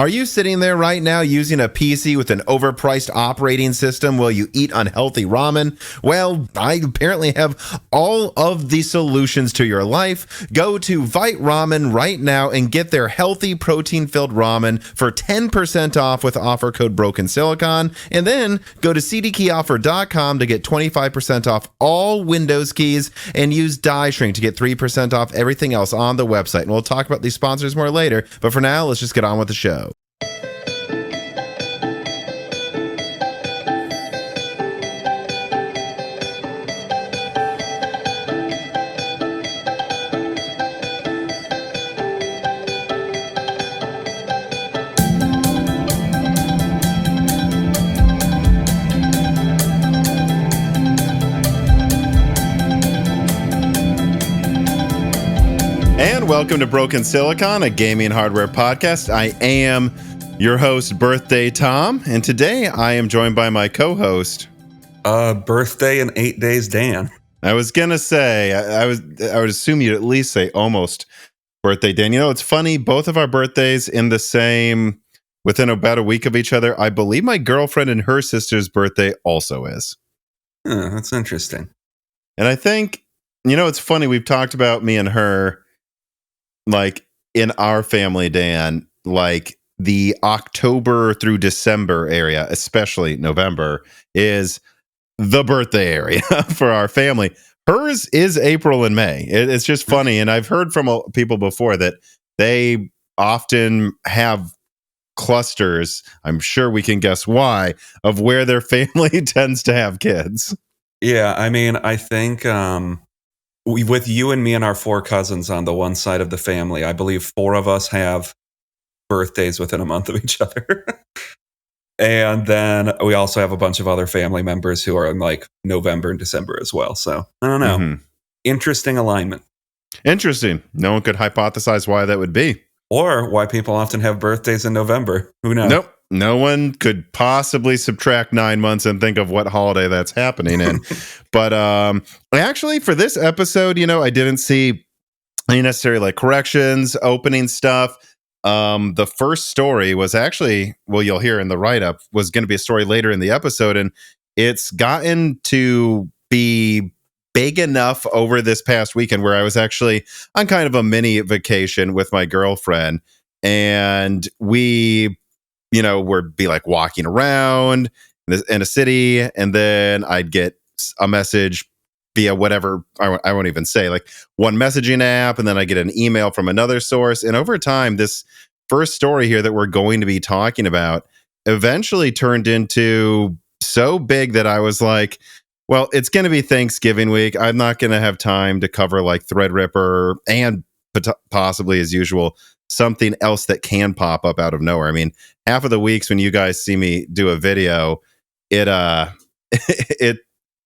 Are you sitting there right now using a PC with an overpriced operating system while you eat unhealthy ramen? Well, I apparently have all of the solutions to your life. Go to Vite Ramen right now and get their healthy protein-filled ramen for 10% off with offer code BrokenSilicon. And then go to cdkeyoffer.com to get 25% off all Windows keys and use Die Shrink to get 3% off everything else on the website. And we'll talk about these sponsors more later. But for now, let's just get on with the show. And welcome to Broken Silicon, a gaming hardware podcast. I am your host, Birthday Tom, and today I am joined by my co-host, Birthday in 8 days, Dan. I was gonna say, I would assume you'd at least say almost birthday, Dan. You know, it's funny, both of our birthdays within about a week of each other. I believe my girlfriend and her sister's birthday also is. That's interesting. And I think, you know, it's funny, we've talked about me and her, like, in our family, Dan, like, the October through December area, especially November, is the birthday area for our family. Hers is April and May. It's just funny. And I've heard from people before that they often have clusters, I'm sure we can guess why, of where their family tends to have kids. Yeah, I mean, I think with you and me and our four cousins on the one side of the family, I believe four of us have birthdays within a month of each other. And then we also have a bunch of other family members who are in like November and December as well. So I don't know. Mm-hmm. Interesting alignment. Interesting. No one could hypothesize why that would be. Or why people often have birthdays in November. Who knows? Nope. No one could possibly subtract 9 months and think of what holiday that's happening in. But actually, for this episode, you know, I didn't see any necessary like corrections, opening stuff. The first story was actually, well, you'll hear in the write-up, was going to be a story later in the episode, and it's gotten to be big enough over this past weekend where I was actually on kind of a mini vacation with my girlfriend, and we, you know, would be like walking around in a city, and then I'd get a message via whatever, I won't even say, like one messaging app, and then I get an email from another source. And over time, this first story here that we're going to be talking about eventually turned into so big that I was like, well, it's going to be Thanksgiving week. I'm not going to have time to cover like Threadripper and possibly, as usual, something else that can pop up out of nowhere. I mean, half of the weeks when you guys see me do a video, it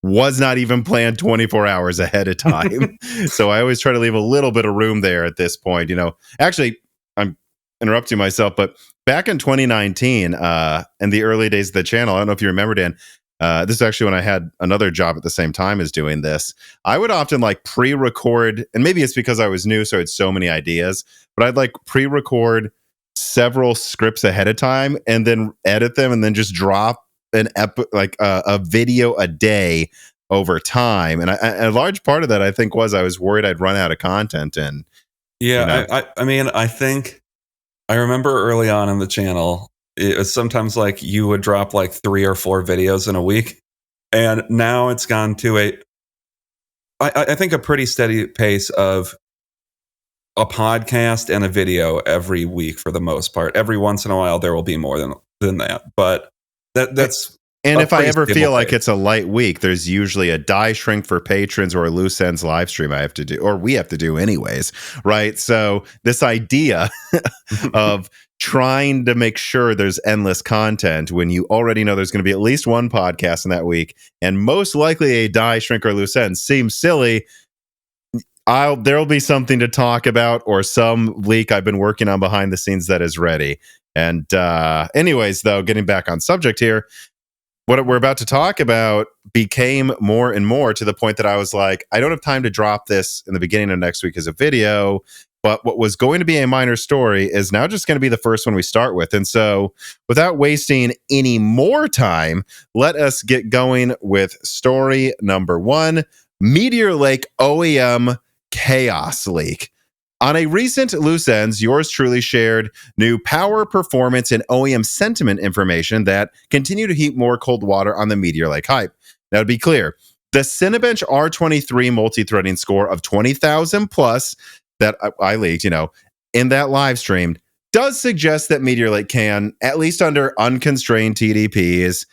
was not even planned 24 hours ahead of time. So I always try to leave a little bit of room there at this point. You know, actually, I'm interrupting myself, but back in 2019, in the early days of the channel, I don't know if you remember, Dan, this is actually when I had another job at the same time as doing this. I would often like pre-record, and maybe it's because I was new, so I had so many ideas, but I'd like pre-record several scripts ahead of time and then edit them and then just drop a video a day over time. And a large part of that, I think, was I was worried I'd run out of content. And yeah, you know. I mean, I think I remember early on in the channel, it was sometimes like you would drop like 3 or 4 videos in a week. And now it's gone to I think a pretty steady pace of a podcast and a video every week for the most part. Every once in a while, there will be more than that. But that's and if I ever feel like it's a light week, there's usually a Die Shrink for patrons or a Loose Ends live stream I have to do, or we have to do anyways, right? So this idea of trying to make sure there's endless content when you already know there's going to be at least one podcast in that week, and most likely a Die Shrink or Loose Ends, seems silly. There'll be something to talk about, or some leak I've been working on behind the scenes that is ready. And anyways, though, getting back on subject here, what we're about to talk about became more and more to the point that I was like, I don't have time to drop this in the beginning of next week as a video. But what was going to be a minor story is now just going to be the first one we start with. And so, without wasting any more time, let us get going with story number 1, Meteor Lake OEM chaos leak. On a recent Loose Ends, yours truly shared new power, performance, and OEM sentiment information that continue to heap more cold water on the Meteor Lake hype. Now, to be clear, the Cinebench R23 multi-threading score of 20,000 plus that I leaked, in that live stream does suggest that Meteor Lake can, at least under unconstrained TDPs,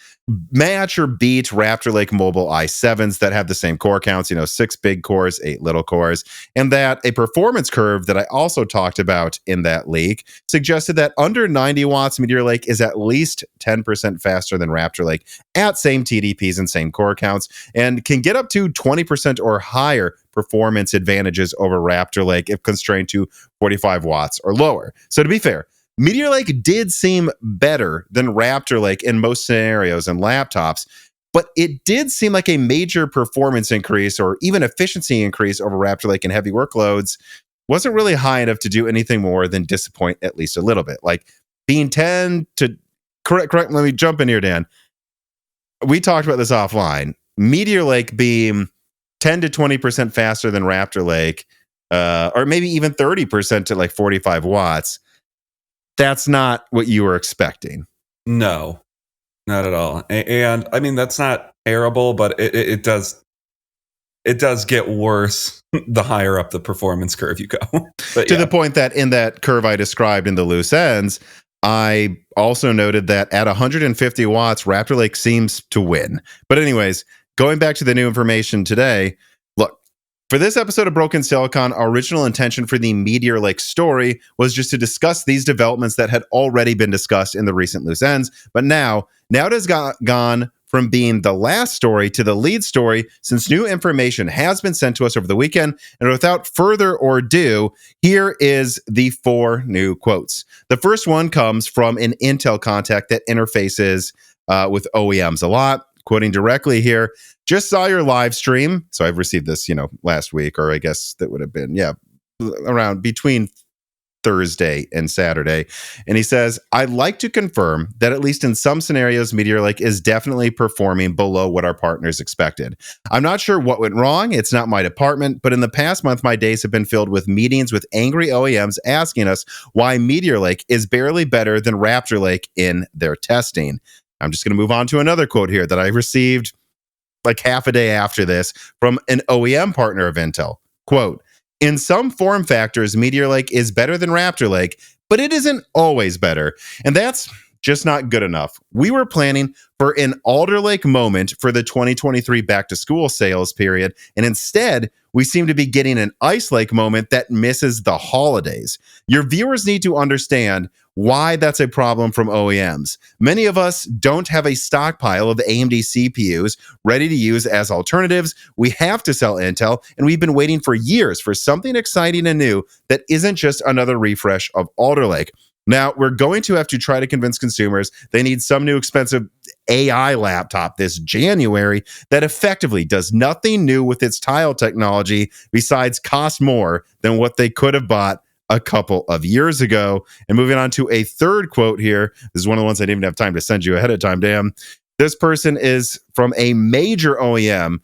match or beat Raptor Lake Mobile i7s that have the same core counts, 6 big cores, 8 little cores, and that a performance curve that I also talked about in that leak suggested that under 90 watts, Meteor Lake is at least 10% faster than Raptor Lake at same TDPs and same core counts, and can get up to 20% or higher performance advantages over Raptor Lake if constrained to 45 watts or lower. So to be fair, Meteor Lake did seem better than Raptor Lake in most scenarios and laptops, but it did seem like a major performance increase or even efficiency increase over Raptor Lake in heavy workloads wasn't really high enough to do anything more than disappoint at least a little bit. Like being 10 to... Correct, let me jump in here, Dan. We talked about this offline. Meteor Lake being 10 to 20% faster than Raptor Lake, or maybe even 30% to like 45 watts. That's not what you were expecting. No, not at all. And I mean, that's not terrible, but it does get worse the higher up the performance curve you go. But to the point that in that curve I described in the Loose Ends, I also noted that at 150 watts, Raptor Lake seems to win. But anyways, going back to the new information today, look, for this episode of Broken Silicon, our original intention for the Meteor Lake story was just to discuss these developments that had already been discussed in the recent Loose Ends. But now it has gone from being the last story to the lead story since new information has been sent to us over the weekend. And without further ado, here is the 4 new quotes. The first one comes from an Intel contact that interfaces with OEMs a lot. Quoting directly here, just saw your live stream. So I've received this, last week, or I guess that would have been, around between Thursday and Saturday. And he says, I'd like to confirm that at least in some scenarios, Meteor Lake is definitely performing below what our partners expected. I'm not sure what went wrong. It's not my department, but in the past month, my days have been filled with meetings with angry OEMs asking us why Meteor Lake is barely better than Raptor Lake in their testing. I'm just going to move on to another quote here that I received like half a day after this from an OEM partner of Intel. Quote, in some form factors, Meteor Lake is better than Raptor Lake, but it isn't always better. And that's just not good enough. We were planning for an Alder Lake moment for the 2023 back-to-school sales period, and instead, we seem to be getting an Ice Lake moment that misses the holidays. Your viewers need to understand why that's a problem from OEMs. Many of us don't have a stockpile of AMD CPUs ready to use as alternatives. We have to sell Intel, and we've been waiting for years for something exciting and new that isn't just another refresh of Alder Lake. Now, we're going to have to try to convince consumers they need some new expensive AI laptop this January that effectively does nothing new with its tile technology besides cost more than what they could have bought a couple of years ago. And moving on to a third quote here. This is one of the ones I didn't even have time to send you ahead of time, Dan. This person is from a major OEM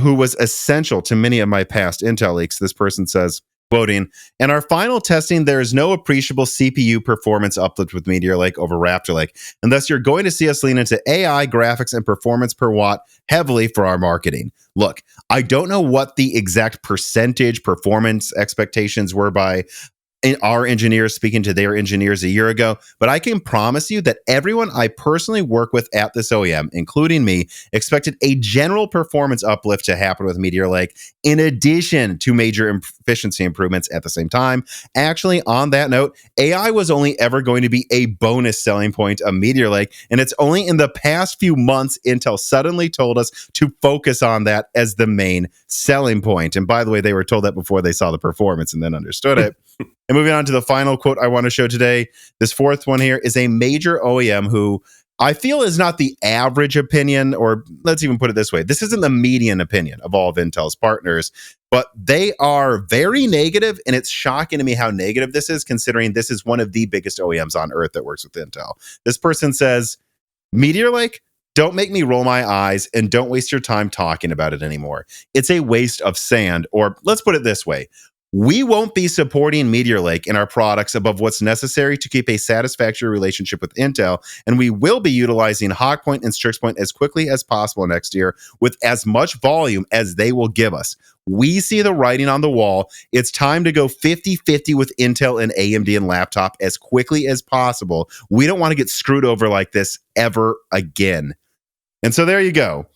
who was essential to many of my past Intel leaks. This person says, quoting, in our final testing, there is no appreciable CPU performance uplift with Meteor Lake over Raptor Lake, and thus you're going to see us lean into AI, graphics, and performance per watt heavily for our marketing. Look, I don't know what the exact percentage performance expectations were by our engineers speaking to their engineers a year ago, but I can promise you that everyone I personally work with at this OEM, including me, expected a general performance uplift to happen with Meteor Lake in addition to major efficiency improvements at the same time. Actually, on that note, AI was only ever going to be a bonus selling point of Meteor Lake, and it's only in the past few months Intel suddenly told us to focus on that as the main selling point. And by the way, they were told that before they saw the performance and then understood it. And moving on to the final quote I want to show today, this fourth one here is a major OEM who I feel is not the average opinion, or let's even put it this way. This isn't the median opinion of all of Intel's partners. but they are very negative, and it's shocking to me how negative this is, considering this is one of the biggest OEMs on earth that works with Intel. This person says, Meteor Lake, don't make me roll my eyes, and don't waste your time talking about it anymore. It's a waste of sand. Or let's put it this way. We won't be supporting Meteor Lake in our products above what's necessary to keep a satisfactory relationship with Intel, and we will be utilizing Hawkpoint and StrixPoint as quickly as possible next year with as much volume as they will give us. We see the writing on the wall. It's time to go 50-50 with Intel and AMD and laptop as quickly as possible. We don't want to get screwed over like this ever again. And so there you go.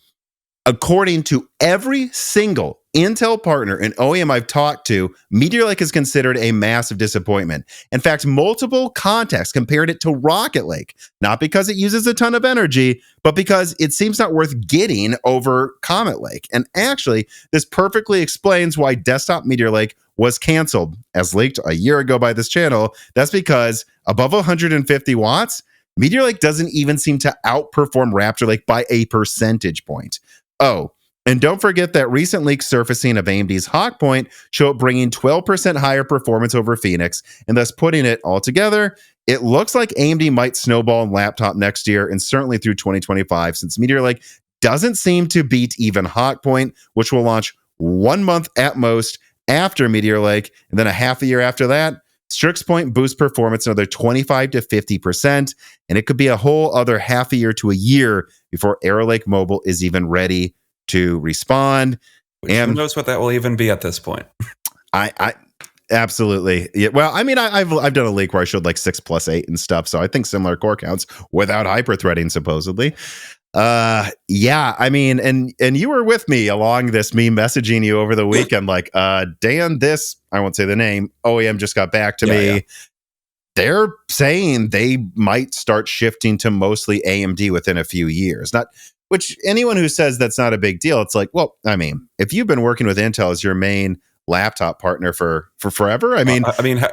According to every single Intel partner and OEM I've talked to, Meteor Lake is considered a massive disappointment. In fact, multiple contacts compared it to Rocket Lake, not because it uses a ton of energy, but because it seems not worth getting over Comet Lake. And actually, this perfectly explains why desktop Meteor Lake was canceled, as leaked a year ago by this channel. That's because above 150 watts, Meteor Lake doesn't even seem to outperform Raptor Lake by a percentage point. Oh, and don't forget that recent leaks surfacing of AMD's Hawkpoint show it bringing 12% higher performance over Phoenix, and thus putting it all together, it looks like AMD might snowball in laptop next year and certainly through 2025, since Meteor Lake doesn't seem to beat even Hawkpoint, which will launch 1 month at most after Meteor Lake, and then a half a year after that, StrixPoint boosts performance another 25 to 50%, and it could be a whole other half a year to a year before Arrow Lake Mobile is even ready to respond. And who knows what that will even be at this point? I absolutely. Yeah, well, I mean, I've done a leak where I showed like 6+8 and stuff, so I think similar core counts without hyper-threading, supposedly. Yeah, I mean, and you were with me along this, me messaging you over the weekend, like, Dan, this, I won't say the name, OEM just got back to me. Yeah. They're saying they might start shifting to mostly AMD within a few years. Not, which anyone who says that's not a big deal, it's like, well, I mean, if you've been working with Intel as your main laptop partner for forever, I mean,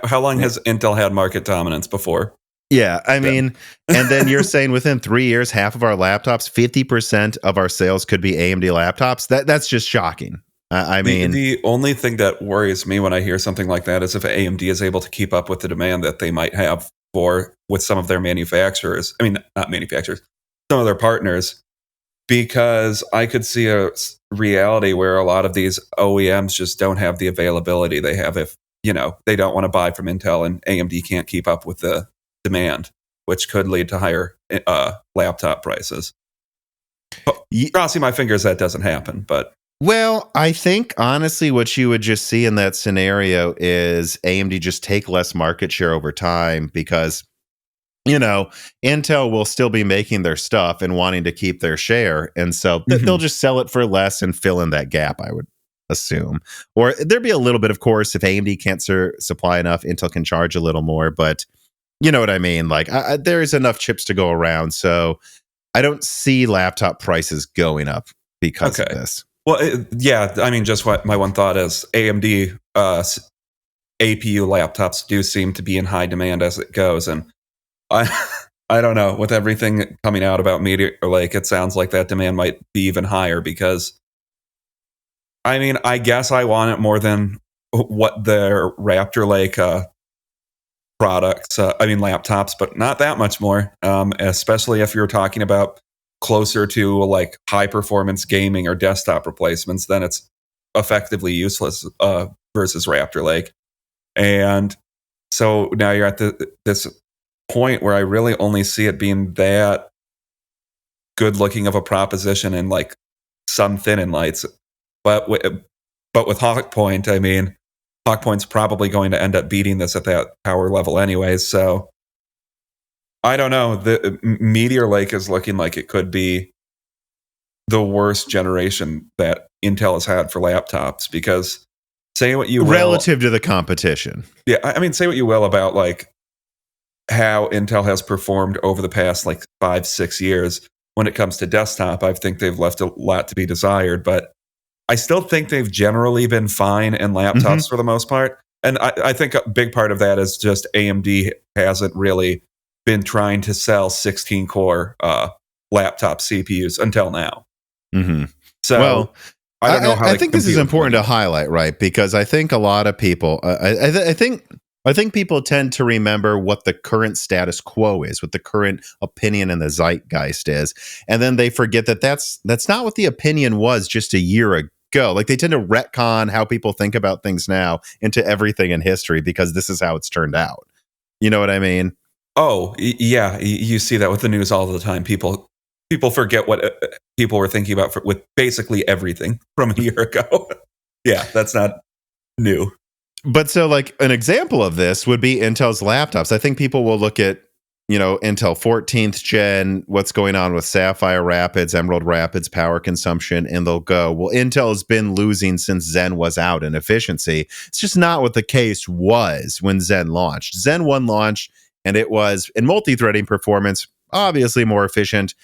how long has Intel had market dominance before? Yeah, I mean, and then you're saying within 3 years, half of our laptops, 50% of our sales could be AMD laptops. That's just shocking. I mean, the only thing that worries me when I hear something like that is if AMD is able to keep up with the demand that they might have with some of their manufacturers. I mean, not manufacturers, some of their partners, because I could see a reality where a lot of these OEMs just don't have the availability they have if, they don't want to buy from Intel and AMD can't keep up with the demand, which could lead to higher laptop prices. Crossing my fingers that doesn't happen, but well, I think honestly what you would just see in that scenario is AMD just take less market share over time, because Intel will still be making their stuff and wanting to keep their share, and so they'll just sell it for less and fill in that gap, I would assume. Or there'd be a little bit, of course, if AMD can't supply enough, Intel can charge a little more, but you know what I mean? Like, there's enough chips to go around, so I don't see laptop prices going up because of this. Well, yeah, I mean, just what my one thought is, AMD APU laptops do seem to be in high demand as it goes, and I don't know, with everything coming out about Meteor Lake, it sounds like that demand might be even higher, because, I mean, I guess I want it more than what their Raptor Lake products, laptops, but not that much more, especially if you're talking about closer to like high performance gaming or desktop replacements, then it's effectively useless versus Raptor Lake. And so now you're at this point where I really only see it being that good looking of a proposition in like some thin-in lights. But with Hawkpoint, I mean, Hawkpoint's probably going to end up beating this at that power level anyways. So I don't know. The Meteor Lake is looking like it could be the worst generation that Intel has had for laptops, because say what you will, relative to the competition. Yeah, I mean, say what you will about like how Intel has performed over the past like 5-6 years when it comes to desktop. I think they've left a lot to be desired, but I still think they've generally been fine in laptops for the most part. And I think a big part of that is just AMD hasn't really been trying to sell 16-core laptop CPUs until now. Mm-hmm. So, I don't know how I they think this is compete with important to Nvidia. highlight, right? Because I think a lot of people, I think people tend to remember what the current status quo is, what the current opinion in the zeitgeist is, and then they forget that that's not what the opinion was just a year ago. Like they tend to retcon how people think about things now into everything in history because this is how it's turned out. You know what I mean? Oh, yeah, you see that with the news all the time. People forget what people were thinking about with basically everything from a year ago. Yeah, that's not new. But so, like, an example of this would be Intel's laptops. I think people will look at, Intel 14th gen, what's going on with Sapphire Rapids, Emerald Rapids power consumption, and they'll go, well, Intel has been losing since Zen was out in efficiency. It's just not what the case was when Zen launched. Zen 1 launched, and it was, in multi-threading performance, obviously more efficient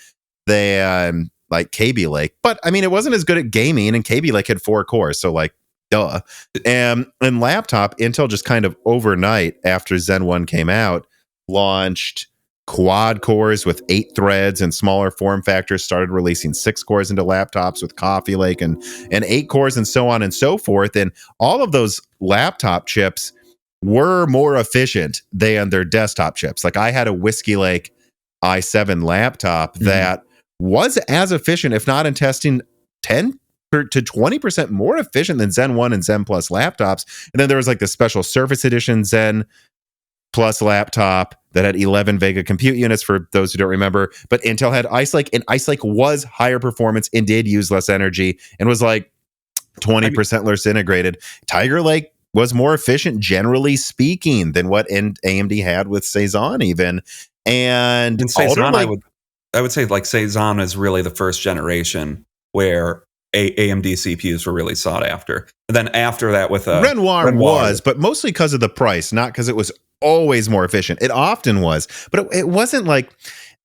than like KB Lake. But I mean, it wasn't as good at gaming, and KB Lake had 4 cores. So, like, duh. And in laptop, Intel just kind of overnight after Zen 1 came out, launched quad cores with 8 threads and smaller form factors, started releasing 6 cores into laptops with Coffee Lake and 8 cores and so on and so forth. And all of those laptop chips were more efficient than their desktop chips. Like I had a Whiskey Lake i7 laptop that was as efficient, if not in testing, 10 to 20% more efficient than Zen 1 and Zen Plus laptops. And then there was like the special Surface Edition Zen Plus laptop that had 11 Vega compute units for those who don't remember. But Intel had Ice Lake, and Ice Lake was higher performance and did use less energy and was like 20% less integrated. Tiger Lake was more efficient, generally speaking, than what AMD had with Cezanne even. And in Cezanne, I would say like Cezanne is really the first generation where AMD CPUs were really sought after. And then after that with Renoir was, but mostly because of the price, not because it was always more efficient. It often was, but it wasn't like,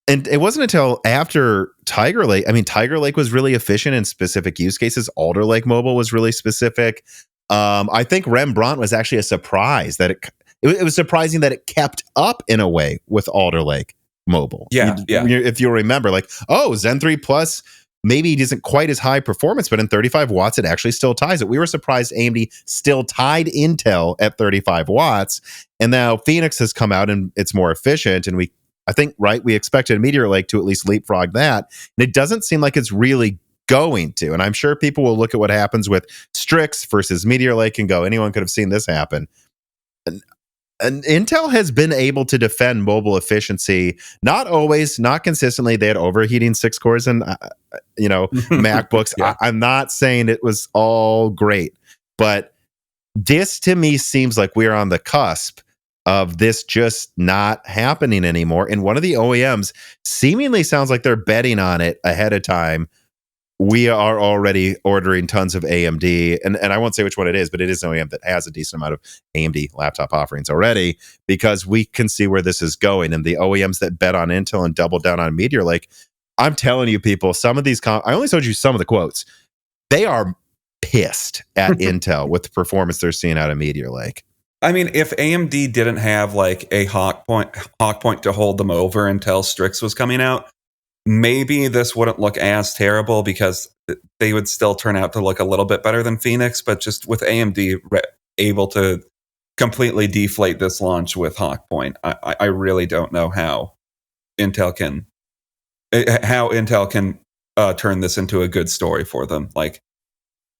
and it wasn't until after Tiger Lake. I mean, Tiger Lake was really efficient in specific use cases. Alder Lake Mobile was really specific. I think Rembrandt was actually a surprise that it was surprising that it kept up in a way with Alder Lake Mobile. Yeah. If you remember, like, oh, Zen 3 Plus maybe it isn't quite as high performance, but in 35 watts, it actually still ties it. We were surprised AMD still tied Intel at 35 watts. And now Phoenix has come out and it's more efficient. And I think, right, we expected Meteor Lake to at least leapfrog that. And it doesn't seem like it's really going to. And I'm sure people will look at what happens with Strix versus Meteor Lake and go, anyone could have seen this happen. And Intel has been able to defend mobile efficiency, not always, not consistently. They had overheating 6 cores and MacBooks. Yeah. I'm not saying it was all great, but this to me seems like we're on the cusp of this just not happening anymore. And one of the OEMs seemingly sounds like they're betting on it ahead of time. We are already ordering tons of AMD, and I won't say which one it is, but it is an OEM that has a decent amount of AMD laptop offerings already, because we can see where this is going. And the OEMs that bet on Intel and double down on Meteor Lake, I'm telling you, people, some of these, I only showed you some of the quotes. They are pissed at Intel with the performance they're seeing out of Meteor Lake. I mean, if AMD didn't have like a hawk point to hold them over until Strix was coming out, maybe this wouldn't look as terrible because they would still turn out to look a little bit better than Phoenix. But just with AMD able to completely deflate this launch with Hawkpoint, I really don't know how Intel can turn this into a good story for them. Like,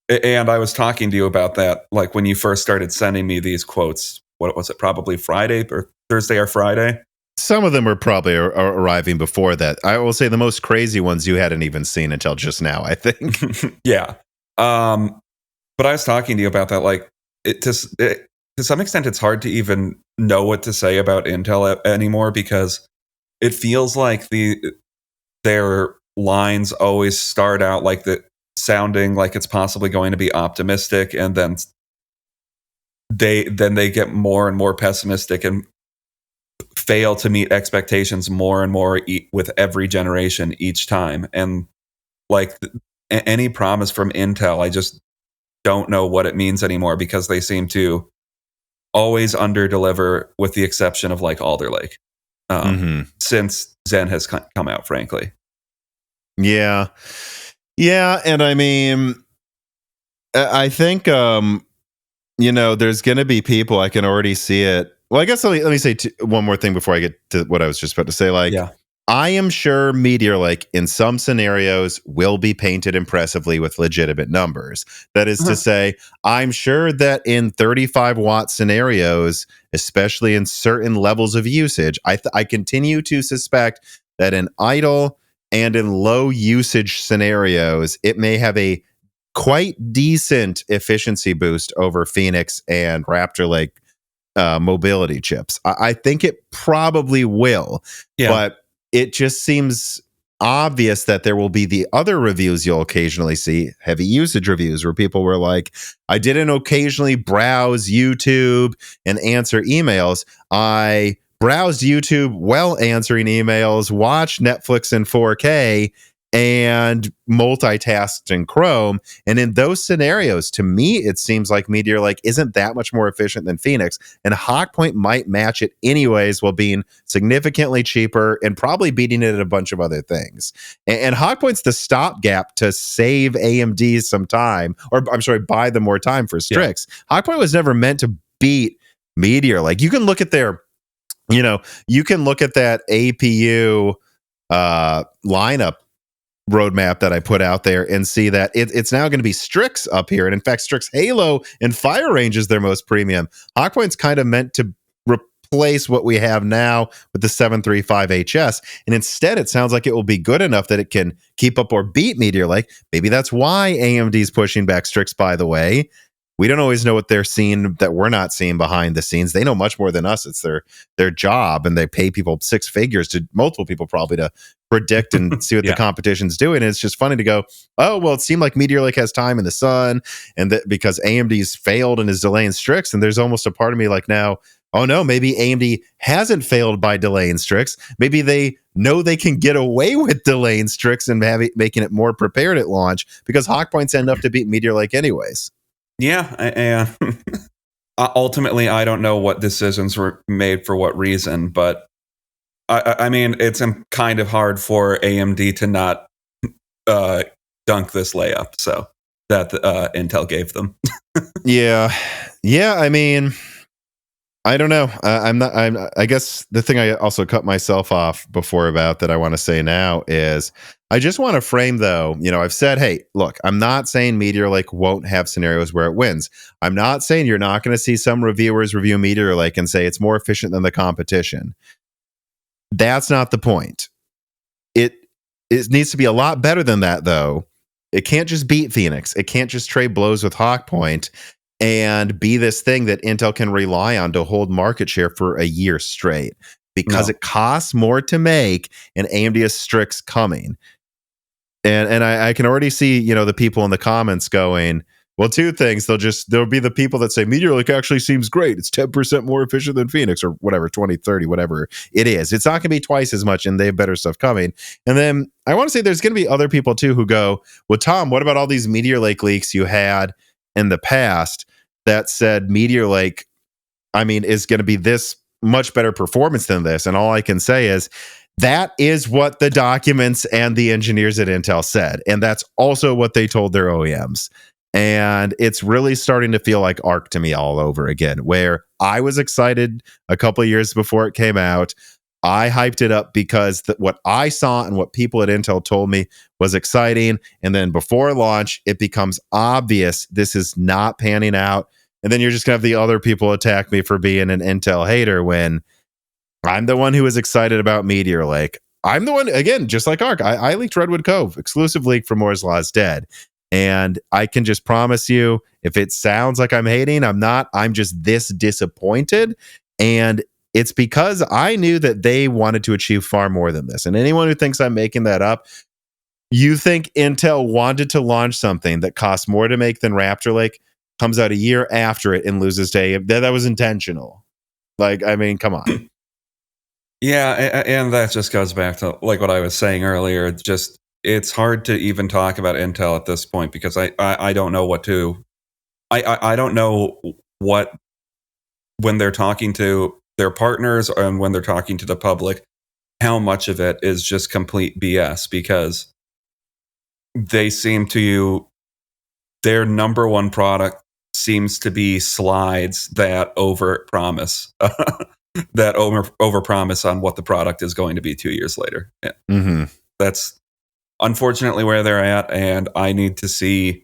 and I was talking to you about that, like when you first started sending me these quotes. What was it? Probably Friday or Thursday or Friday. Some of them are probably arriving before that. I will say the most crazy ones you hadn't even seen until just now, I think. Yeah. But I was talking to you about that. Like, to some extent, it's hard to even know what to say about Intel anymore, because it feels like their lines always start out like sounding like it's possibly going to be optimistic, and then they get more and more pessimistic and fail to meet expectations more and more with every generation each time. And like any promise from Intel, I just don't know what it means anymore, because they seem to always underdeliver, with the exception of like Alder Lake, since Zen has come out, frankly. Yeah. And I mean, I think there's going to be people. I can already see it. Well, I guess let me say one more thing before I get to what I was just about to say. Like, Yeah. I am sure Meteor Lake in some scenarios will be painted impressively with legitimate numbers. That is to say, I'm sure that in 35-watt scenarios, especially in certain levels of usage, I continue to suspect that in idle and in low usage scenarios, it may have a quite decent efficiency boost over Phoenix and Raptor Lake mobility chips. I think it probably will, but it just seems obvious that there will be the other reviews you'll occasionally see, heavy usage reviews, where people were like, I didn't occasionally browse YouTube and answer emails. I browsed YouTube while answering emails, watched Netflix in 4K, and multitasked in Chrome. And in those scenarios, to me, it seems like Meteor Lake isn't that much more efficient than Phoenix, and Hawkpoint might match it anyways while being significantly cheaper and probably beating it at a bunch of other things. And Hawkpoint's the stopgap to save AMD some time, or I'm sorry, buy them more time for Strix. Yeah. Hawkpoint was never meant to beat Meteor Lake. You can look at their, you can look at that APU lineup roadmap that I put out there and see that it's now going to be Strix up here. And in fact, Strix Halo and Fire Range is their most premium. Hawkpoint's kind of meant to replace what we have now with the 735HS. And instead, it sounds like it will be good enough that it can keep up or beat Meteor Lake. Maybe that's why AMD's pushing back Strix, by the way. We don't always know what they're seeing that we're not seeing behind the scenes. They know much more than us. It's their job, and they pay people six figures to multiple people probably to predict and see what the competition's doing. And it's just funny to go, oh, well, it seemed like Meteor Lake has time in the sun, and that because AMD's failed and is delaying Strix, and there's almost a part of me like now, oh no, maybe AMD hasn't failed by delaying Strix. Maybe they know they can get away with delaying Strix and making it more prepared at launch because Hawkpoint's enough to beat Meteor Lake anyways. Yeah, and ultimately, I don't know what decisions were made for what reason, but I mean, it's kind of hard for AMD to not dunk this layup, so that Intel gave them. Yeah. I mean, I don't know. I guess the thing I also cut myself off before about that I want to say now is I just want to frame, though, I've said, hey, look, I'm not saying Meteor Lake won't have scenarios where it wins. I'm not saying you're not going to see some reviewers review Meteor Lake and say it's more efficient than the competition. That's not the point. It needs to be a lot better than that, though. It can't just beat Phoenix. It can't just trade blows with Hawkpoint and be this thing that Intel can rely on to hold market share for a year straight because it costs more to make, and AMD has Strix coming. And I can already see, the people in the comments going, well, two things. There'll be the people that say Meteor Lake actually seems great. It's 10% more efficient than Phoenix or whatever, 20, 30, whatever it is. It's not going to be twice as much, and they have better stuff coming. And then I want to say there's going to be other people too who go, well, Tom, what about all these Meteor Lake leaks you had in the past that said Meteor Lake, is going to be this much better performance than this? And all I can say is, that is what the documents and the engineers at Intel said. And that's also what they told their OEMs. And it's really starting to feel like ARC to me all over again, where I was excited a couple of years before it came out. I hyped it up because what I saw and what people at Intel told me was exciting. And then before launch, it becomes obvious this is not panning out. And then you're just going to have the other people attack me for being an Intel hater when I'm the one who was excited about Meteor Lake. I'm the one, again, just like ARC. I leaked Redwood Cove, exclusive leak for Moore's Law is Dead. And I can just promise you, if it sounds like I'm hating, I'm not. I'm just this disappointed. And it's because I knew that they wanted to achieve far more than this. And anyone who thinks I'm making that up, you think Intel wanted to launch something that costs more to make than Raptor Lake, comes out a year after it and loses day. That was intentional. Come on. Yeah, and that just goes back to like what I was saying earlier. It's hard to even talk about Intel at this point because I don't know what to. I don't know what, when they're talking to their partners and when they're talking to the public, how much of it is just complete BS because they seem to their number one product seems to be slides that overpromise that overpromise on what the product is going to be 2 years later. Mm-hmm. That's unfortunately where they're at, and I need to see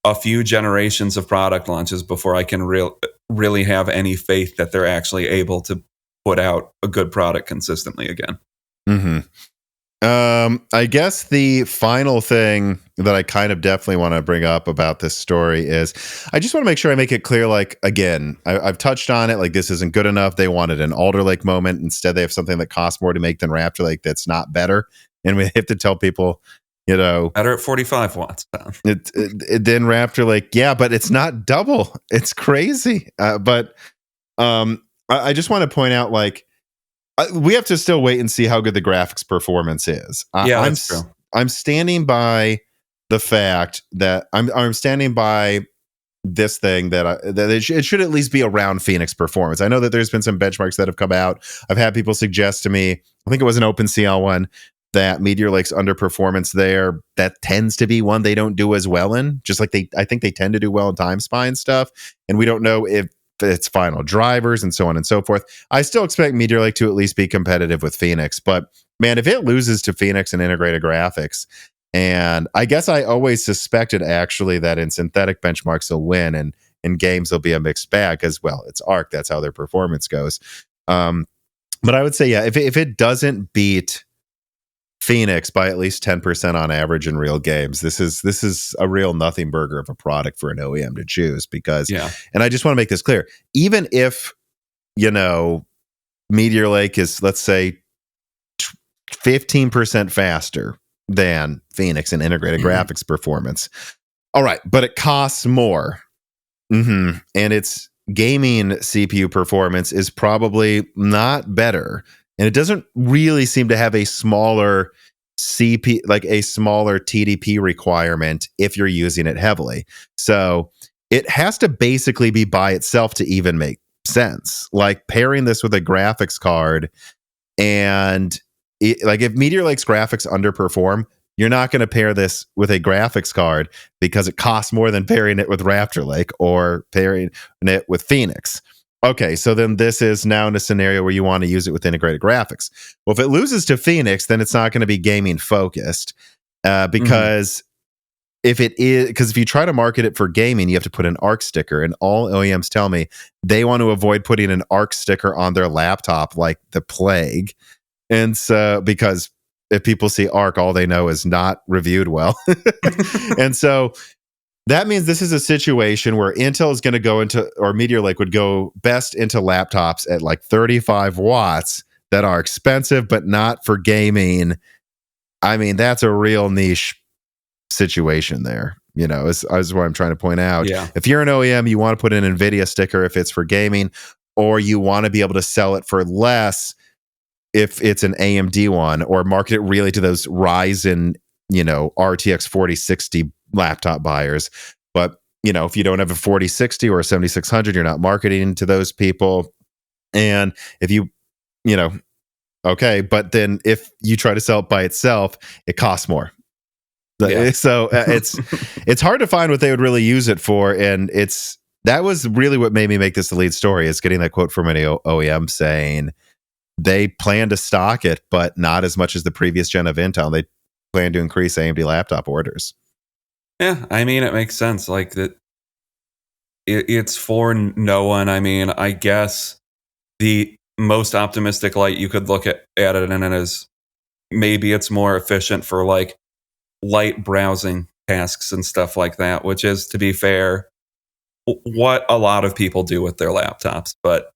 a few generations of product launches before I can really have any faith that they're actually able to put out a good product consistently again. Mm-hmm. I guess the final thing that I kind of definitely want to bring up about this story is I just want to make sure I make it clear, like, again, I've touched on it, like, this isn't good enough. They wanted an Alder Lake moment. Instead, they have something that costs more to make than Raptor Lake that's not better. And we have to tell people, you know, better at 45 watts. Then Raptor Lake, yeah, but it's not double. It's crazy. But I just want to point out, like, we have to still wait and see how good the graphics performance is. That's true. I'm standing by the fact that I'm standing by this thing that it should at least be around Phoenix performance. I know that there's been some benchmarks that have come out. I've had people suggest to me, I think it was an OpenCL one, that Meteor Lake's underperformance there, that tends to be one they don't do as well in. Just like I think they tend to do well in time spine stuff, and we don't know if its final drivers and so on and so forth. I still expect Meteor Lake to at least be competitive with Phoenix, but man, if it loses to Phoenix and integrated graphics, and I guess I always suspected actually that in synthetic benchmarks they'll win, and in games they'll be a mixed bag, because, well, it's ARC, that's how their performance goes. But I would say, yeah, if it doesn't beat Phoenix by at least 10% on average in real games, this is a real nothing burger of a product for an OEM to choose, because, and I just want to make this clear, even if, you know, Meteor Lake is, let's say, 15% faster than Phoenix in integrated graphics performance, all right, but it costs more, and its gaming CPU performance is probably not better. And it doesn't really seem to have a smaller TDP requirement if you're using it heavily. So it has to basically be by itself to even make sense. Like pairing this with a graphics card, and like if Meteor Lake's graphics underperform, you're not going to pair this with a graphics card because it costs more than pairing it with Raptor Lake or pairing it with Phoenix. Okay, so then this is now in a scenario where you want to use it with integrated graphics. Well, if it loses to Phoenix, then it's not going to be gaming focused, because if you try to market it for gaming, you have to put an ARC sticker, and all OEMs tell me they want to avoid putting an ARC sticker on their laptop like the plague. And so, because if people see ARC, all they know is not reviewed well. And so that means this is a situation where Intel is going to go into, or Meteor Lake would go best into laptops at like 35 watts that are expensive, but not for gaming. I mean, that's a real niche situation there, you know, is what I'm trying to point out. Yeah. If you're an OEM, you want to put an Nvidia sticker if it's for gaming, or you want to be able to sell it for less if it's an AMD one, or market it really to those Ryzen, you know, RTX 4060 laptop buyers. But, you know, if you don't have a 4060 or a 7600, you're not marketing to those people. And if you know, okay, but then if you try to sell it by itself, it costs more. Yeah. So it's hard to find what they would really use it for. And that was really what made me make this the lead story, is getting that quote from an OEM saying they plan to stock it, but not as much as the previous gen of Intel. They plan to increase AMD laptop orders. Yeah, I mean, it makes sense. Like that, it's for no one. I mean, I guess the most optimistic light you could look at it in is maybe it's more efficient for like light browsing tasks and stuff like that, which is, to be fair, what a lot of people do with their laptops. But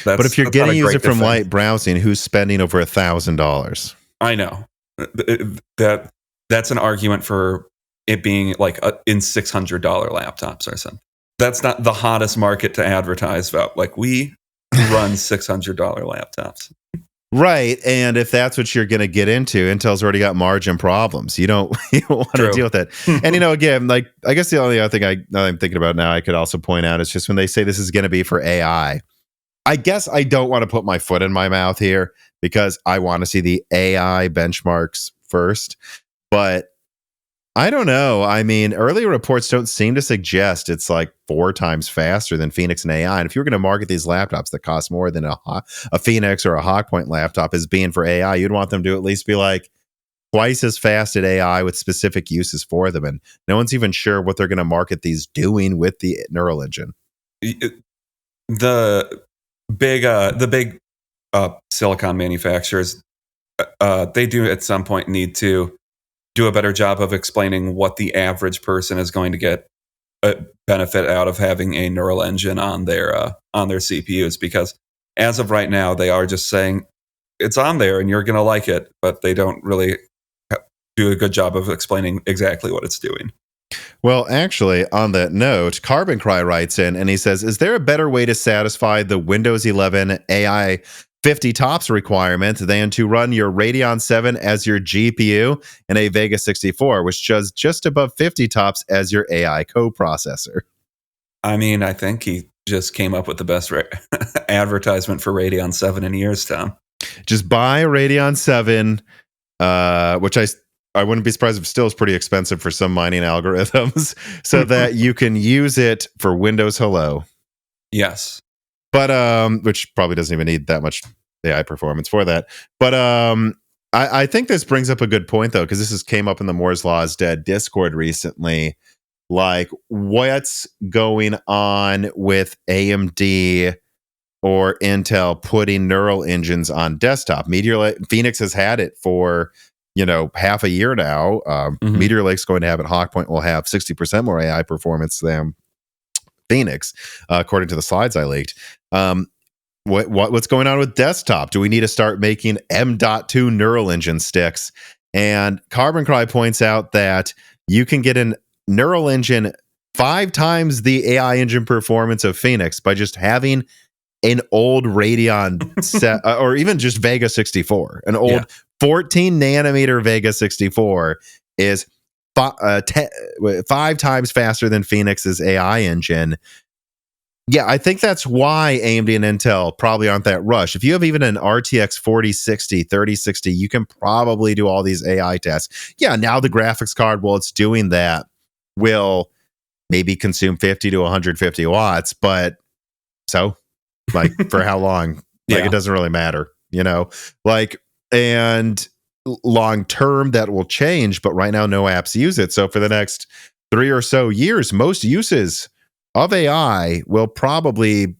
if you're getting use it from light browsing, who's spending over $1,000? I know that's an argument for it being like in $600 laptops or something. That's not the hottest market to advertise about. Like, we run $600 laptops. Right. And if that's what you're going to get into, Intel's already got margin problems. You don't want to deal with that. And, you know, again, like, I guess the only other thing I'm thinking about now I could also point out is just when they say this is going to be for AI, I guess I don't want to put my foot in my mouth here, because I want to see the AI benchmarks first. But I don't know. I mean, early reports don't seem to suggest it's like 4 times faster than Phoenix and AI. And if you're going to market these laptops that cost more than a Phoenix or a Hawkpoint laptop as being for AI, you'd want them to at least be like twice as fast at AI with specific uses for them. And no one's even sure what they're going to market these doing with the neural engine. The big silicon manufacturers, they do at some point need to do a better job of explaining what the average person is going to get a benefit out of having a neural engine on their CPUs, because as of right now, they are just saying it's on there and you're going to like it, but they don't really do a good job of explaining exactly what it's doing. Well, actually, on that note, Carbon Cry writes in and he says, is there a better way to satisfy the Windows 11 AI 50 TOPS requirement than to run your Radeon 7 as your GPU and a Vega 64, which does just above 50 TOPS as your AI coprocessor? I mean, I think he just came up with the best advertisement for Radeon 7 in years, Tom. Just buy Radeon 7, which I wouldn't be surprised if it still is pretty expensive for some mining algorithms, so that you can use it for Windows Hello. Yes. But which probably doesn't even need that much AI performance for that. But I think this brings up a good point, though, because this came up in the Moore's Law is Dead Discord recently. Like, what's going on with AMD or Intel putting neural engines on desktop? Meteor Lake, Phoenix has had it for half a year now. Meteor Lake's going to have it. Hawkpoint will have 60% more AI performance than Phoenix, according to the slides I leaked. What's going on with desktop? Do we need to start making M.2 neural engine sticks? And Carbon Cry points out that you can get a neural engine 5 times the AI engine performance of Phoenix by just having an old Radeon set, or even just Vega 64. An old 14 nanometer Vega 64 is 5 times faster than Phoenix's AI engine. Yeah, I think that's why AMD and Intel probably aren't that rush. If you have even an RTX 4060, 3060, you can probably do all these AI tests. Yeah, now the graphics card, while it's doing that, will maybe consume 50 to 150 watts, but so, like, for how long? Like, it doesn't really matter, and long term that will change, but right now no apps use it. So for the next 3 or so years, most uses of AI will probably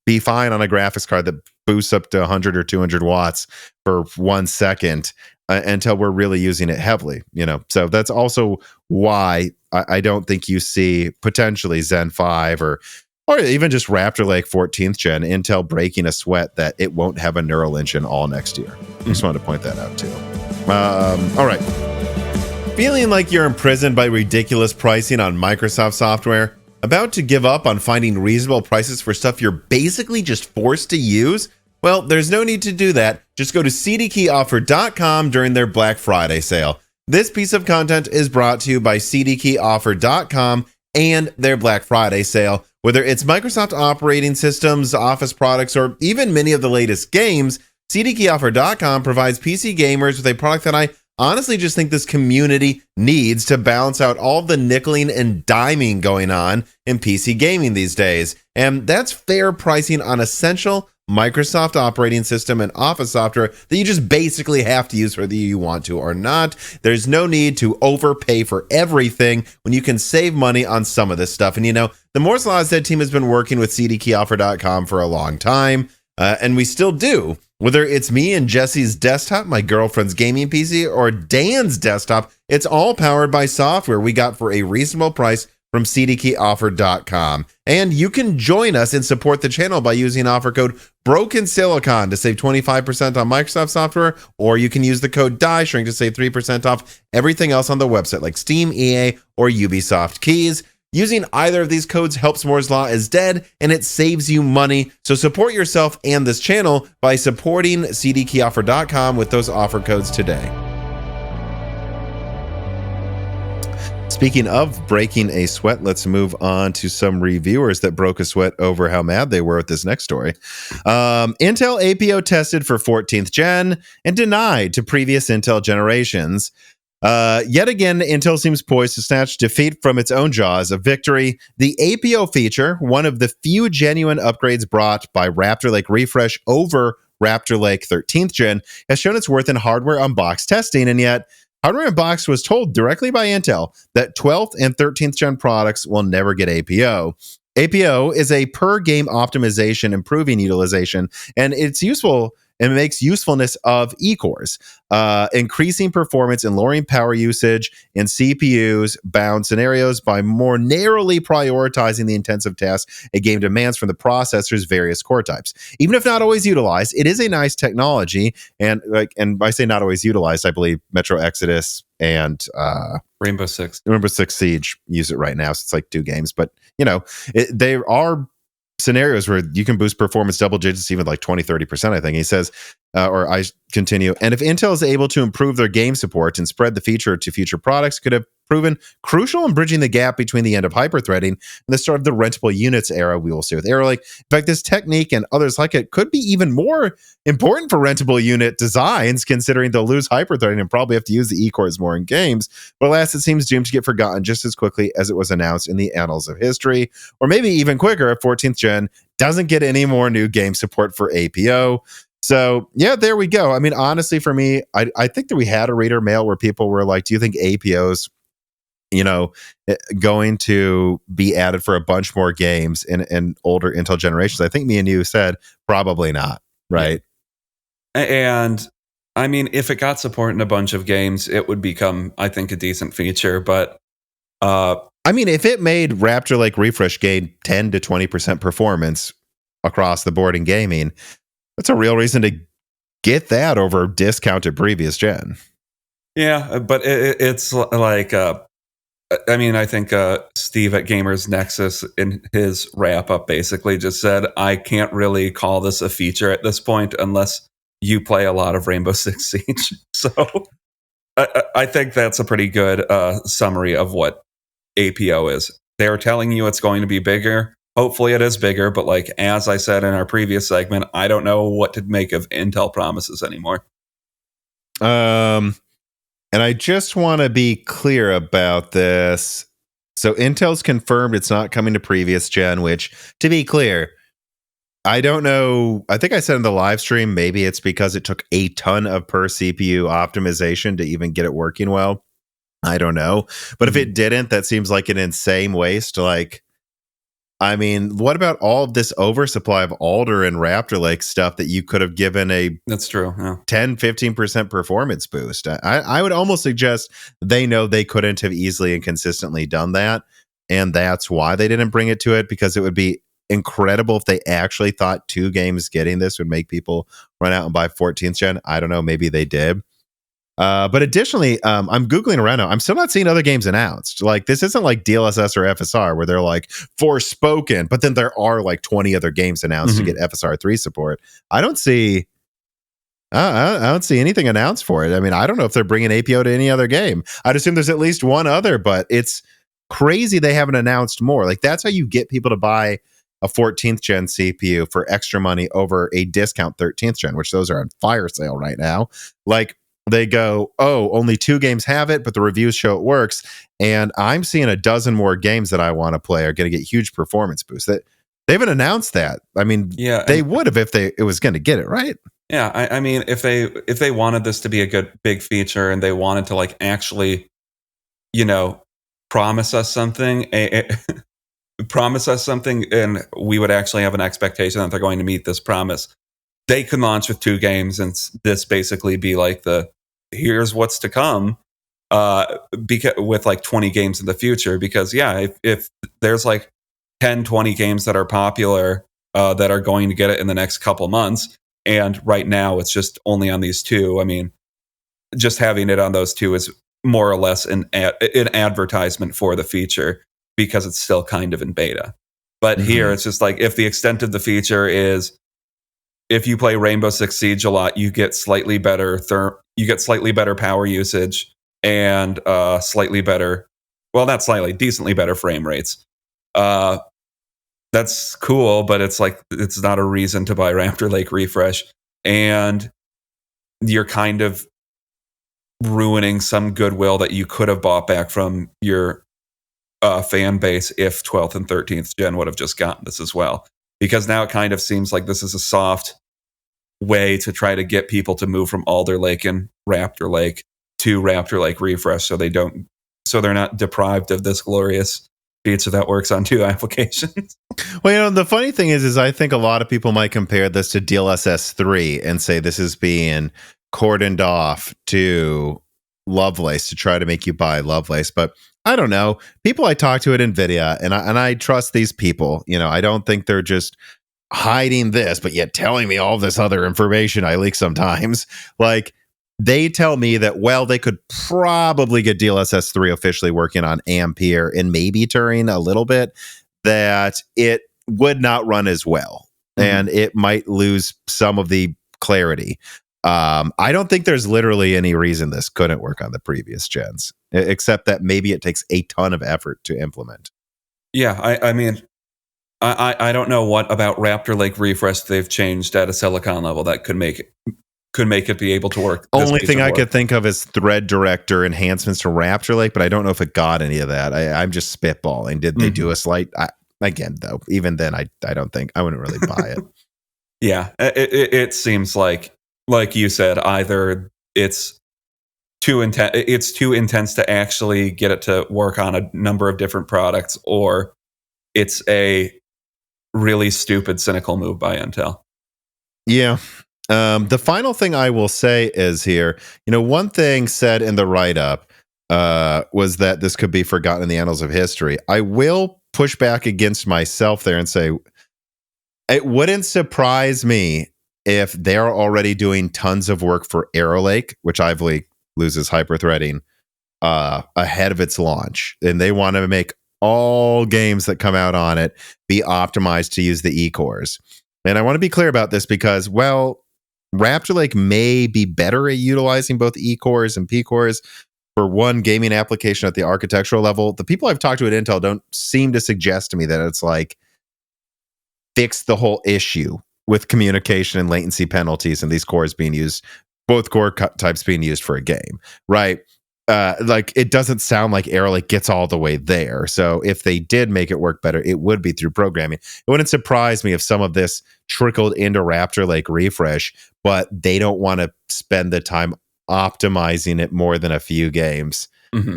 be fine on a graphics card that boosts up to 100 or 200 watts for 1 second until we're really using it heavily, So that's also why I don't think you see potentially Zen 5 or even just Raptor Lake 14th gen Intel breaking a sweat that it won't have a neural engine all next year. Just wanted to point that out too. All right. Feeling like you're imprisoned by ridiculous pricing on Microsoft software? About to give up on finding reasonable prices for stuff you're basically just forced to use? Well, there's no need to do that. Just go to cdkeyoffer.com during their Black Friday sale. This piece of content is brought to you by cdkeyoffer.com and their Black Friday sale. Whether it's Microsoft operating systems, Office products, or even many of the latest games, cdkeyoffer.com provides PC gamers with a product that I honestly just think this community needs to balance out all the nickeling and diming going on in PC gaming these days. And that's fair pricing on essential Microsoft operating system and Office software that you just basically have to use whether you want to or not. There's no need to overpay for everything when you can save money on some of this stuff. And the Moore's Law is Dead team has been working with cdkeyoffer.com for a long time, and we still do. Whether it's me and Jesse's desktop, my girlfriend's gaming PC, or Dan's desktop, it's all powered by software we got for a reasonable price from cdkeyoffer.com. And you can join us and support the channel by using offer code BrokenSilicon to save 25% on Microsoft software, or you can use the code DieShrink to save 3% off everything else on the website like Steam, EA, or Ubisoft keys. Using either of these codes helps Moore's Law is Dead, and it saves you money. So support yourself and this channel by supporting cdkeyoffer.com with those offer codes today. Speaking of breaking a sweat, let's move on to some reviewers that broke a sweat over how mad they were at this next story. Intel APO tested for 14th gen and denied to previous Intel generations. Yet again, Intel seems poised to snatch defeat from its own jaws of victory. The APO feature, one of the few genuine upgrades brought by Raptor Lake Refresh over Raptor Lake 13th Gen, has shown its worth in hardware unbox testing, and yet Hardware Unboxed was told directly by Intel that 12th and 13th Gen products will never get APO. APO is a per game optimization improving utilization, and it's useful and makes usefulness of E-cores, increasing performance and lowering power usage in CPUs bound scenarios by more narrowly prioritizing the intensive tasks a game demands from the processor's various core types. Even if not always utilized, it is a nice technology. And I say not always utilized, I believe Metro Exodus and Rainbow Six Siege use it right now. So it's like 2 games, but there are scenarios where you can boost performance double digits, even like 20-30%, I think. He says, or I continue, and if Intel is able to improve their game support and spread the feature to future products, could have proven crucial in bridging the gap between the end of hyperthreading and the start of the rentable units era we will see with Arrow Lake. In fact, this technique and others like it could be even more important for rentable unit designs, considering they'll lose hyperthreading and probably have to use the E-cores more in games. But alas, it seems doomed to get forgotten just as quickly as it was announced in the annals of history, or maybe even quicker if 14th Gen doesn't get any more new game support for APO. So, yeah, there we go. I mean, honestly, for me, I think that we had a reader mail where people were like, do you think APO's going to be added for a bunch more games in older Intel generations? I think me and you said probably not, right? And I mean, if it got support in a bunch of games, it would become, I think, a decent feature. But I mean, if it made Raptor Lake Refresh gain 10 to 20% performance across the board in gaming, that's a real reason to get that over discounted previous gen. Yeah, but it's like, I mean, I think Steve at Gamers Nexus in his wrap up basically just said, I can't really call this a feature at this point unless you play a lot of Rainbow Six Siege. So I think that's a pretty good summary of what APO is. They're telling you it's going to be bigger. Hopefully it is bigger, but like as I said in our previous segment, I don't know what to make of Intel promises anymore. And I just want to be clear about this. So Intel's confirmed it's not coming to previous gen, which, to be clear, I don't know. I think I said in the live stream, maybe it's because it took a ton of per CPU optimization to even get it working well. I don't know. But if it didn't, that seems like an insane waste. Like, I mean, what about all of this oversupply of Alder and Raptor Lake stuff that you could have given a That's true, yeah. 10-15% performance boost? I would almost suggest they know they couldn't have easily and consistently done that. And that's why they didn't bring it to it, because it would be incredible if they actually thought 2 games getting this would make people run out and buy 14th gen. I don't know. Maybe they did. But additionally, I'm Googling around now. I'm still not seeing other games announced. Like, this isn't like DLSS or FSR where they're like Forspoken, but then there are like 20 other games announced to get FSR 3 support. I don't see anything announced for it. I mean, I don't know if they're bringing APO to any other game. I'd assume there's at least one other, but it's crazy they haven't announced more. Like, that's how you get people to buy a 14th gen CPU for extra money over a discount 13th gen, which those are on fire sale right now. Like, they go, oh, only 2 games have it, but the reviews show it works. And I'm seeing a dozen more games that I want to play are going to get huge performance boosts. That they haven't announced that. I mean, yeah, they would have if it was going to get it, right? Yeah, I mean, if they wanted this to be a good big feature and they wanted to like actually, promise us something, and we would actually have an expectation that they're going to meet this promise, they could launch with 2 games and this basically be like here's what's to come, because with like 20 games in the future. Because if there's like 10-20 games that are popular that are going to get it in the next couple months, and right now it's just only on these 2, I mean, just having it on those 2 is more or less an advertisement for the feature, because it's still kind of in beta. But here it's just like, if the extent of the feature is, if you play Rainbow Six Siege a lot, you get slightly better power usage and decently better frame rates. That's cool, but it's like, it's not a reason to buy Raptor Lake Refresh. And you're kind of ruining some goodwill that you could have bought back from your fan base if 12th and 13th gen would have just gotten this as well. Because now it kind of seems like this is a soft way to try to get people to move from Alder Lake and Raptor Lake to Raptor Lake refresh, so they're not deprived of this glorious feature that works on 2 applications. Well, the funny thing is I think a lot of people might compare this to DLSS 3 and say this is being cordoned off to Lovelace to try to make you buy Lovelace. But I don't know. People I talk to at Nvidia, and I trust these people. I don't think they're just hiding this, but yet telling me all this other information I leak sometimes. Like, they tell me that, well, they could probably get DLSS 3 officially working on Ampere and maybe Turing a little bit, that it would not run as well. And it might lose some of the clarity. I don't think there's literally any reason this couldn't work on the previous gens, except that maybe it takes a ton of effort to implement. Yeah, I mean, I don't know what about Raptor Lake refresh they've changed at a silicon level that could make it be able to work. Only thing I could think of is thread director enhancements to Raptor Lake, but I don't know if it got any of that. I'm just spitballing. Did they do a slight? Again, though, even then, I don't think I wouldn't really buy it. Yeah, it seems like you said, either it's too intense to actually get it to work on a number of different products, or it's a really stupid, cynical move by Intel. Yeah. The final thing I will say is here, one thing said in the write-up was that this could be forgotten in the annals of history. I will push back against myself there and say it wouldn't surprise me if they're already doing tons of work for Arrow Lake, which I believe loses hyperthreading ahead of its launch, and they want to make all games that come out on it be optimized to use the E-cores. And I want to be clear about this because, well, Raptor Lake may be better at utilizing both E-cores and P-cores for one gaming application at the architectural level. The people I've talked to at Intel don't seem to suggest to me that it's like fix the whole issue with communication and latency penalties and these cores being used, both core types being used for a game, right? Like, it doesn't sound like Arrow Lake gets all the way there. So if they did make it work better, it would be through programming. It wouldn't surprise me if some of this trickled into Raptor Lake refresh, but they don't want to spend the time optimizing it more than a few games.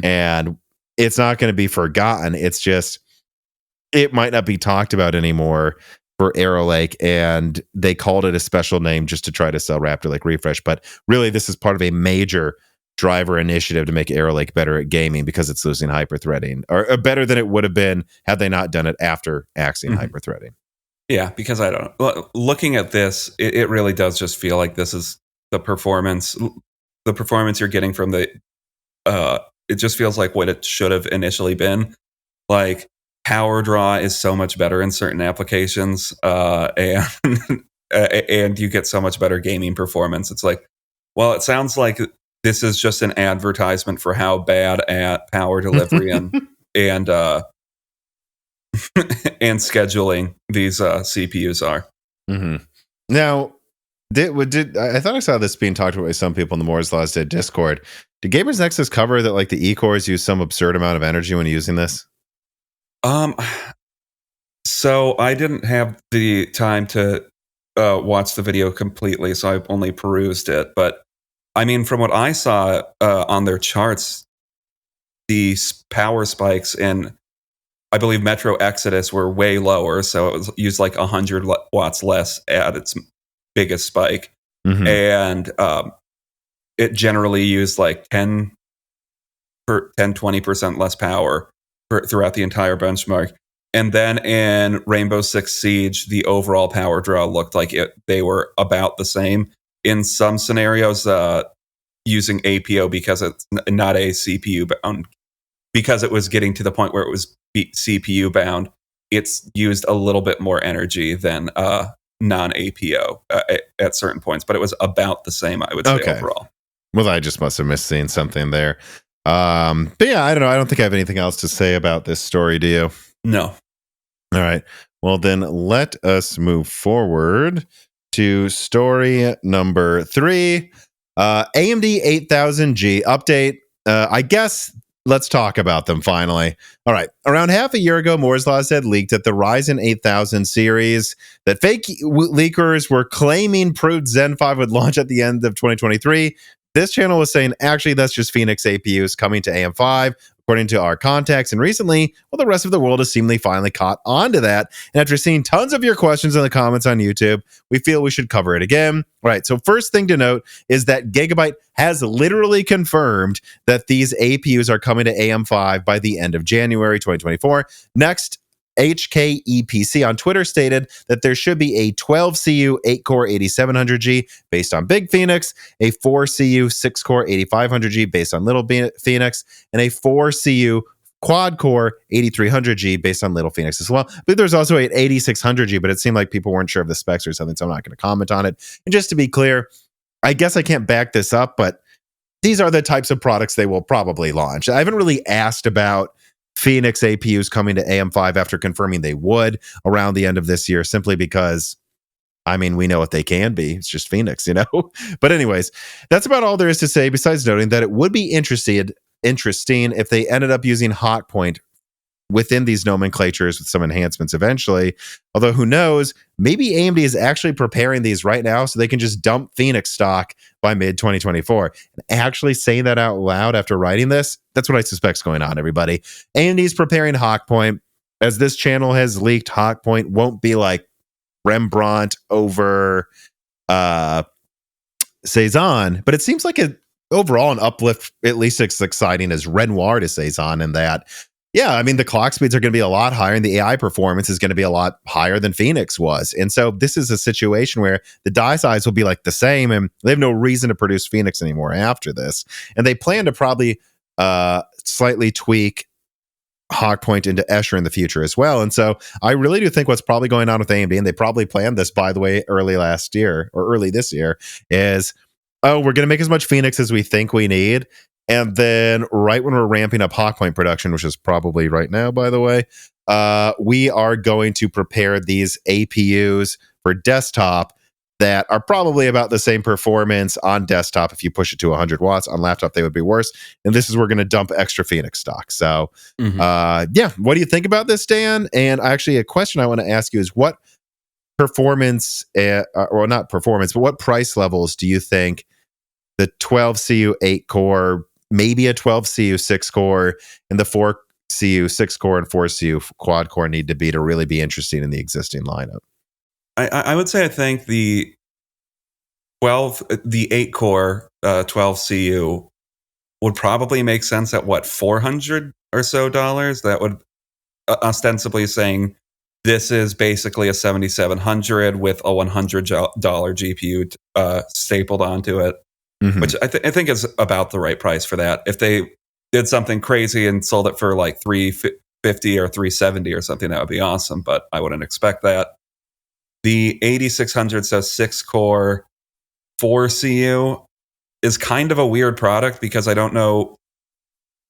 And it's not going to be forgotten. It's just, it might not be talked about anymore for Arrow Lake, and they called it a special name just to try to sell Raptor Lake refresh. But really, this is part of a major driver initiative to make Arrow Lake better at gaming because it's losing hyperthreading, or better than it would have been had they not done it after axing hyperthreading. Yeah, because I don't know. Looking at this, it really does just feel like this is the performance you're getting from the. It just feels like what it should have initially been. Like, power draw is so much better in certain applications, and and you get so much better gaming performance. It's like, well, it sounds like this is just an advertisement for how bad at power delivery and and scheduling these CPUs are. Now, did I thought I saw this being talked about by some people in the Moore's Law's Dead Discord? Did Gamers Nexus cover that like the E-cores use some absurd amount of energy when using this? So I didn't have the time to watch the video completely, so I only perused it. But I mean, from what I saw on their charts, the power spikes in, I believe, Metro Exodus were way lower, so it was used like 100 watts less at its biggest spike, and it generally used like 20% less power throughout the entire benchmark. And then in Rainbow Six Siege, the overall power draw looked like they were about the same. In some scenarios, using APO because it's not a CPU bound, because it was getting to the point where it was CPU bound, it's used a little bit more energy than non-APO at certain points, but it was about the same, I would say, overall. Well, I just must have missed seeing something there. But yeah, I don't know. I don't think I have anything else to say about this story, do you? No. All right. Well, then let us move forward to story number 3. AMD 8000G update. I guess let's talk about them finally. All right. Around half a year ago, Moore's Law said leaked that the Ryzen 8000 series that fake leakers were claiming proved Zen 5 would launch at the end of 2023. This channel was saying, actually, that's just Phoenix APUs coming to AM5, according to our contacts. And recently, well, the rest of the world has seemingly finally caught on to that. And after seeing tons of your questions in the comments on YouTube, we feel we should cover it again. All right. So first thing to note is that Gigabyte has literally confirmed that these APUs are coming to AM5 by the end of January 2024. Next, HKEPC on Twitter stated that there should be a 12CU 8-core 8700G based on Big Phoenix, a 4CU 6-core 8500G based on Little Phoenix, and a 4CU quad-core 8300G based on Little Phoenix as well. But there's also an 8600G, but it seemed like people weren't sure of the specs or something, so I'm not going to comment on it. And just to be clear, I guess I can't back this up, but these are the types of products they will probably launch. I haven't really asked about Phoenix APUs coming to AM5 after confirming they would around the end of this year, simply because, I mean, we know what they can be. It's just Phoenix, you know? But anyways, that's about all there is to say, besides noting that it would be interesting if they ended up using Hotpoint within these nomenclatures with some enhancements eventually. Although who knows, maybe AMD is actually preparing these right now so they can just dump Phoenix stock by mid-2024. And actually saying that out loud after writing this, that's what I suspect is going on, everybody. AMD is preparing Hotpoint. As this channel has leaked, Hotpoint won't be like Rembrandt over Cezanne, but it seems like overall an uplift, at least as exciting as Renoir to Cezanne in that. Yeah, I mean, the clock speeds are going to be a lot higher and the AI performance is going to be a lot higher than Phoenix was. And so this is a situation where the die size will be like the same and they have no reason to produce Phoenix anymore after this. And they plan to probably slightly tweak Hotpoint into Escher in the future as well. And so I really do think what's probably going on with AMD, and they probably planned this, by the way, early this year, is, oh, we're going to make as much Phoenix as we think we need. And then right when we're ramping up Hotpoint production, which is probably right now, by the way, we are going to prepare these APUs for desktop that are probably about the same performance on desktop. If you push it to 100 watts on laptop, they would be worse. And this is where we're going to dump extra Phoenix stock. So, yeah, what do you think about this, Dan? And actually, a question I want to ask you is what performance, or not performance, but what price levels do you think the 12CU 8-core, maybe a 12CU 6-core, and the 4CU 6-core and 4CU quad-core need to be to really be interesting in the existing lineup? I would say I think the 8-core 12CU would probably make sense at what, $400 or so dollars. That would ostensibly saying this is basically a 7700 with a $100 GPU stapled onto it. Which I think is about the right price for that. If they did something crazy and sold it for like $350 or $370 or something, that would be awesome. But I wouldn't expect that. The 8600, so 6-core 4CU, is kind of a weird product because I don't know.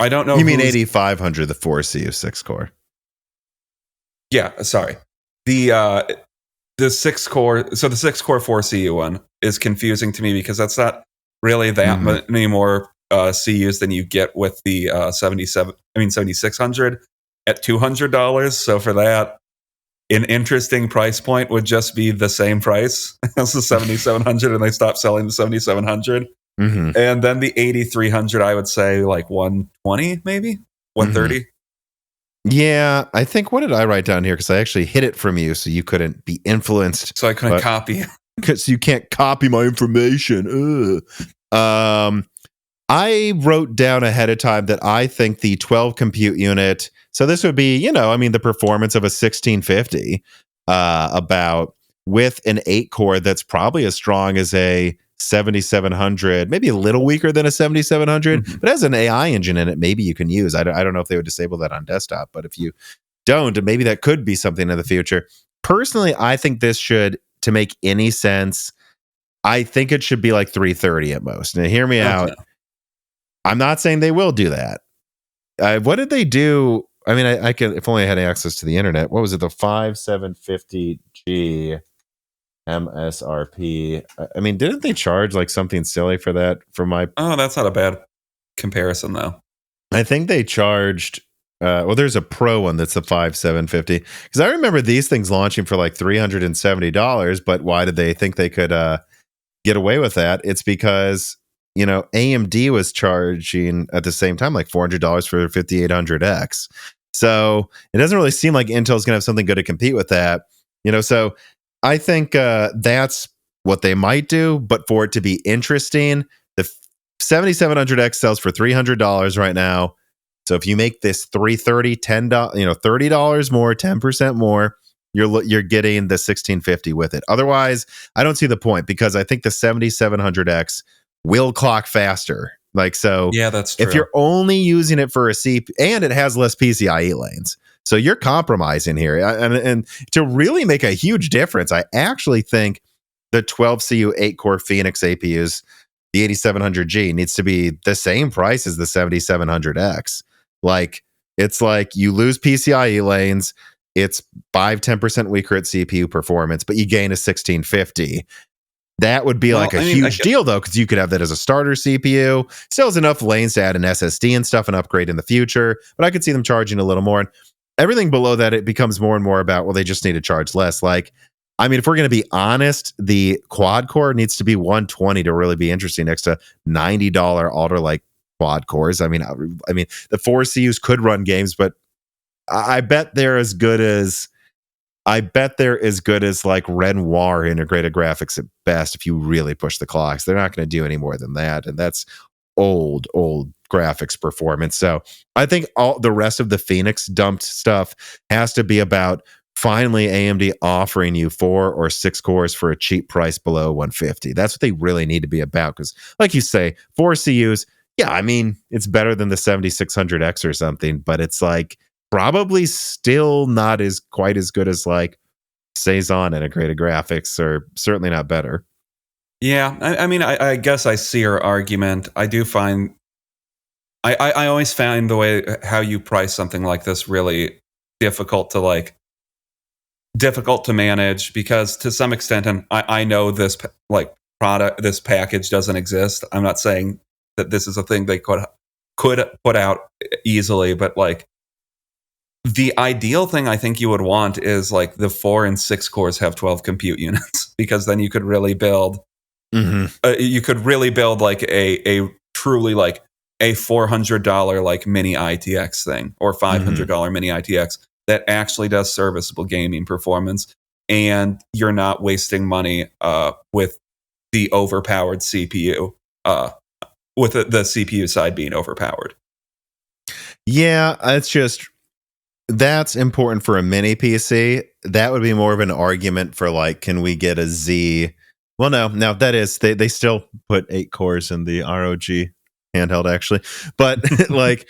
You mean 8500, the 4CU 6-core? Yeah, sorry. The 6-core, so the 6-core 4CU one is confusing to me because that's not really that many more CUs than you get with the 7600 at $200. So for that, an interesting price point would just be the same price as the 7700, and they stopped selling the 7700. And then the 8300, I would say like 120, maybe 130. Yeah, I think, what did I write down here? Because I actually hid it from you so you couldn't be influenced. So I couldn't copy. Because you can't copy my information. I wrote down ahead of time that I think the 12 compute unit, so this would be, the performance of a 1650, about with an 8-core that's probably as strong as a 7700, maybe a little weaker than a 7700, but has an AI engine in it. Maybe you can use. I don't know if they would disable that on desktop, but if you don't, maybe that could be something in the future. Personally, I think this should, to make any sense, I think it should be like 330 at most. Now, hear me out. I'm not saying they will do that. What did they do? I mean, I could, if only I had access to the internet. What was it? The 5750G. MSRP. I mean, didn't they charge like something silly for that? For my, Oh, that's not a bad comparison, though. I think they charged. Well, there's a pro one that's the 5750 because I remember these things launching for like $370. But why did they think they could get away with that? It's because AMD was charging at the same time like $400 for 5800X. So it doesn't really seem like Intel's going to have something good to compete with that. So I think that's what they might do. But for it to be interesting, the 7700X sells for $300 right now. So if you make this $330, $10, $30 more, 10% more, you're getting the 1650 with it. Otherwise, I don't see the point because I think the 7700X will clock faster. Like, so yeah, that's true. If you're only using it for a CPU, and it has less PCIe lanes, so you're compromising here. And to really make a huge difference, I actually think the 12 CU 8-core Phoenix APUs, the 8700G, needs to be the same price as the 7700X. Like, it's like you lose PCIe lanes, it's 5-10% weaker at CPU performance, but you gain a 1650. That would be like a huge deal, though, because you could have that as a starter CPU. Still has enough lanes to add an SSD and stuff and upgrade in the future, but I could see them charging a little more. And everything below that, it becomes more and more about, well, they just need to charge less. Like, I mean, if we're going to be honest, the quad core needs to be 120 to really be interesting next to $90 Alder like quad cores. I mean, the 4 CUs could run games, but I bet they're as good as like Renoir integrated graphics at best if you really push the clocks. They're not going to do any more than that, and that's old graphics performance. So I think all the rest of the Phoenix dumped stuff has to be about finally AMD offering you 4 or 6 cores for a cheap price below 150. That's what they really need to be about, because like you say, 4 CUs, yeah, I mean, it's better than the 7600X or something, but it's like probably still not as quite as good as like Cezanne integrated graphics, or certainly not better. Yeah, I mean, I guess I see your argument. I do find I always find the way how you price something like this really difficult to manage, because to some extent, and I know this this package doesn't exist. I'm not saying that this is a thing they could put out easily, but like, the ideal thing I think you would want is like the 4 and 6 cores have 12 compute units, because then you could really build like a truly like a $400 like mini ITX thing, or $500 mini ITX that actually does serviceable gaming performance, and you're not wasting money with the overpowered CPU, with the CPU side being overpowered. Yeah, that's important for a mini PC. That would be more of an argument for like, can we get a Z? Well, no, that is, they still put 8 cores in the ROG handheld, actually. But like,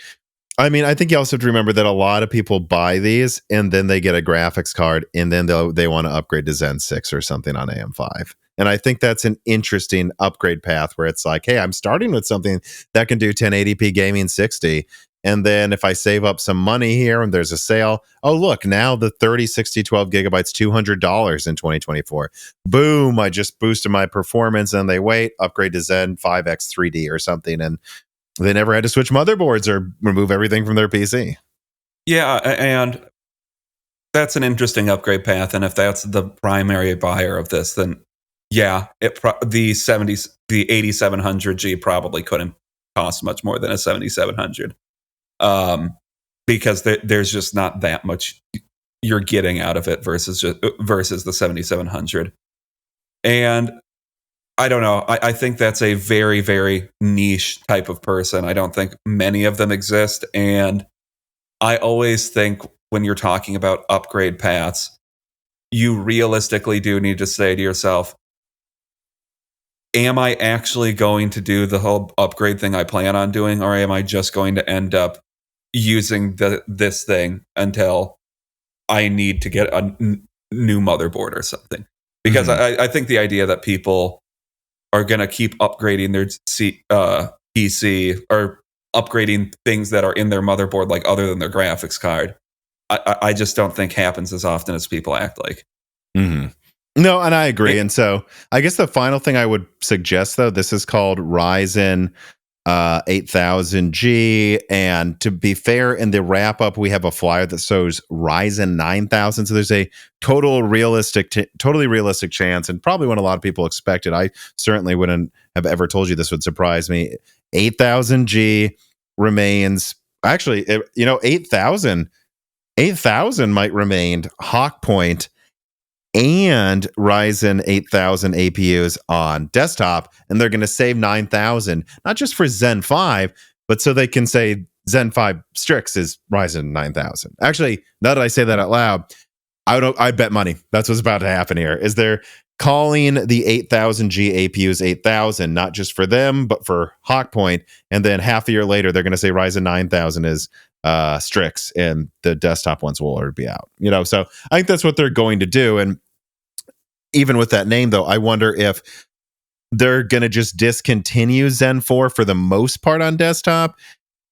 I mean, I think you also have to remember that a lot of people buy these and then they get a graphics card and then they want to upgrade to Zen 6 or something on AM5. And I think that's an interesting upgrade path where it's like, hey, I'm starting with something that can do 1080p gaming 60. And then if I save up some money here and there's a sale, oh, look, now the 3060 12 gigabytes, $200 in 2024. Boom, I just boosted my performance, and they wait, upgrade to Zen 5X 3D or something. And they never had to switch motherboards or remove everything from their PC. Yeah, and that's an interesting upgrade path. And if that's the primary buyer of this, then yeah, the 8700G probably couldn't cost much more than a 7700. Because there's just not that much you're getting out of it versus the 7700. And I don't know. I think that's a very, very niche type of person. I don't think many of them exist. And I always think when you're talking about upgrade paths, you realistically do need to say to yourself, am I actually going to do the whole upgrade thing I plan on doing, or am I just going to end up using this thing until I need to get a new motherboard or something? Because I think the idea that people are going to keep upgrading their PC or upgrading things that are in their motherboard, like other than their graphics card, I just don't think happens as often as people act like. No, and I agree. And so I guess the final thing I would suggest, though, this is called Ryzen 8000G. And to be fair, in the wrap up, we have a flyer that shows Ryzen 9000. So there's a totally realistic chance, and probably what a lot of people expected. I certainly wouldn't have ever told you this would surprise me. 8000G remains actually, 8000 might remain Hawk Point and Ryzen 8000 APUs on desktop, and they're going to save 9000, not just for Zen 5, but so they can say Zen 5 Strix is Ryzen 9000. Actually, now that I say that out loud, I bet money that's what's about to happen here. Is they're calling the 8000G APUs 8000, not just for them, but for Hawk Point, and then half a year later, they're going to say Ryzen 9000 is Strix, and the desktop ones will already be out. So I think that's what they're going to do. And even with that name, though, I wonder if they're going to just discontinue Zen 4 for the most part on desktop.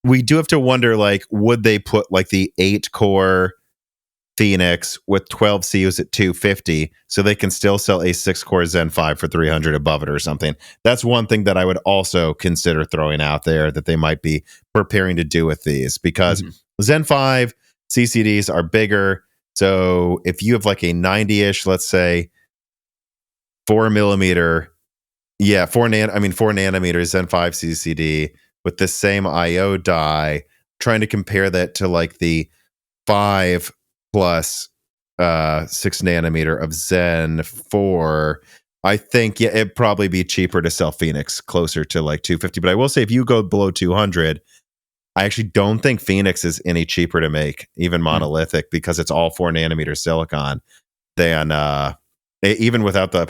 We do have to wonder, like, would they put like the 8-core Phoenix with 12 CUs at 250 so they can still sell a 6-core Zen 5 for 300 above it or something? That's one thing that I would also consider throwing out there that they might be preparing to do with these, because Zen 5 CCDs are bigger. So if you have like a 90-ish, let's say 4 nanometer Zen 5 CCD with the same IO die, trying to compare that to like the 5 plus 6 nanometer of Zen 4, I think it'd probably be cheaper to sell Phoenix closer to like 250. But I will say, if you go below 200, I actually don't think Phoenix is any cheaper to make, even monolithic, because it's all 4 nanometer silicon, than even without the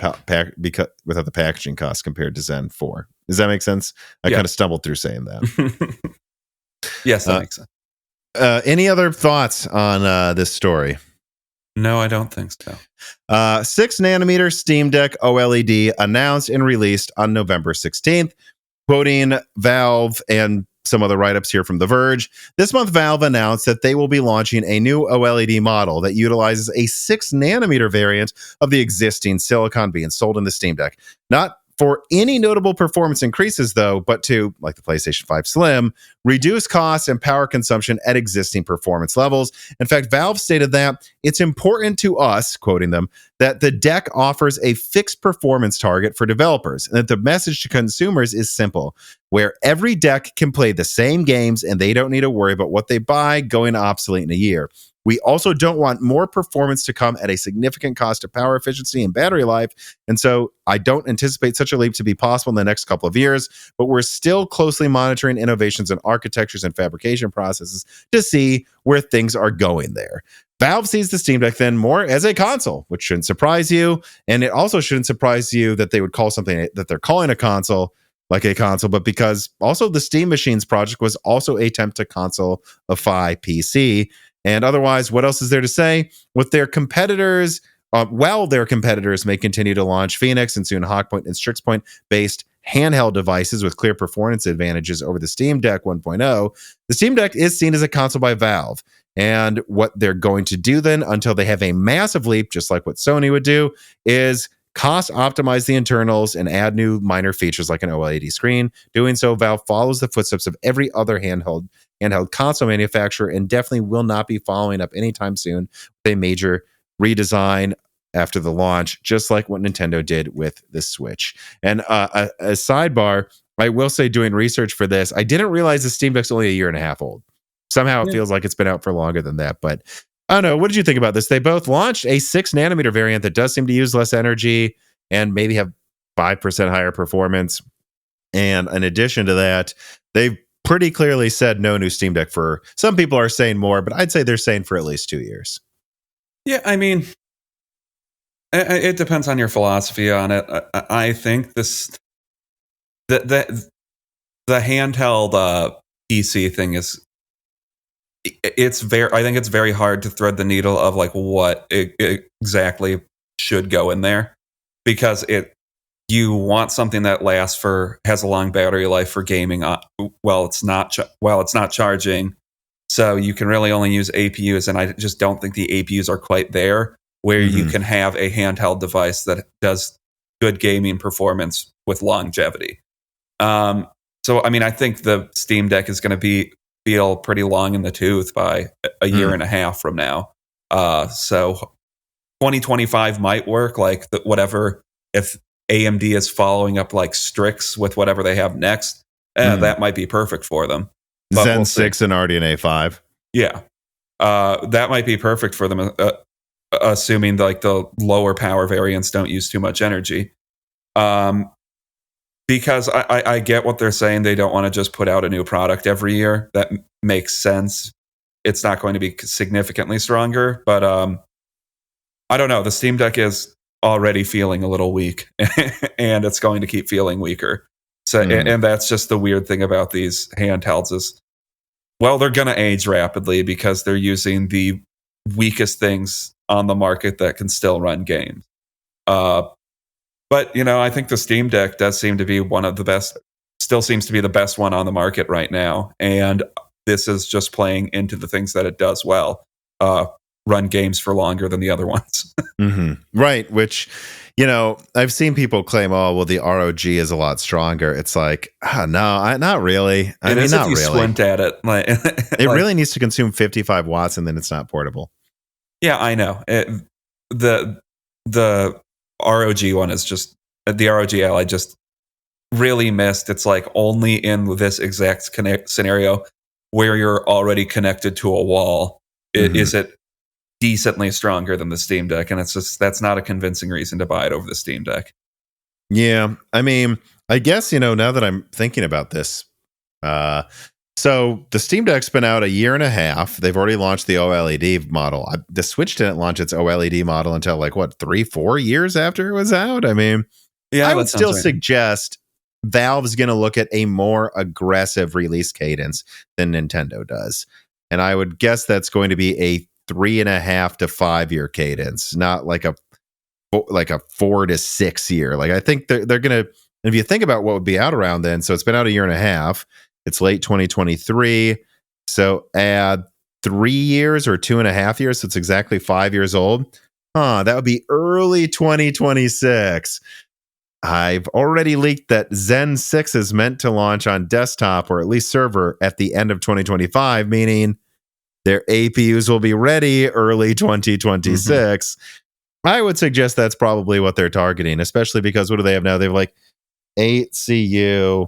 packaging costs compared to Zen 4. Does that make sense? I kind of stumbled through saying that. Yes, that makes sense. Any other thoughts on this story? No, I don't think so. 6 nanometer Steam Deck OLED announced and released on November 16th, quoting Valve and some other write-ups here from The Verge. This month, Valve announced that they will be launching a new OLED model that utilizes a 6 nanometer variant of the existing silicon being sold in the Steam Deck. Not for any notable performance increases, though, but to, like the PlayStation 5 Slim, reduce costs and power consumption at existing performance levels. In fact, Valve stated that it's important to us, quoting them, that the deck offers a fixed performance target for developers, and that the message to consumers is simple, where every deck can play the same games and they don't need to worry about what they buy going obsolete in a year. We also don't want more performance to come at a significant cost of power efficiency and battery life. And so I don't anticipate such a leap to be possible in the next couple of years, but we're still closely monitoring innovations in architectures and fabrication processes to see where things are going there. Valve sees the Steam Deck then more as a console, which shouldn't surprise you. And it also shouldn't surprise you that they would call something that they're calling a console like a console, but because also the Steam Machines project was also a attempt to console-ify PC. And otherwise, what else is there to say? With their competitors, their competitors may continue to launch Phoenix and soon Hawk Point and Strix Point based handheld devices with clear performance advantages over the Steam Deck 1.0, the Steam Deck is seen as a console by Valve. And what they're going to do then, until they have a massive leap, just like what Sony would do, is cost optimize the internals and add new minor features like an OLED screen. Doing so, Valve follows the footsteps of every other handheld console manufacturer and definitely will not be following up anytime soon with a major redesign after the launch, just like what Nintendo did with the Switch. And a sidebar, I will say, doing research for this, I didn't realize the Steam Deck's only a year and a half old. Somehow it feels like it's been out for longer than that. But I don't know. What did you think about this? They both launched a 6 nanometer variant that does seem to use less energy and maybe have 5% higher performance. And in addition to that, they've pretty clearly said no new Steam Deck for, some people are saying more, but I'd say they're saying for at least 2 years. Yeah, I mean, it depends on your philosophy on it. I think the handheld PC thing is, I think it's very hard to thread the needle of like what exactly should go in there, because you want something that has a long battery life for gaming while it's not charging. So you can really only use APUs, and I just don't think the APUs are quite there. where you can have a handheld device that does good gaming performance with longevity. So, I mean, I think the Steam Deck is going to feel pretty long in the tooth by a year and a half from now. So 2025 might work, like whatever, if AMD is following up like Strix with whatever they have next, that might be perfect for them. But Zen 6 and RDNA 5. Yeah. That might be perfect for them, assuming like the lower power variants don't use too much energy. Because I get what they're saying. They don't want to just put out a new product every year. That makes sense. It's not going to be significantly stronger, but I don't know. The Steam Deck is already feeling a little weak, and it's going to keep feeling weaker. So, and that's just the weird thing about these handhelds is, well, they're going to age rapidly because they're using the weakest things on the market that can still run games. But, you know, I think the Steam Deck does seem to be one of the best, still seems to be the best one on the market right now. And this is just playing into the things that it does well. Run games for longer than the other ones. Right. Which, you know, I've seen people claim, oh, well, the ROG is a lot stronger. It's like, no, not really. I mean, not if you really. Squint at it. It really needs to consume 55 watts and then it's not portable. Yeah, I know. The ROG one is just, the ROG Ally just really missed. It's like only in this exact scenario where you're already connected to a wall, is it decently stronger than the Steam Deck. And it's just, that's not a convincing reason to buy it over the Steam Deck. Yeah. I mean, I guess, you know, now that I'm thinking about this, so the Steam Deck's been out a year and a half. They've already launched the OLED model. The Switch didn't launch its OLED model until like, what, 3-4 years after it was out? I mean, yeah, I would still suggest Valve's going to look at a more aggressive release cadence than Nintendo does. And I would guess that's going to be a 3.5 to 5 year cadence, not like a 4 to 6 year. Like, I think they're going to, if you think about what would be out around then, so it's been out a year and a half. It's late 2023. So add 3 years or 2.5 years. So it's exactly 5 years old. That would be early 2026. I've already leaked that Zen 6 is meant to launch on desktop or at least server at the end of 2025, meaning their APUs will be ready early 2026. I would suggest that's probably what they're targeting, especially because what do they have now? They have like 8 CU,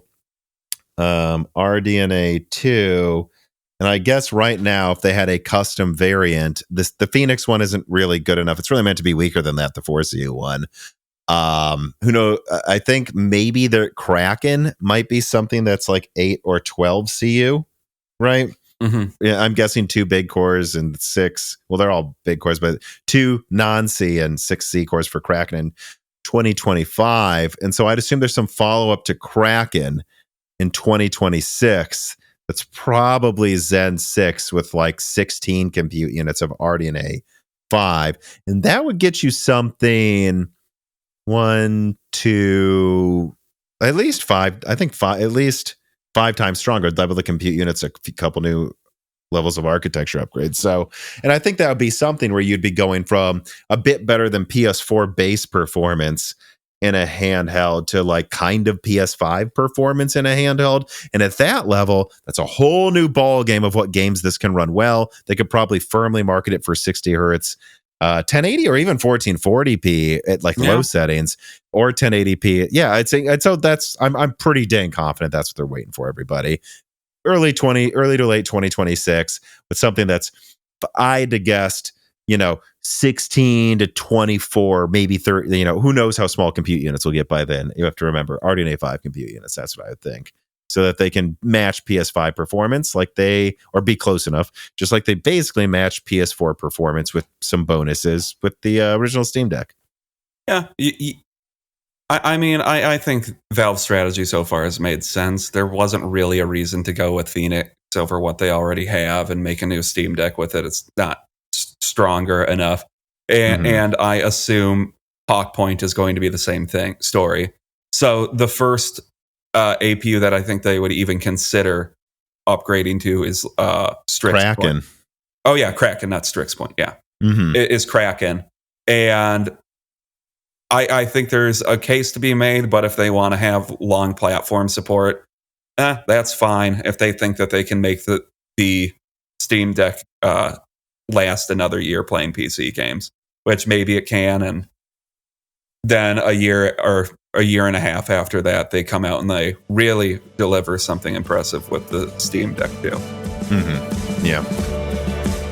RDNA 2, and I guess right now if they had a custom variant, the Phoenix one isn't really good enough. It's really meant to be weaker than that, the 4 CU one. Who knows? I think maybe the Kraken might be something that's like 8 or 12 CU, right? Yeah, I'm guessing 2 big cores and 6. Well, they're all big cores, but 2 non-C and 6 C cores for Kraken in 2025. And so I'd assume there's some follow-up to Kraken in 2026. That's probably Zen 6 with like 16 compute units of RDNA 5. And that would get you something 1, 2, at least 5. I think 5, at least 5 times stronger, double the compute units, a couple new levels of architecture upgrades. So, and I think that would be something where you'd be going from a bit better than PS4 base performance in a handheld to like kind of PS5 performance in a handheld. And at that level, that's a whole new ball game of what games this can run well. They could probably firmly market it for 60 hertz, 1080 or even 1440p at like low settings, or 1080p. Yeah, I'd say so. That's I'm pretty dang confident that's what they're waiting for, everybody. Early to late 2026 with something that's, I'd guessed, 16 to 24, maybe 30. Who knows how small compute units will get by then. You have to remember RDNA 5 compute units. That's what I would think. So that they can match PS5 performance or be close enough, just like they basically match PS4 performance with some bonuses with the original Steam Deck. Yeah. I mean, I think Valve's strategy so far has made sense. There wasn't really a reason to go with Phoenix over what they already have and make a new Steam Deck with it. It's not stronger enough. And I assume Hawkpoint is going to be the same story. So the first APU that I think they would even consider upgrading to is Strix Kraken. Point. Oh yeah, Kraken, not Strix Point. Yeah, it is Kraken. And I think there's a case to be made, but if they want to have long platform support, that's fine. If they think that they can make the Steam Deck last another year playing PC games, which maybe it can, and then a year or a year and a half after that, they come out and they really deliver something impressive with the Steam Deck too. Mm-hmm. Yeah.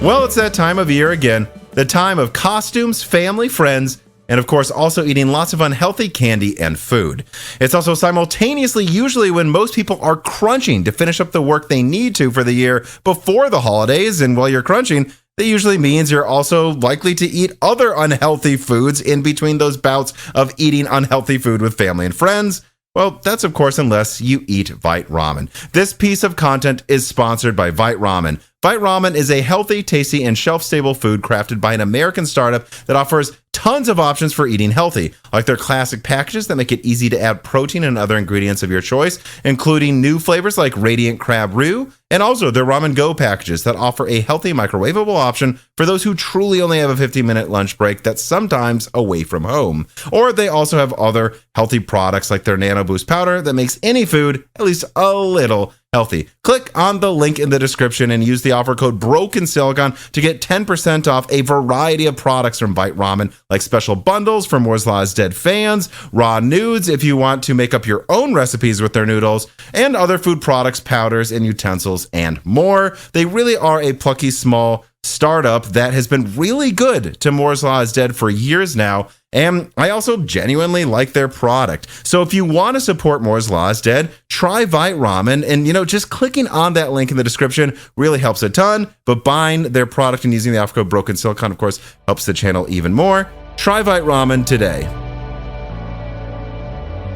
Well, it's that time of year again. The time of costumes, family, friends, and of course also eating lots of unhealthy candy and food. It's also simultaneously usually when most people are crunching to finish up the work they need to for the year before the holidays, and while you're crunching, that usually means you're also likely to eat other unhealthy foods in between those bouts of eating unhealthy food with family and friends. Well, that's of course unless you eat Vite Ramen. This piece of content is sponsored by Vite Ramen. Vite Ramen is a healthy, tasty, and shelf-stable food crafted by an American startup that offers tons of options for eating healthy, like their classic packages that make it easy to add protein and other ingredients of your choice, including new flavors like Radiant Crab Roux, and also their Ramen Go packages that offer a healthy microwavable option for those who truly only have a 15-minute lunch break that's sometimes away from home. Or they also have other healthy products like their Nano Boost powder that makes any food at least a little healthy. Click on the link in the description and use the offer code BROKENSILICON to get 10% off a variety of products from Vite Ramen, like special bundles for Moore's Law's Dead fans, raw nudes if you want to make up your own recipes with their noodles, and other food products, powders, and utensils, and more. They really are a plucky small startup that has been really good to Moore's Law is Dead for years now, and I also genuinely like their product. So if you want to support Moore's Law is Dead, try Vite Ramen, and just clicking on that link in the description really helps a ton, but buying their product and using the offer code BROKENSILICON, of course, helps the channel even more. Try Vite Ramen today.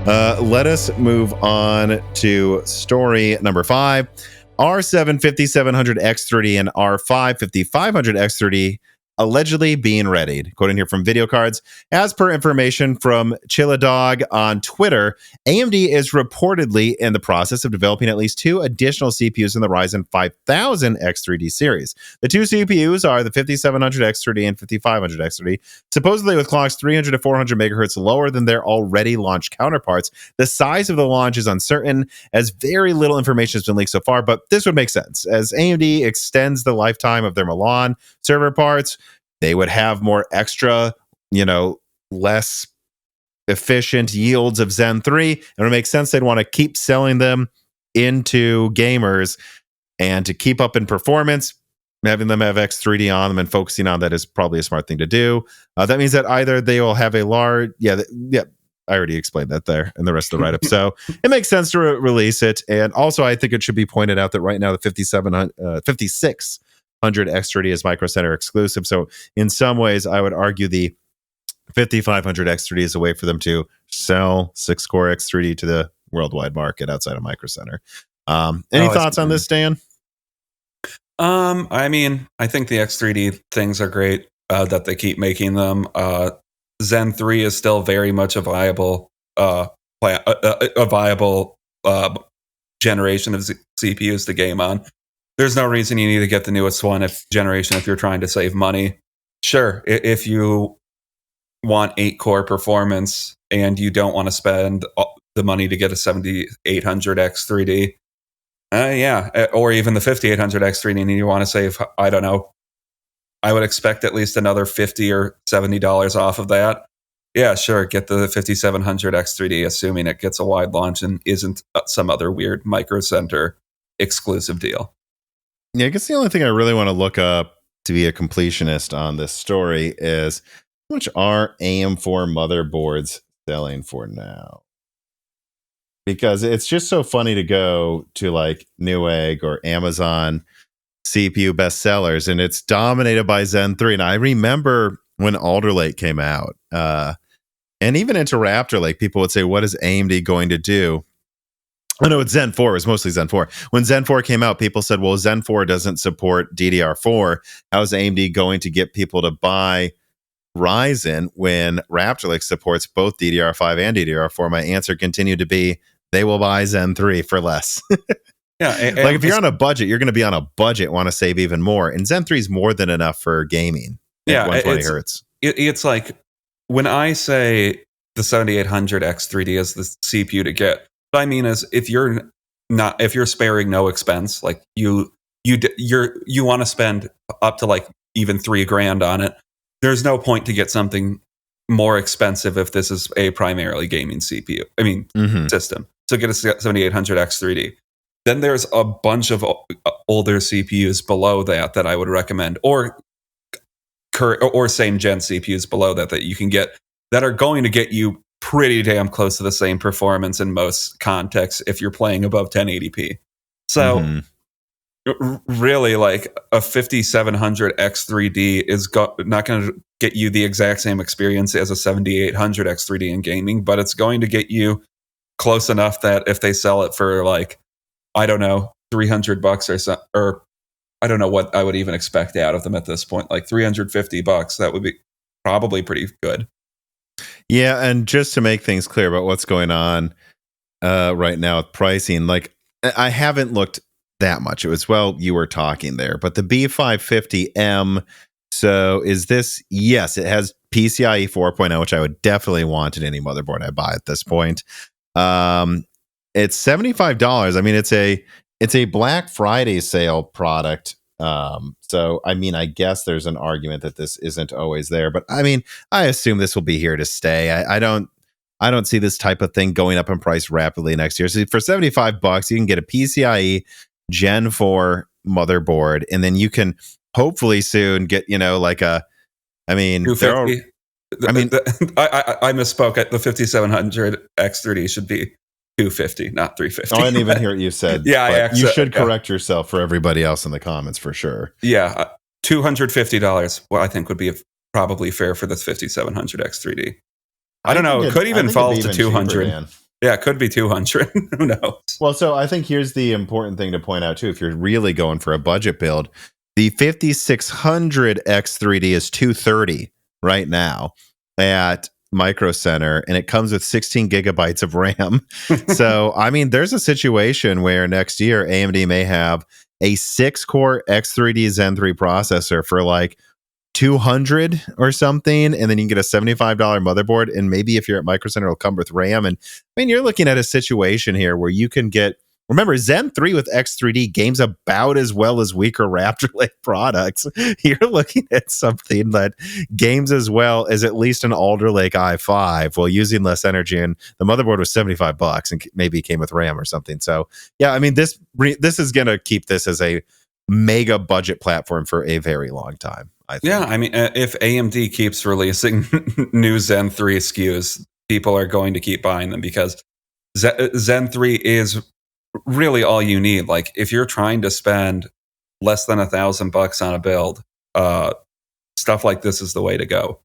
Let us move on to story number 5. R7 5700X30 and R5 5500X30 allegedly being readied. Quoting here from Video Cards, as per information from Chilladog on Twitter, AMD is reportedly in the process of developing at least 2 additional CPUs in the Ryzen 5000 X3D series. The 2 CPUs are the 5700X30 and 5500X30, supposedly with clocks 300 to 400 megahertz lower than their already launched counterparts. The size of the launch is uncertain, as very little information has been leaked so far, but this would make sense. As AMD extends the lifetime of their Milan server parts, they would have more extra, less efficient yields of Zen 3. And it would make sense they'd want to keep selling them into gamers, and to keep up in performance, having them have X3D on them and focusing on that is probably a smart thing to do. That means that either they will have a large, I already explained that there in the rest of the write-up. So it makes sense to release it. And also, I think it should be pointed out that right now the 5600 X30 is Micro Center exclusive. So in some ways, I would argue the 5500 X30 is a way for them to sell 6-core X30 to the worldwide market outside of Micro Center. Any thoughts on this, Dan? I mean, I think the X3D things are great that they keep making them. Zen 3 is still very much a viable generation of CPUs to game on. There's no reason you need to get the newest one if you're trying to save money. Sure, if you want 8-core performance and you don't want to spend the money to get a 7800 X3D, or even the 5800 X3D, and you want to save, I don't know, I would expect at least another $50 or $70 off of that. Yeah, sure, get the 5700 X3D, assuming it gets a wide launch and isn't some other weird Micro Center exclusive deal. Yeah, I guess the only thing I really want to look up to be a completionist on this story is how much are AM4 motherboards selling for now? Because it's just so funny to go to like Newegg or Amazon CPU bestsellers, and it's dominated by Zen 3. And I remember when Alder Lake came out, and even into Raptor Lake, people would say, what is AMD going to do? I know it's Zen 4. It was mostly Zen 4. When Zen 4 came out, people said, well, Zen 4 doesn't support DDR4. How is AMD going to get people to buy Ryzen when Raptor Lake supports both DDR5 and DDR4? My answer continued to be, they will buy Zen 3 for less. Yeah, like if you're on a budget, you're going to be on a budget, want to save even more. And Zen 3 is more than enough for gaming. Yeah, 120 hertz. it's like when I say the 7800X3D is the CPU to get, what I mean is if you're sparing no expense, like you want to spend up to like even $3,000 on it, there's no point to get something more expensive if this is a primarily gaming CPU. I mean, system. So get a 7800X3D. Then there's a bunch of older CPUs below that I would recommend, or same gen CPUs below that you can get that are going to get you pretty damn close to the same performance in most contexts if you're playing above 1080p. So really, like a 5700X3D is not going to get you the exact same experience as a 7800X3D in gaming, but it's going to get you close enough that if they sell it for like, I don't know, $300 or so, or I don't know what I would even expect out of them at this point, like $350, that would be probably pretty good. Yeah, and just to make things clear about what's going on right now with pricing, like I haven't looked that much. It was while you were talking there, but the B550M, so is this, yes, it has PCIe 4.0, which I would definitely want in any motherboard I buy at this point. It's $75. I mean, it's a Black Friday sale product. So I mean, I guess there's an argument that this isn't always there, but I mean, I assume this will be here to stay. I don't see this type of thing going up in price rapidly next year. So for $75, you can get a PCIe Gen 4 motherboard, and then you can hopefully soon get, like a, I mean, I misspoke. The 5700X3D should be 250, not 350. Oh, I didn't even hear what you said. Yeah, you should correct yourself for everybody else in the comments for sure. Yeah, $250. Well, I think would be probably fair for this 5700X3D. I don't know. It could even fall to 200. Cheaper, yeah, it could be 200. Who knows? Well, so I think here's the important thing to point out too. If you're really going for a budget build, the 5600X3D is $230 right now at Micro Center, and it comes with 16 gigabytes of RAM. So, I mean, there's a situation where next year AMD may have a 6-core X3D Zen 3 processor for like 200 or something, and then you can get a $75 motherboard, and maybe if you're at Micro Center, it'll come with RAM. And I mean, you're looking at a situation here where you can get, remember, Zen 3 with X3D games about as well as weaker Raptor Lake products. You're looking at something that games as well as at least an Alder Lake i5 while using less energy, and the motherboard was $75 and maybe came with RAM or something. So yeah, I mean, this is going to keep this as a mega budget platform for a very long time, I think. Yeah, I mean, if AMD keeps releasing new Zen 3 SKUs, people are going to keep buying them because Zen 3 is really all you need. Like, if you're trying to spend less than $1,000 on a build, stuff like this is the way to go.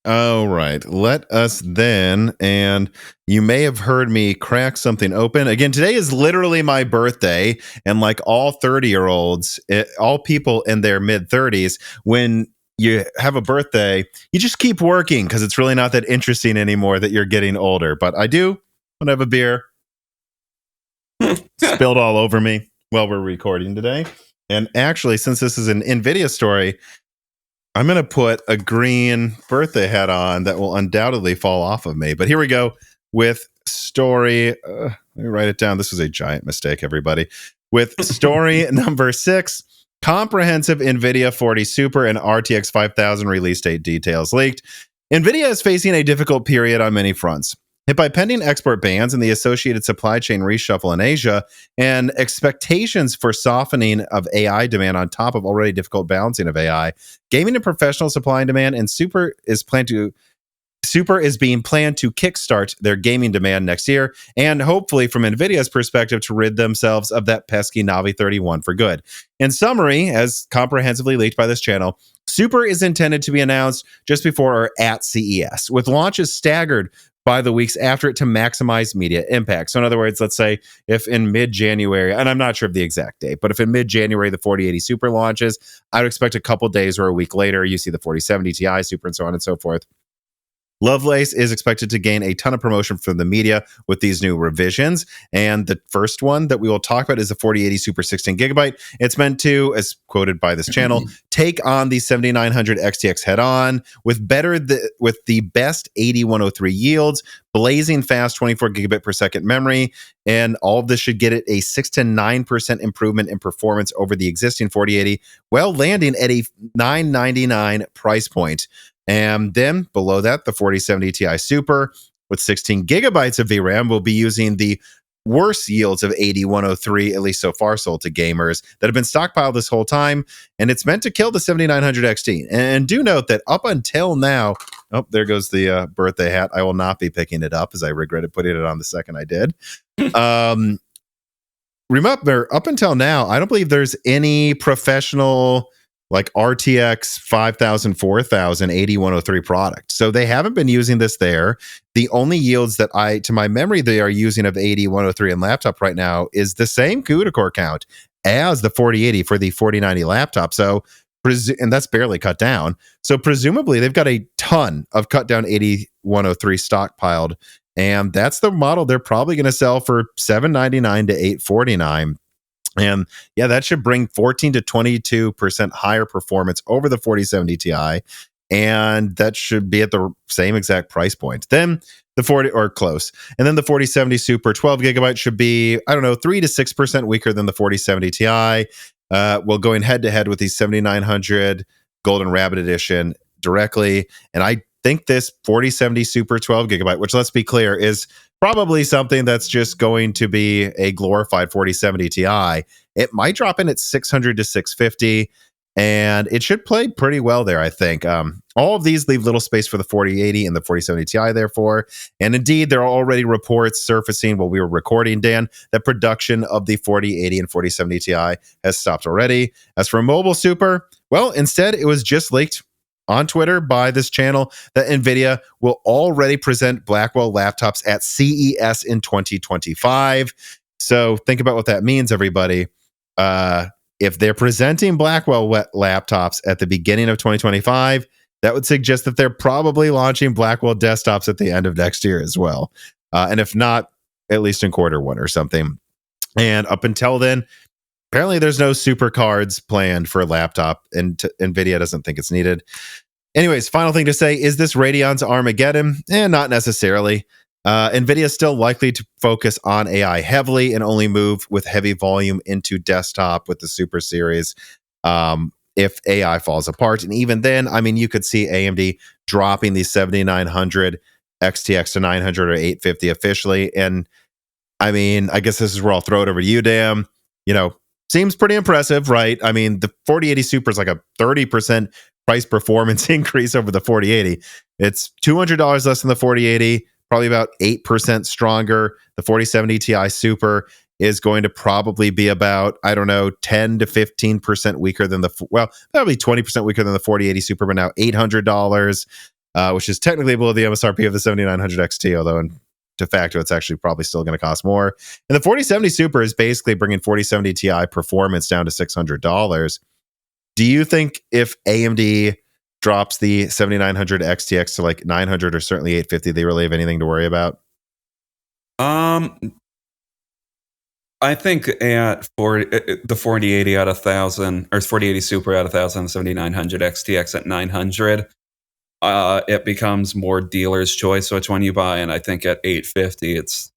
All right, let us then, and you may have heard me crack something open. Again, today is literally my birthday, and like all 30-year-olds, all people in their mid-30s, when you have a birthday, you just keep working because it's really not that interesting anymore that you're getting older. But I do want to have a beer. Spilled all over me while we're recording today. And actually, since this is an Nvidia story, I'm going to put a green birthday hat on that will undoubtedly fall off of me. But here we go with story. Let me write it down. This was a giant mistake, everybody. With story number 6, comprehensive Nvidia 40 Super and RTX 5000 release date details leaked. Nvidia is facing a difficult period on many fronts. Hit by pending export bans and the associated supply chain reshuffle in Asia, and expectations for softening of AI demand on top of already difficult balancing of AI, gaming and professional supply and demand, and Super is being planned to kickstart their gaming demand next year, and hopefully, from Nvidia's perspective, to rid themselves of that pesky Navi 31 for good. In summary, as comprehensively leaked by this channel, Super is intended to be announced just before or at CES, with launches staggered by the weeks after it to maximize media impact. So in other words, let's say if in mid-January, and I'm not sure of the exact date, but if in mid-January the 4080 Super launches, I would expect a couple days or a week later, you see the 4070 Ti Super and so on and so forth Lovelace is expected to gain a ton of promotion from the media with these new revisions. And the first one that we will talk about is the 4080 Super 16 gigabyte. It's meant to, as quoted by this channel, take on the 7900 XTX head on with the best 8103 yields, blazing fast 24 gigabit per second memory, and all of this should get it a 6 to 9% improvement in performance over the existing 4080, while landing at a $999 price point. And then below that, the 4070 Ti Super with 16 gigabytes of VRAM will be using the worst yields of 8103, at least so far, sold to gamers that have been stockpiled this whole time. And it's meant to kill the 7900 XT. And do note that up until now, oh, there goes the birthday hat. I will not be picking it up, as I regretted putting it on the second I did. Remember, up until now, I don't believe there's any professional like RTX 5000, 4000, 8103 product. So they haven't been using this there. The only yields that to my memory, they are using of 8103 in laptop right now is the same CUDA core count as the 4080 for the 4090 laptop. So, and that's barely cut down. So presumably they've got a ton of cut down 8103 stockpiled. And that's the model they're probably going to sell for $799 to $849. And yeah, that should bring 14 to 22% higher performance over the 4070 Ti. And that should be at the same exact price point. Then the 40 or close. And then the 4070 Super 12 gigabyte should be, 3 to 6% weaker than the 4070 Ti. Well, going head to head with the 7900 Golden Rabbit Edition directly. And I think this 4070 Super 12 gigabyte, which let's be clear is probably something that's just going to be a glorified 4070 Ti. It might drop in at 600 to 650, and it should play pretty well there, I think. All of these leave little space for the 4080 and the 4070 Ti, therefore. And indeed, there are already reports surfacing while we were recording, Dan, that production of the 4080 and 4070 Ti has stopped already. As for mobile Super, well, instead, it was just leaked on Twitter by this channel that Nvidia will already present Blackwell laptops at CES in 2025. So think about what that means, everybody. If they're presenting Blackwell laptops at the beginning of 2025, that would suggest that they're probably launching Blackwell desktops at the end of next year as well. And if not, at least in quarter one or something. And up until then, apparently there's no super cards planned for a laptop, and Nvidia doesn't think it's needed. Anyways, final thing to say, is this Radeon's Armageddon? Not necessarily. Nvidia is still likely to focus on AI heavily and only move with heavy volume into desktop with the Super Series if AI falls apart. And even then, you could see AMD dropping the 7900 XTX to 900 or 850 officially. And I guess this is where I'll throw it over to you, Dan. Seems pretty impressive, right? The 4080 Super is like a 30% price performance increase over the 4080. It's $200 less than the 4080, probably about 8% stronger. The 4070 Ti Super is going to probably be about, 10 to 15% weaker than probably 20% weaker than the 4080 Super, but now $800, which is technically below the MSRP of the 7900 XT, although in de facto, it's actually probably still going to cost more. And the 4070 Super is basically bringing 4070 Ti performance down to $600. Do you think if AMD drops the 7900 XTX to like 900 or certainly 850, they really have anything to worry about? I think the 4080 at 1000 or 4080 Super at 1000, 7900 XTX at 900. It becomes more dealer's choice which one you buy, and I think at 850 it's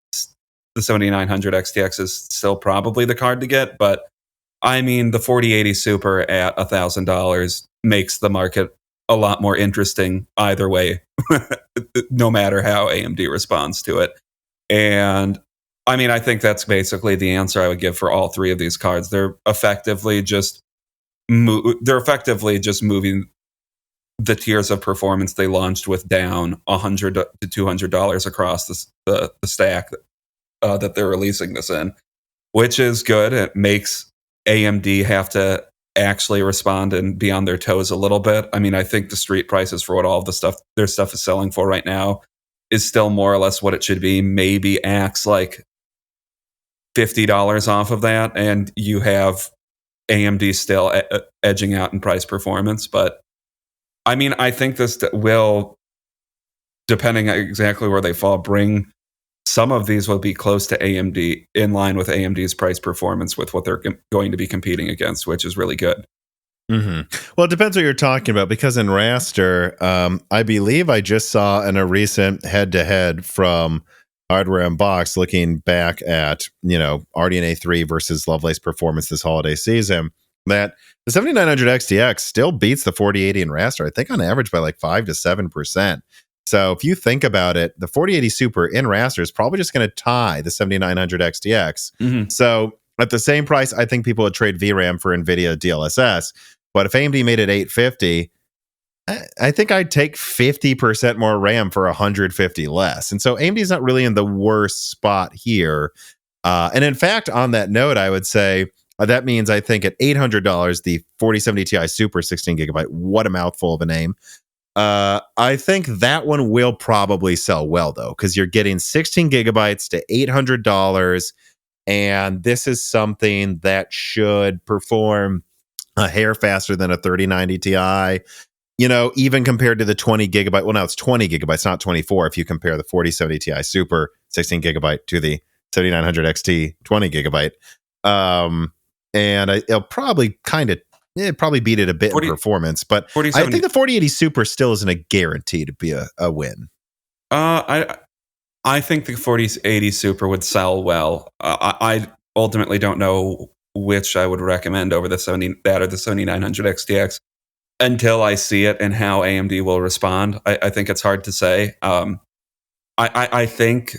the 7900 XTX is still probably the card to get, but the 4080 Super at $1,000 makes the market a lot more interesting either way, no matter how AMD responds to it. And I think that's basically the answer I would give for all three of these cards. They're effectively just moving the tiers of performance they launched with down $100 to $200 across the stack that they're releasing this in, which is good. It makes AMD have to actually respond and be on their toes a little bit. I think the street prices for what all of their stuff is selling for right now is still more or less what it should be. Maybe acts like $50 off of that, and you have AMD still edging out in price performance. But I think this will depending on exactly where they fall, some of these will be close to AMD, in line with AMD's price performance with what they're going to be competing against, which is really good. Mm-hmm. Well, it depends what you're talking about, because in raster, I believe I just saw in a recent head-to-head from Hardware Unboxed, looking back at, RDNA 3 versus Lovelace performance this holiday season, that the 7900 XTX still beats the 4080 in raster, I think on average by like 5 to 7%. So if you think about it, the 4080 Super in raster is probably just going to tie the 7900 XTX. Mm-hmm. So at the same price, I think people would trade VRAM for NVIDIA DLSS. But if AMD made it 850, I think I'd take 50% more RAM for 150 less. And so AMD's not really in the worst spot here. And in fact, on that note, I would say that means I think at $800, the 4070 Ti Super 16 gigabyte, what a mouthful of a name. I think that one will probably sell well, though, because you're getting 16 gigabytes to $800. And this is something that should perform a hair faster than a 3090 Ti, even compared to the 20 gigabyte. Well, now it's 20 gigabytes, not 24. If you compare the 4070 Ti Super 16 gigabyte to the 7900 XT 20 gigabyte. And it'll probably probably beat it a bit in performance, but I think the 4080 Super still isn't a guarantee to be a win. I think the 4080 Super would sell well. I ultimately don't know which I would recommend over the 7900 XTX until I see it and how AMD will respond. I think it's hard to say. I think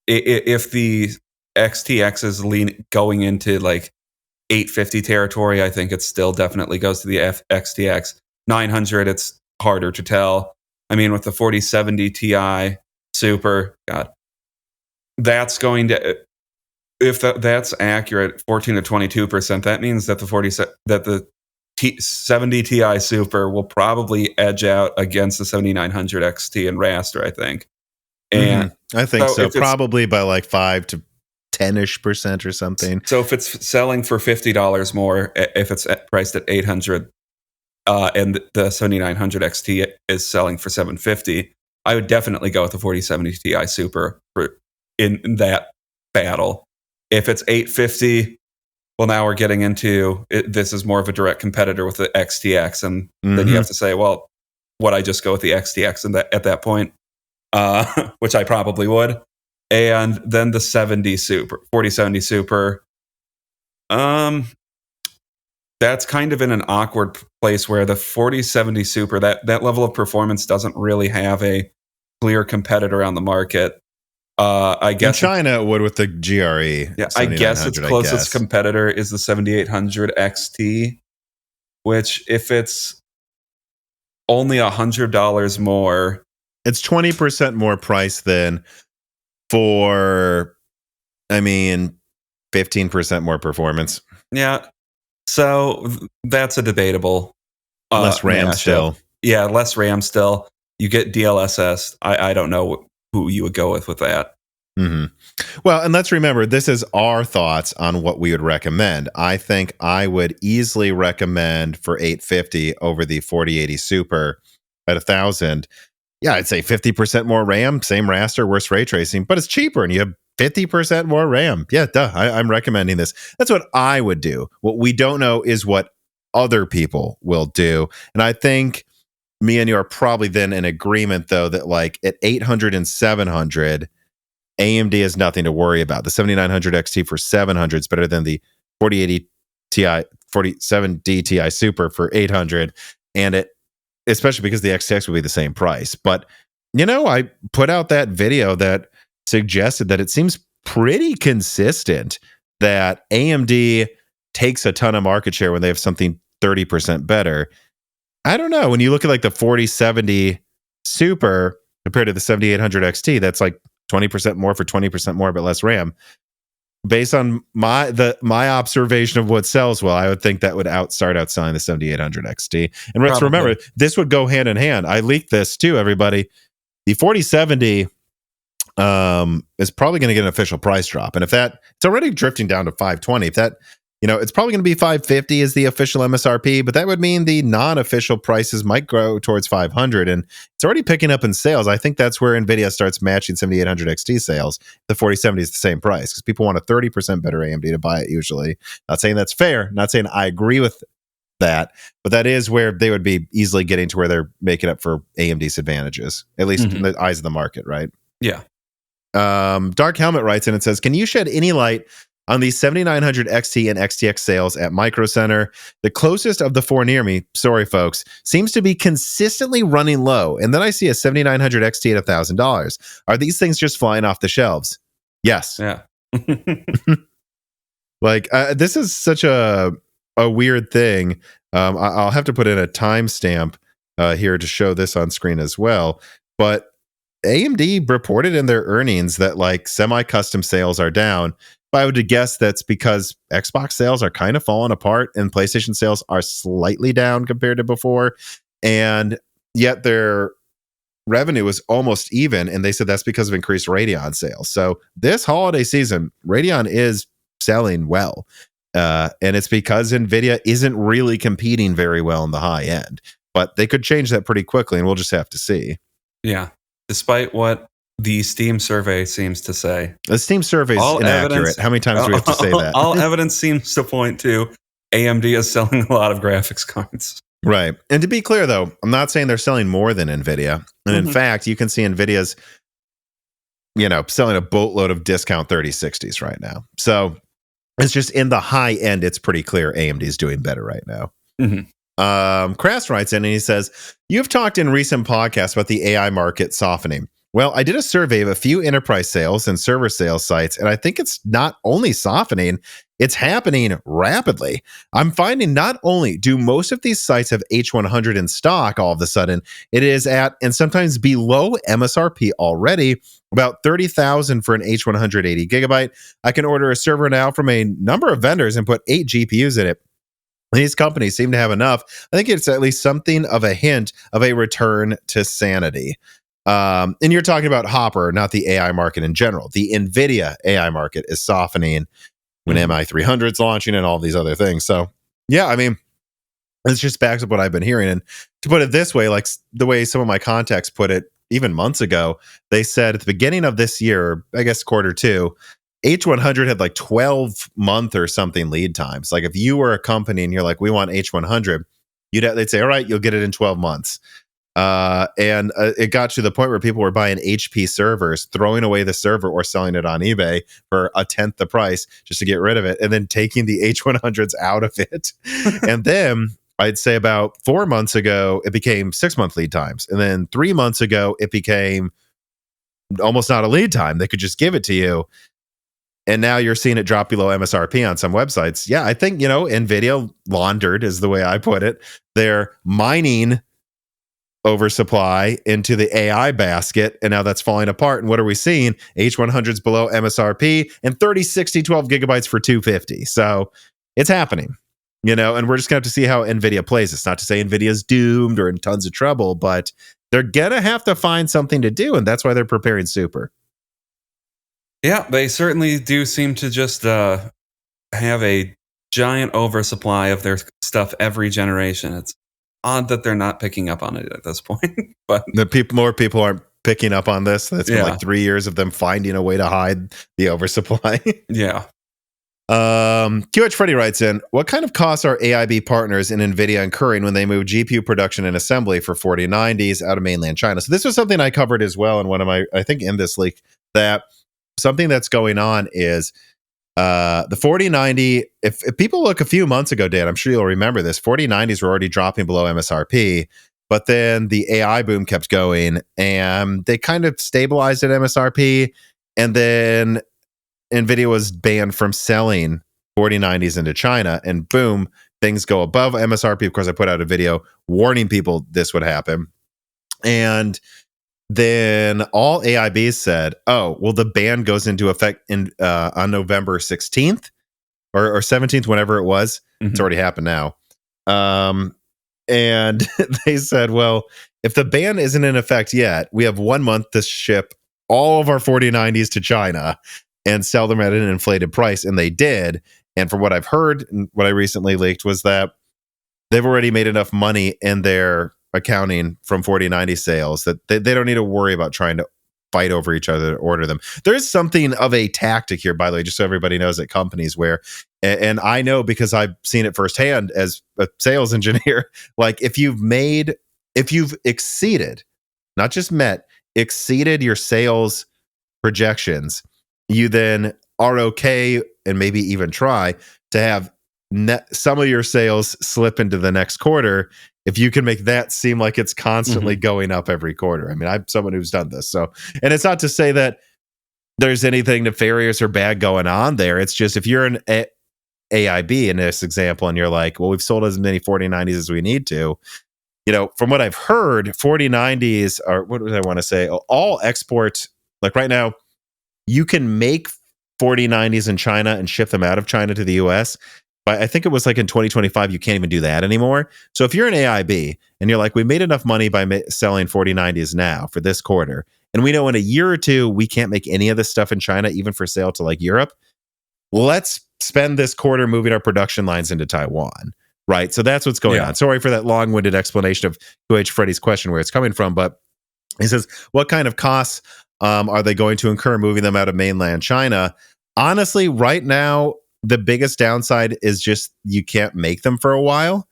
if the XTX is going into like 850 territory, I think it still definitely goes to the XTX. 900, it's harder to tell. I mean, with the 4070 Ti Super, God, that's going to, if that's accurate, 14 to 22%, that means that the 70 Ti Super will probably edge out against the 7900 XT and raster, I think. And I think so probably by like 5 to 10-ish% or something. So if it's selling for $50 more, if it's priced at $800, and the 7900 XT is selling for $750, I would definitely go with the 4070 Ti Super in that battle. If it's $850, well, now we're getting into this is more of a direct competitor with the XTX, and then you have to say, well, would I just go with the XTX at that point? Which I probably would. And then the 4070 Super. That's kind of in an awkward place where the 4070 Super, that level of performance doesn't really have a clear competitor on the market. I guess in China it would with the GRE. Yeah, I guess its closest competitor is the 7800 XT, which if it's only $100 more, it's 20% more price than for, 15% more performance. Yeah. So that's a debatable. Less RAM still. Yeah, less RAM still. You get DLSS. I don't know who you would go with that. Mm-hmm. Well, and let's remember, this is our thoughts on what we would recommend. I think I would easily recommend for $850 over the 4080 Super at $1,000. Yeah, I'd say 50% more RAM, same raster, worse ray tracing, but it's cheaper and you have 50% more RAM. Yeah, duh. I'm recommending this. That's what I would do. What we don't know is what other people will do. And I think me and you are probably then in agreement, though, that like at 800 and 700, AMD has nothing to worry about. The 7900 XT for 700 is better than the 4080 Ti, 47D Ti Super for 800. And especially because the XTX would be the same price. But, I put out that video that suggested that it seems pretty consistent that AMD takes a ton of market share when they have something 30% better. I don't know. When you look at like the 4070 Super compared to the 7800 XT, that's like 20% more for 20% more, but less RAM. Based on my observation of what sells well, I would think that would start outselling the 7800 XT. And let's remember, this would go hand in hand. I leaked this too, everybody. The 4070 is probably going to get an official price drop. And if it's already drifting down to 520, if that it's probably going to be 550 is the official MSRP, but that would mean the non-official prices might grow towards 500, and it's already picking up in sales. I think that's where Nvidia starts matching 7800 XT sales. The 4070 is the same price because people want a 30% better AMD to buy it usually. Not saying that's fair, not saying I agree with that, but that is where they would be easily getting to where they're making up for AMD's advantages, at least in the eyes of the market, right? Yeah. Dark Helmet writes in and says, can you shed any light on the 7900 XT and XTX sales at Micro Center? The closest of the four near me, sorry folks, seems to be consistently running low. And then I see a 7900 XT at $1,000. Are these things just flying off the shelves? Yes. Yeah. This is such a weird thing. I'll have to put in a timestamp here to show this on screen as well. But AMD reported in their earnings that semi-custom sales are down. But I would guess that's because Xbox sales are kind of falling apart and PlayStation sales are slightly down compared to before. And yet their revenue is almost even. And they said that's because of increased Radeon sales. So this holiday season, Radeon is selling well. And it's because Nvidia isn't really competing very well in the high end. But they could change that pretty quickly, and we'll just have to see. Yeah. Despite what the Steam survey seems to say. The Steam survey is inaccurate. How many times do we have to say that? All evidence seems to point to AMD is selling a lot of graphics cards. Right. And to be clear, though, I'm not saying they're selling more than Nvidia. And in fact, you can see Nvidia's, selling a boatload of discount 3060s right now. So it's just in the high end, it's pretty clear AMD is doing better right now. Crass writes in and he says, you've talked in recent podcasts about the AI market softening. Well, I did a survey of a few enterprise sales and server sales sites, and I think it's not only softening, it's happening rapidly. I'm finding not only do most of these sites have H100 in stock all of a sudden, it is at, and sometimes below MSRP already, about $30,000 for an H100 80 gigabyte. I can order a server now from a number of vendors and put 8 GPUs in it. These companies seem to have enough. I think it's at least something of a hint of a return to sanity. And you're talking about Hopper, not the AI market in general. The Nvidia AI market is softening when MI300 is launching and all these other things. So, yeah, I mean, it's just backs up what I've been hearing. And to put it this way, like the way some of my contacts put it even months ago, they said at the beginning of this year, I guess quarter two, H100 had 12-month or something lead times. Like if you were a company and you're like, we want H100, they'd say, all right, you'll get it in 12 months. And it got to the point where people were buying HP servers, throwing away the server or selling it on eBay for a tenth the price just to get rid of it, and then taking the H100s out of it. And then I'd say about 4 months ago, it became 6-month lead times. And then 3 months ago, it became almost not a lead time. They could just give it to you. And now you're seeing it drop below MSRP on some websites. Yeah, I think, Nvidia laundered is the way I put it. They're mining oversupply into the AI basket, and now that's falling apart. And what are we seeing? H100s below MSRP and 3060 12 gigabytes for $250. So it's happening, and we're just going to have to see how Nvidia plays this. Not to say Nvidia's doomed or in tons of trouble, but they're going to have to find something to do, and that's why they're preparing super. Yeah, they certainly do seem to just have a giant oversupply of their stuff every generation. It's odd that they're not picking up on it at this point. But more people aren't picking up on this. It's been 3 years of them finding a way to hide the oversupply. Yeah. QH Freddy writes in, what kind of costs are AIB partners in Nvidia incurring when they move GPU production and assembly for 4090s out of mainland China? So this was something I covered as well in one of my, I think in this leak, that something that's going on is the 4090, if people look a few months ago, Dan, I'm sure you'll remember this, 4090s were already dropping below MSRP, but then the AI boom kept going and they kind of stabilized at MSRP, and then Nvidia was banned from selling 4090s into China, and boom, things go above MSRP. Of course, I put out a video warning people this would happen. And then all AIBs said, oh, well, the ban goes into effect on November 16th or 17th, whenever it was. It's already happened now. And they said, well, if the ban isn't in effect yet, we have 1 month to ship all of our 4090s to China and sell them at an inflated price. And they did. And from what I've heard, and what I recently leaked was that they've already made enough money in their accounting from 4090 sales that they don't need to worry about trying to fight over each other to order them. There is something of a tactic here, by the way, just so everybody knows, at companies where, and I know because I've seen it firsthand as a sales engineer, like if you've exceeded, not just met, exceeded your sales projections, you then are okay and maybe even try to have some of your sales slip into the next quarter if you can make that seem like it's constantly going up every quarter. I mean, I'm someone who's done this. So, and it's not to say that there's anything nefarious or bad going on there. It's just if you're an AIB in this example and you're like, well, we've sold as many 4090s as we need to, from what I've heard, 4090s are, what would I want to say? All export, like right now, you can make 4090s in China and ship them out of China to the US. But I think it was like in 2025, you can't even do that anymore. So if you're an AIB and you're like, we made enough money by selling 4090s now for this quarter, and we know in a year or two, we can't make any of this stuff in China, even for sale to like Europe, let's spend this quarter moving our production lines into Taiwan, right? So that's what's going on. Sorry for that long-winded explanation of 2H Freddy's question, where it's coming from. But he says, what kind of costs are they going to incur moving them out of mainland China? Honestly, right now, the biggest downside is just you can't make them for a while,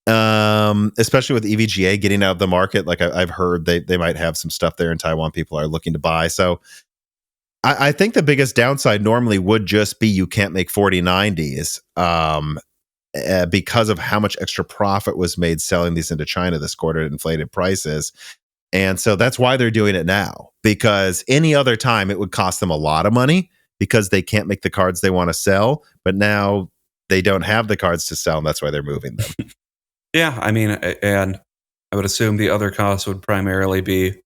especially with EVGA getting out of the market. Like I've heard they might have some stuff there in Taiwan people are looking to buy. So I think the biggest downside normally would just be you can't make 4090s because of how much extra profit was made selling these into China this quarter at inflated prices. And so that's why they're doing it now, because any other time it would cost them a lot of money because they can't make the cards they want to sell, but now they don't have the cards to sell, and that's why they're moving them. Yeah, I mean, and I would assume the other costs would primarily be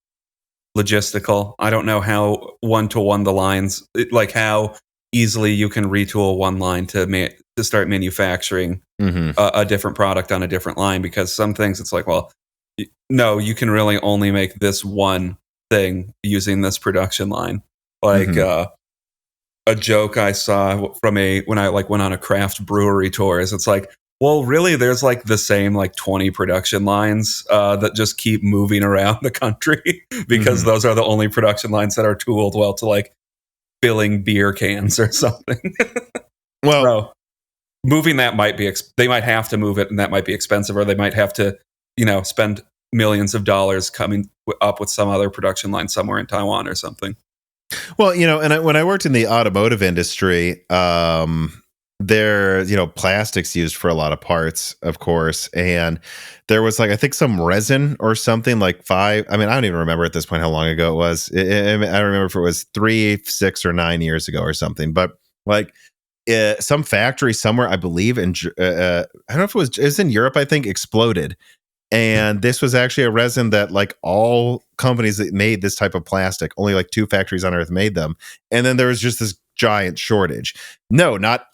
logistical. I don't know how one-to-one the lines, like how easily you can retool one line to start manufacturing a different product on a different line, because some things it's like, well, no, you can really only make this one thing using this production line. Like, a joke I saw from when I went on a craft brewery tour is it's like, well, really, there's like the same 20 production lines that just keep moving around the country because those are the only production lines that are tooled well to filling beer cans or something. Well, so, moving that might be, they might have to move it and that might be expensive, or they might have to, spend millions of dollars coming up with some other production line somewhere in Taiwan or something. Well, and when I worked in the automotive industry, there, plastics used for a lot of parts, of course. And there was I think some resin or something I don't even remember at this point how long ago it was. I don't remember if it was 3, 6 or 9 years ago or something, but some factory somewhere, I believe I don't know if it was in Europe, I think, exploded. And this was actually a resin that all companies that made this type of plastic, only 2 factories on earth made them. And then there was just this giant shortage. No, not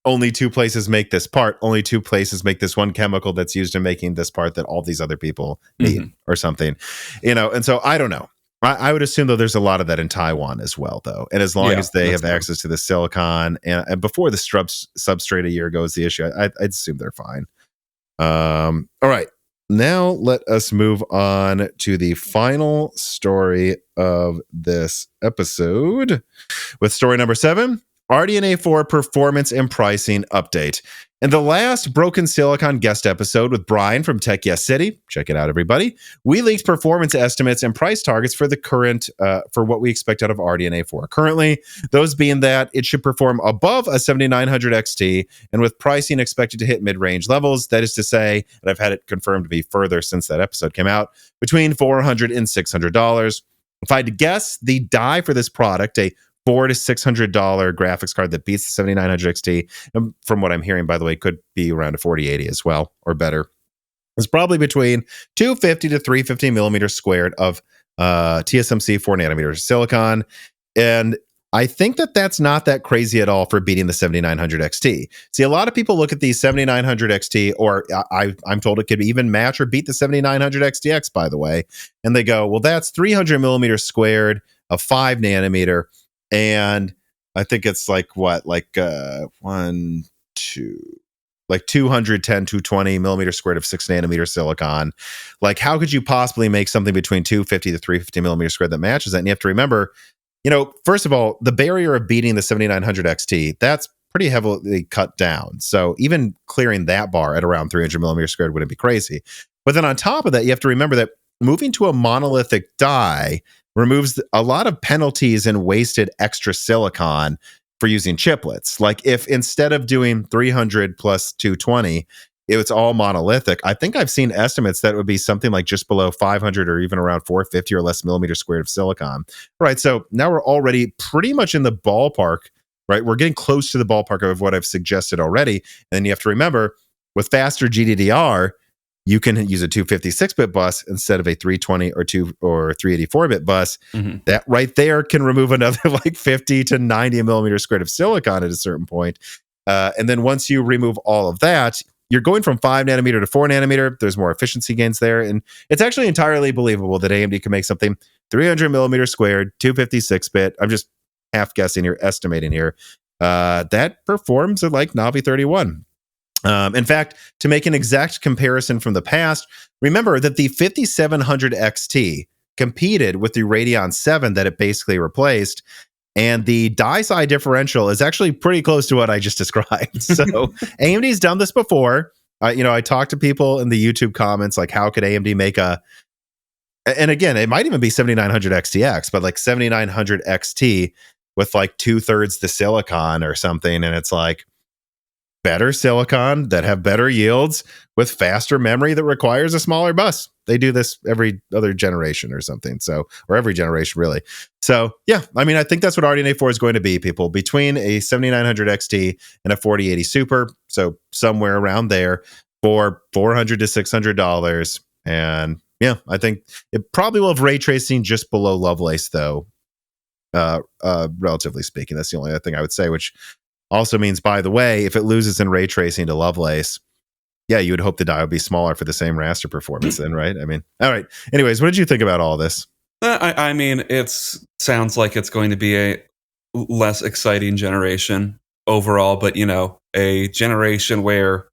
only 2 places make this part, only 2 places make this one chemical that's used in making this part that all these other people need or something, and so I don't know. I would assume though there's a lot of that in Taiwan as well, though. And as long as they have access to the silicon and before the substrate a year ago is the issue, I'd assume they're fine. All right. Now let us move on to the final story of this episode with story number 7, RDNA 4 performance and pricing update. In the last Broken Silicon guest episode with Brian from Tech Yes City, check it out, everybody, we leaked performance estimates and price targets for the current, for what we expect out of RDNA 4 currently, those being that it should perform above a 7900 XT and with pricing expected to hit mid-range levels. That is to say, and I've had it confirmed to be further since that episode came out, between $400 and $600. If I had to guess, the die for this product, a $400 to $600 graphics card that beats the 7900 XT, and from what I'm hearing, by the way, could be around a 4080 as well, or better. It's probably between 250 to 350 millimeters squared of TSMC 4 nanometers silicon, and I think that's not that crazy at all for beating the 7900 XT. See, a lot of people look at the 7900 XT, or I'm told it could even match or beat the 7900 XTX, by the way, and they go, well, that's 300 millimeters squared of 5 nanometer. And I think it's like what, like 210, 220 millimeter squared of 6 nanometer silicon. Like, how could you possibly make something between 250 to 350 millimeter squared that matches that? And you have to remember, first of all, the barrier of beating the 7900 XT, that's pretty heavily cut down. So even clearing that bar at around 300 millimeter squared wouldn't be crazy. But then on top of that, you have to remember that moving to a monolithic die removes a lot of penalties and wasted extra silicon for using chiplets. Like, if instead of doing 300 plus 220, it's all monolithic, I think I've seen estimates that it would be something like just below 500 or even around 450 or less millimeter squared of silicon. Right. So now we're already pretty much in the ballpark, right? We're getting close to the ballpark of what I've suggested already. And then you have to remember, with faster GDDR, you can use a 256-bit bus instead of a 320 or 384-bit bus. Mm-hmm. That right there can remove another like 50 to 90 millimeter squared of silicon at a certain point. And then once you remove all of that, you're going from 5 nanometer to 4 nanometer. There's more efficiency gains there. And it's actually entirely believable that AMD can make something 300 millimeter squared, 256-bit. I'm just half guessing here, estimating here. That performs at like Navi 31. In fact, to make an exact comparison from the past, remember that the 5700 XT competed with the Radeon 7 that it basically replaced, and the die size differential is actually pretty close to what I just described. So AMD's done this before. I talked to people in the YouTube comments, like, how could AMD make and again, it might even be 7900 XTX, but like 7900 XT with like 2/3 the silicon or something, and it's like, better silicon that have better yields with faster memory that requires a smaller bus. They do this every other generation or something. So, or every generation really. So yeah, I mean, I think that's what RDNA 4 is going to be, people, between a 7900 XT and a 4080 Super. So somewhere around there for $400 to $600. And yeah, I think it probably will have ray tracing just below Lovelace though. Relatively speaking, that's the only other thing I would say, which also means, by the way, if it loses in ray tracing to Lovelace, yeah, you would hope the die would be smaller for the same raster performance then, right? I mean, all right. Anyways, what did you think about all this? I mean, it sounds like it's going to be a less exciting generation overall, but, a generation where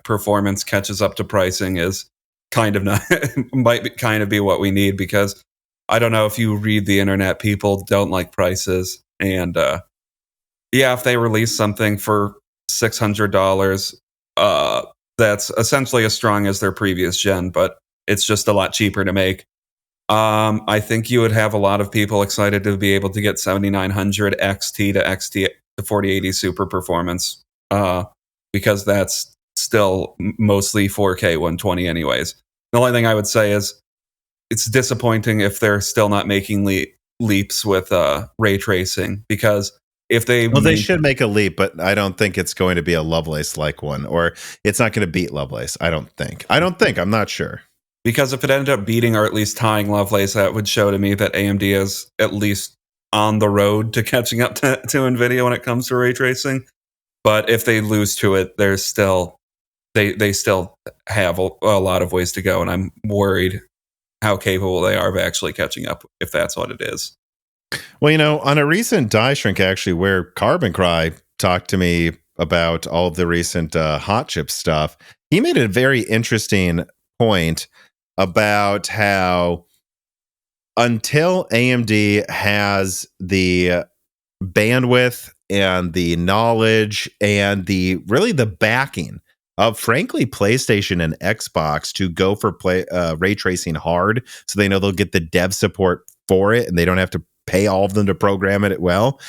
performance catches up to pricing is kind of might be what we need, because I don't know if you read the internet, people don't like prices. And, yeah, if they release something for $600, that's essentially as strong as their previous gen, but it's just a lot cheaper to make. I think you would have a lot of people excited to be able to get 7900 XT to 4080 Super performance, because that's still mostly 4K 120 anyways. The only thing I would say is it's disappointing if they're still not making leaps with ray tracing, because if they they should make a leap, but I don't think it's going to be a Lovelace like one, or it's not going to beat Lovelace. I don't think. I'm not sure. Because if it ended up beating or at least tying Lovelace, that would show to me that AMD is at least on the road to catching up to Nvidia when it comes to ray tracing. But if they lose to it, there's still they still have a lot of ways to go, and I'm worried how capable they are of actually catching up, if that's what it is. Well, on a recent die shrink, actually, where Carbon Cry talked to me about all of the recent hot chip stuff, he made a very interesting point about how until AMD has the bandwidth and the knowledge and the backing of, frankly, PlayStation and Xbox to go for ray tracing hard, so they know they'll get the dev support for it and they don't have to pay all of them to program it well.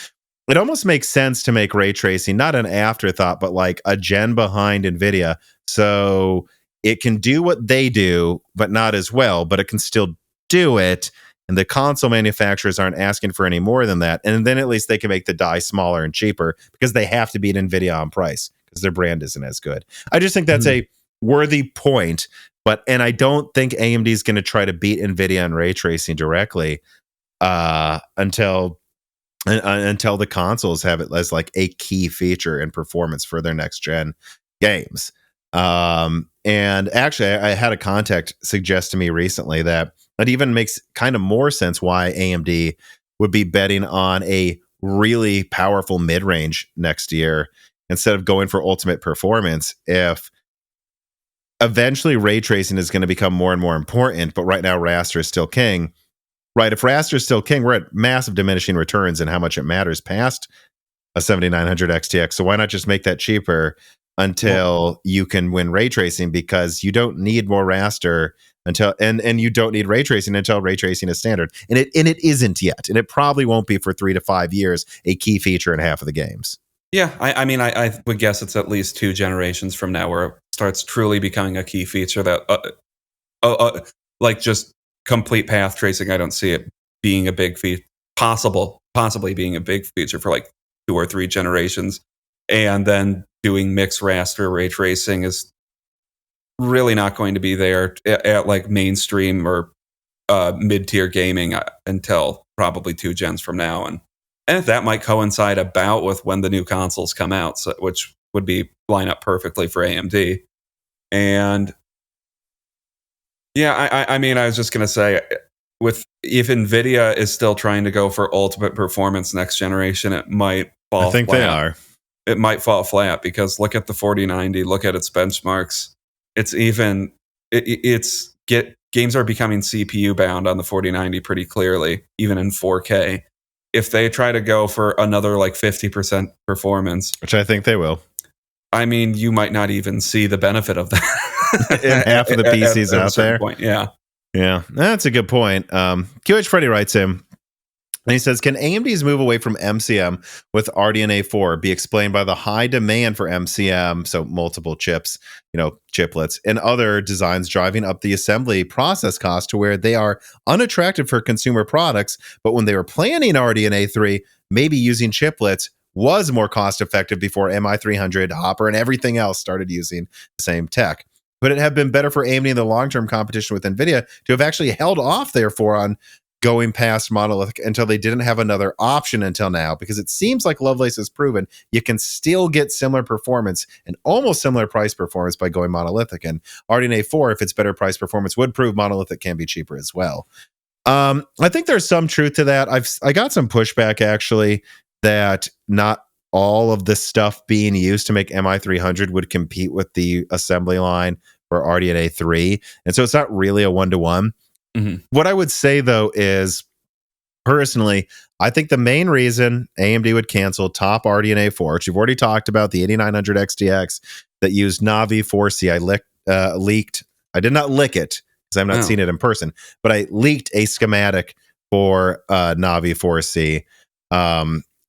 It almost makes sense to make ray tracing not an afterthought, but like a gen behind Nvidia, so it can do what they do, but not as well, but it can still do it. And the console manufacturers aren't asking for any more than that. And then at least they can make the die smaller and cheaper, because they have to beat Nvidia on price because their brand isn't as good. I just think that's a worthy point. And I don't think AMD is going to try to beat Nvidia on ray tracing directly until the consoles have it as like a key feature in performance for their next gen games. And actually, I had a contact suggest to me recently that it even makes kind of more sense why AMD would be betting on a really powerful mid-range next year instead of going for ultimate performance, if eventually ray tracing is going to become more and more important, but right now raster is still king, right? If raster is still king, we're at massive diminishing returns in how much it matters past a 7900 XTX. So why not just make that cheaper until you can win ray tracing, because you don't need more raster until and you don't need ray tracing until ray tracing is standard. And it isn't yet. And it probably won't be for 3 to 5 years, a key feature in half of the games. Yeah, I mean, I would guess it's at least 2 generations from now where it starts truly becoming a key feature that, like just complete path tracing. I don't see it being a big feature, possibly being a big feature for like 2 or 3 generations. And then doing mixed raster ray tracing is really not going to be there at like mainstream or mid-tier gaming until probably 2 gens from now. And that might coincide about with when the new consoles come out, which would be line up perfectly for AMD. And yeah, I mean, I was just going to say, if Nvidia is still trying to go for ultimate performance next generation, it might fall flat. I think they are. It might fall flat because look at the 4090, look at its benchmarks. Games are becoming CPU bound on the 4090 pretty clearly, even in 4K. If they try to go for another like 50% performance, which I think they will, I mean, you might not even see the benefit of that in half of the PCs out there. Point. Yeah, that's a good point. QH Freddy writes him, and he says, can AMD's move away from MCM with RDNA 4 be explained by the high demand for MCM, so multiple chips, chiplets, and other designs driving up the assembly process cost to where they are unattractive for consumer products, but when they were planning RDNA 3, maybe using chiplets was more cost effective before MI300, Hopper, and everything else started using the same tech. Would it have been better for AMD in the long-term competition with Nvidia to have actually held off, therefore, on going past monolithic until they didn't have another option until now? Because it seems like Lovelace has proven you can still get similar performance and almost similar price performance by going monolithic. And RDNA 4, if it's better price performance, would prove monolithic can be cheaper as well. I think there's some truth to that. I got some pushback actually that not all of the stuff being used to make MI300 would compete with the assembly line for RDNA 3. And so it's not really a one-to-one. Mm-hmm. What I would say, though, is personally, I think the main reason AMD would cancel top RDNA 4, which you've already talked about, the 8900 XTX that used Navi 4C, I leaked. I did not lick it because I've not seen it in person, but I leaked a schematic for Navi 4C.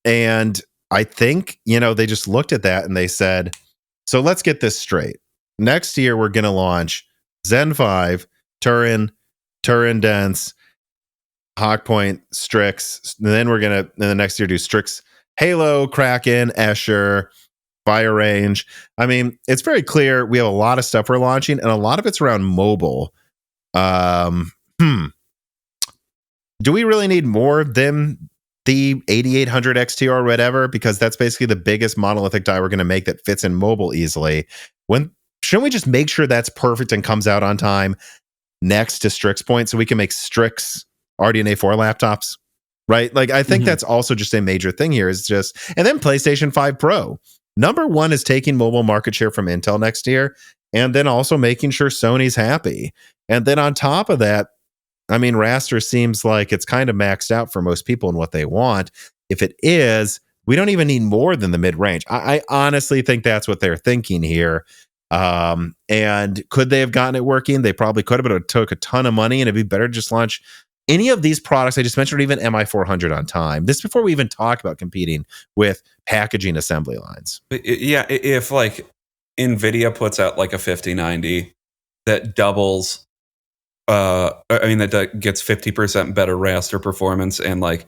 And I think, they just looked at that and they said, so let's get this straight. Next year, we're going to launch Zen 5, Turin Dense, Hawkpoint, Strix. And then we're going to, in the next year, do Strix, Halo, Kraken, Escher, Fire Range. I mean, it's very clear we have a lot of stuff we're launching, and a lot of it's around mobile. Do we really need more than the 8800 XT or whatever? Because that's basically the biggest monolithic die we're going to make that fits in mobile easily. Shouldn't we just make sure that's perfect and comes out on time next to Strix Point so we can make Strix RDNA 4 laptops, right? Like, I think that's also just a major thing here and then PlayStation 5 Pro. Number one is taking mobile market share from Intel next year, and then also making sure Sony's happy. And then on top of that, I mean, raster seems like it's kind of maxed out for most people in what they want. If it is, we don't even need more than the mid-range. I honestly think that's what they're thinking here. And could they have gotten it working? They probably could have, but it took a ton of money, and it'd be better to just launch any of these products I just mentioned, or even MI400 on time. This before we even talk about competing with packaging assembly lines. Yeah, if like Nvidia puts out like a 5090 that doubles, that gets 50% better raster performance and like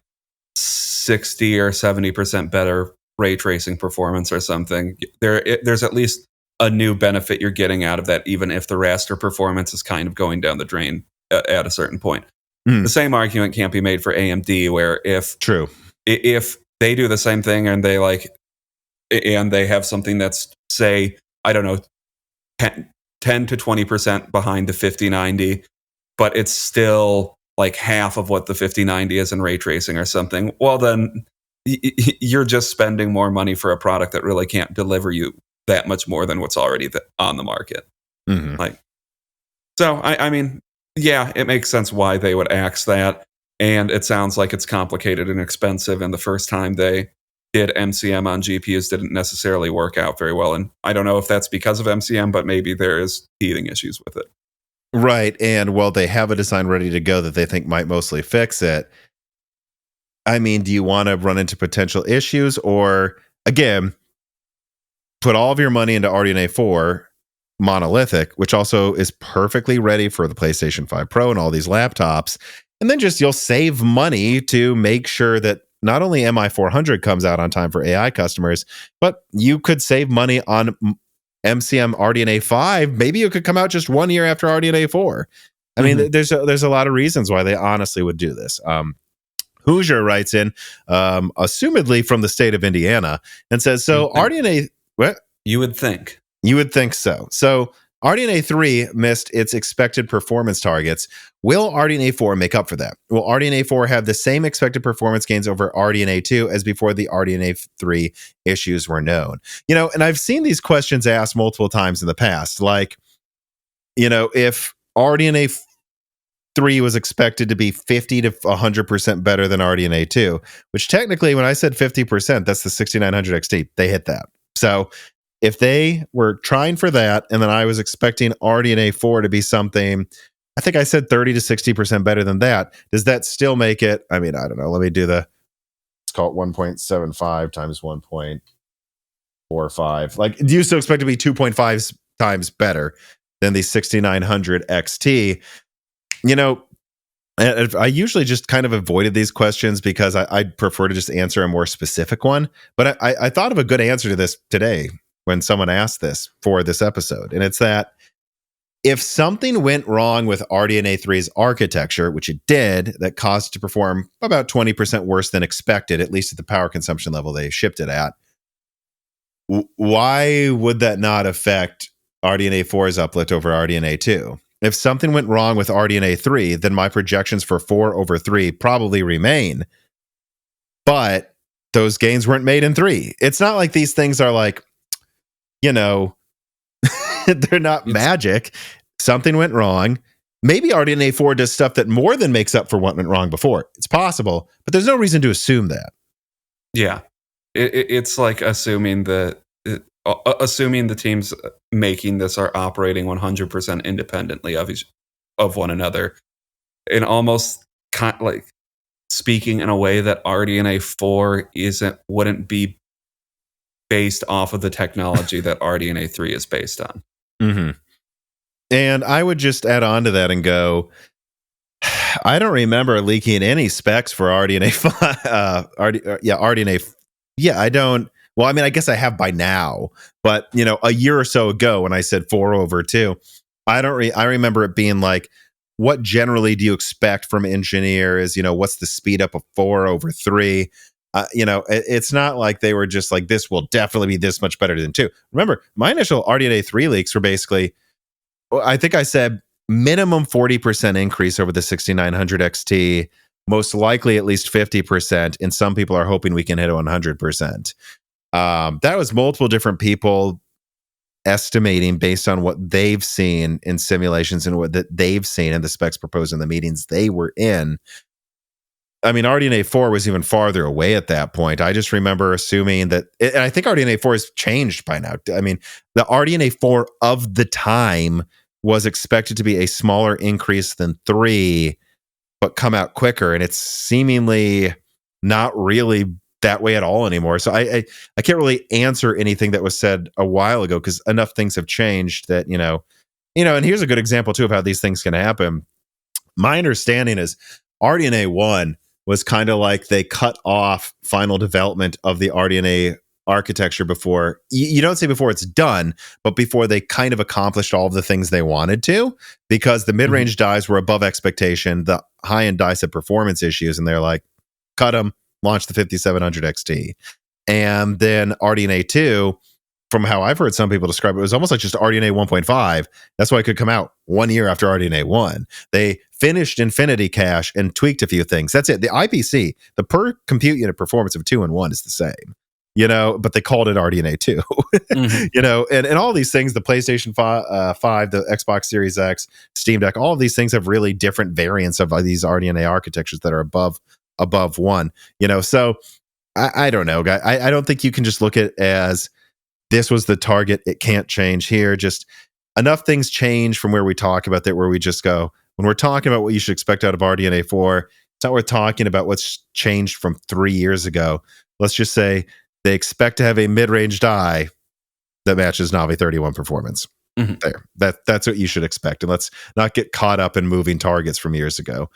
60 or 70% better ray tracing performance or something, there's at least a new benefit you're getting out of that, even if the raster performance is kind of going down the drain at a certain point. The same argument can't be made for AMD, where if they do the same thing and they have something that's, say, I don't know, 10 to 20% behind the 5090, but it's still like half of what the 5090 is in ray tracing or something, well then you're just spending more money for a product that really can't deliver you that much more than what's already on the market. Like, so I mean, yeah, it makes sense why they would axe that. And it sounds like it's complicated and expensive. And the first time they did MCM on GPUs didn't necessarily work out very well. And I don't know if that's because of MCM, but maybe there is teething issues with it. Right. And well, they have a design ready to go that they think might mostly fix it. I mean, do you want to run into potential issues, or again, put all of your money into RDNA 4 monolithic, which also is perfectly ready for the PlayStation 5 Pro and all these laptops, and then just you'll save money to make sure that not only MI400 comes out on time for AI customers, but you could save money on MCM RDNA 5. Maybe you could come out just 1 year after RDNA 4. I mean, there's a lot of reasons why they honestly would do this. Hoosier writes in, assumedly from the state of Indiana, and says, so RDNA... What? You would think. You would think so. So RDNA 3 missed its expected performance targets. Will RDNA 4 make up for that? Will RDNA 4 have the same expected performance gains over RDNA 2 as before the RDNA 3 issues were known? You know, and I've seen these questions asked multiple times in the past. Like, you know, if RDNA 3 was expected to be 50 to 100% better than RDNA 2, which technically, when I said 50%, that's the 6900 XT. They hit that. So if they were trying for that, and then I was expecting RDNA 4 to be something, I think I said 30 to 60% better than that, does that still make it? I mean, I don't know. Let me do let's call it 1.75 times 1.45. Like, do you still expect to be 2.5 times better than the 6900 XT? You know, I usually just kind of avoided these questions because I prefer to just answer a more specific one. But I thought of a good answer to this today when someone asked this for this episode. And it's that if something went wrong with RDNA 3's architecture, which it did, that caused it to perform about 20% worse than expected, at least at the power consumption level they shipped it at, why would that not affect RDNA 4's uplift over RDNA 2? If something went wrong with RDNA 3, then my projections for 4 over 3 probably remain. But those gains weren't made in 3. It's not like these things are like, you know, they're not magic. Something went wrong. Maybe RDNA 4 does stuff that more than makes up for what went wrong before. It's possible, but there's no reason to assume that. Yeah. It's like assuming the teams making this are operating 100% independently of one another, and almost like speaking in a way that RDNA 4 wouldn't be based off of the technology that RDNA 3 is based on. And I would just add on to that and go, I don't remember leaking any specs for RDNA 5. RDNA. Yeah, I don't. Well, I mean, I guess I have by now, but you know, a year or so ago when I said 4 over 2, I remember it being like, what generally do you expect from engineers? You know, what's the speed up of 4 over 3? You know, it's not like they were just like, this will definitely be this much better than 2. Remember, my initial RDNA 3 leaks were basically, I think I said minimum 40% increase over the 6900 XT, most likely at least 50%, and some people are hoping we can hit 100%. That was multiple different people estimating based on what they've seen in simulations and what they've seen in the specs proposed in the meetings they were in. I mean, RDNA 4 was even farther away at that point. I just remember assuming that, and I think RDNA 4 has changed by now. I mean, the RDNA 4 of the time was expected to be a smaller increase than 3, but come out quicker. And it's seemingly not really that way at all anymore. So I can't really answer anything that was said a while ago because enough things have changed that, you know, and here's a good example too of how these things can happen. My understanding is RDNA 1 was kind of like they cut off final development of the RDNA architecture before, you don't say before it's done, but before they kind of accomplished all of the things they wanted to, because the mid-range dies were above expectation. The high-end dies had performance issues, and they're like, cut them, launch the 5700 XT. And then RDNA 2 from how I've heard some people describe it, it was almost like just RDNA 1.5. That's why it could come out 1 year after RDNA 1. They finished Infinity Cache and tweaked a few things. That's it. The IPC, the per compute unit performance of 2 and 1 is the same, but they called it RDNA 2. And all these things, the PlayStation 5, the Xbox Series X, Steam Deck, all of these things have really different variants of these RDNA architectures that are above 1. So I don't know, guy. I don't think you can just look at it as this was the target. It can't change here. Just enough things change from where we talk about that, where we just go, when we're talking about what you should expect out of RDNA 4, it's not worth talking about what's changed from 3 years ago. Let's just say they expect to have a mid-range die that matches Navi 31 performance. There. That's what you should expect. And let's not get caught up in moving targets from years ago.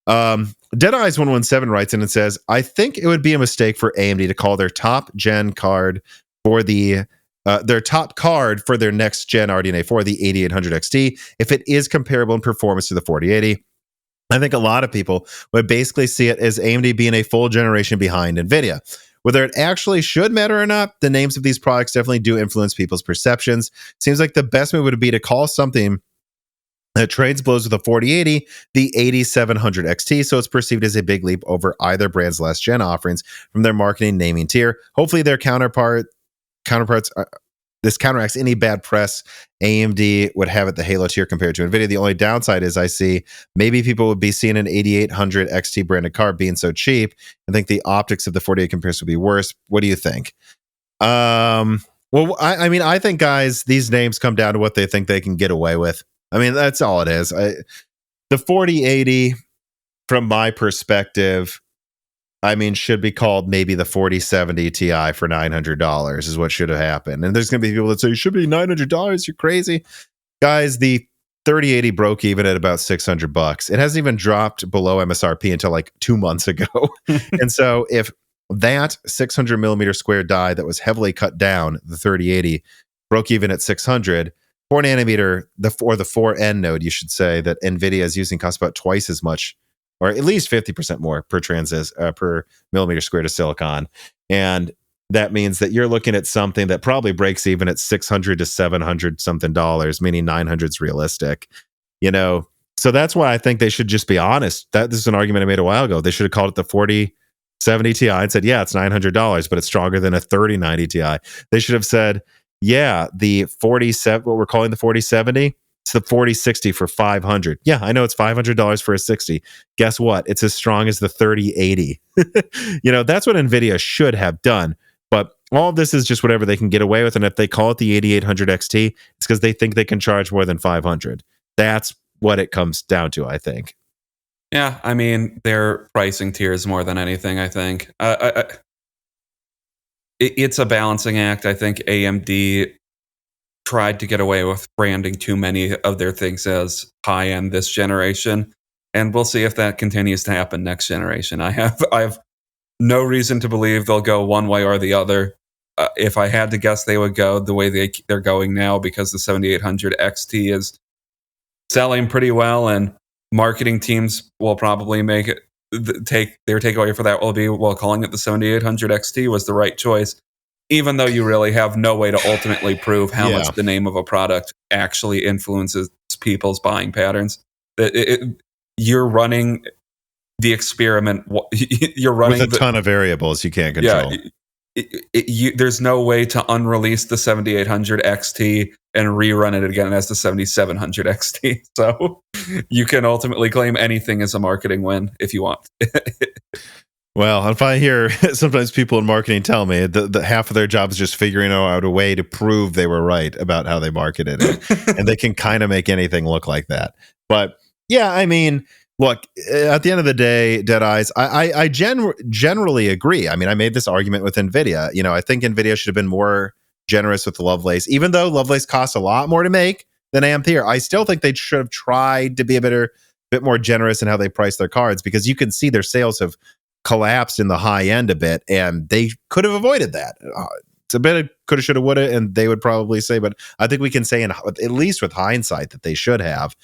Deadeyes 117 writes in and says, I think it would be a mistake for AMD to call their top gen card for their top card for their next gen RDNA 4, the 8800 XT, if it is comparable in performance to the 4080. I think a lot of people would basically see it as AMD being a full generation behind Nvidia. Whether it actually should matter or not, the names of these products definitely do influence people's perceptions. Seems like the best move would be to call something that trades blows with a 4080 the 8700 XT, so it's perceived as a big leap over either brand's last gen offerings from their marketing naming tier. Hopefully their counterparts this counteracts any bad press AMD would have at the Halo tier compared to Nvidia. The only downside is I see maybe people would be seeing an 8800 XT branded card being so cheap. I think the optics of the 48 comparison would be worse. What do you think? Well, I think, guys, these names come down to what they think they can get away with. I mean, that's all it is. The 4080, from my perspective, should be called maybe the 4070 Ti for $900 is what should have happened. And there's going to be people that say, it should be $900. You're crazy. Guys, the 3080 broke even at about $600. It hasn't even dropped below MSRP until like 2 months ago. And so if that 600 millimeter square die that was heavily cut down, the 3080, broke even at 600, 4 nanometer, the 4N node, you should say, that Nvidia is using costs about twice as much, or at least 50% more per millimeter square to silicon. And that means that you're looking at something that probably breaks even at $600 to $700 something dollars, meaning 900 is realistic. So that's why I think they should just be honest. This is an argument I made a while ago. They should have called it the 4070 Ti and said, yeah, it's $900, but it's stronger than a 3090 Ti. They should have said, yeah, the 47, what we're calling the 4070, it's the 4060 for $500. Yeah, I know it's $500 for a 60. Guess what? It's as strong as the 3080. That's what Nvidia should have done. But all of this is just whatever they can get away with. And if they call it the 8800 XT, it's because they think they can charge more than $500. That's what it comes down to, I think. Yeah, their pricing tiers more than anything, I think. It's a balancing act. I think AMD tried to get away with branding too many of their things as high-end this generation, and we'll see if that continues to happen next generation. I have no reason to believe they'll go one way or the other. If I had to guess, they would go the way they're going now, because the 7800 XT is selling pretty well, and marketing teams will probably make it their takeaway for that will be, well, calling it the 7800 XT was the right choice, even though you really have no way to ultimately prove how much the name of a product actually influences people's buying patterns. You're running the experiment. You're running with a ton of variables you can't control. Yeah, there's no way to unrelease the 7800 XT and rerun it again as the 7700 XT. So you can ultimately claim anything as a marketing win if you want. Well, if I hear sometimes people in marketing tell me that half of their job is just figuring out a way to prove they were right about how they marketed it, and they can kind of make anything look like that. But yeah, look, at the end of the day, Deadeyes, I generally agree. I made this argument with Nvidia. I think Nvidia should have been more generous with the Lovelace, even though Lovelace costs a lot more to make than Ampere. I still think they should have tried to be a bit more generous in how they price their cards, because you can see their sales have collapsed in the high end a bit, and they could have avoided that. It's a bit of coulda, shoulda, woulda, and they would probably say, but I think we can say, at least with hindsight, that they should have.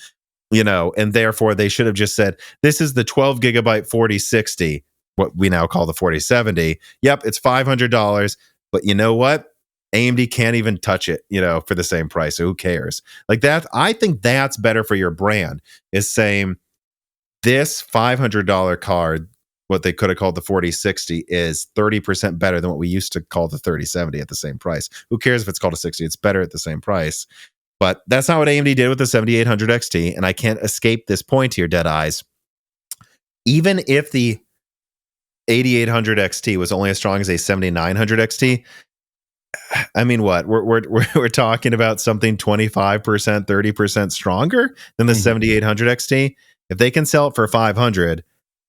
And therefore they should have just said, this is the 12 gigabyte 4060, what we now call the 4070. Yep, it's $500, but you know what? AMD can't even touch it, for the same price. So who cares? Like that, I think that's better for your brand, is saying this $500 card, what they could have called the 4060, is 30% better than what we used to call the 3070 at the same price. Who cares if it's called a 60? It's better at the same price. But that's not what AMD did with the 7800 XT. And I can't escape this point here, Dead Eyes. Even if the 8800 XT was only as strong as a 7900 XT, I mean, what we're talking about something 25%, 30% stronger than the 7800 XT. If they can sell it for 500,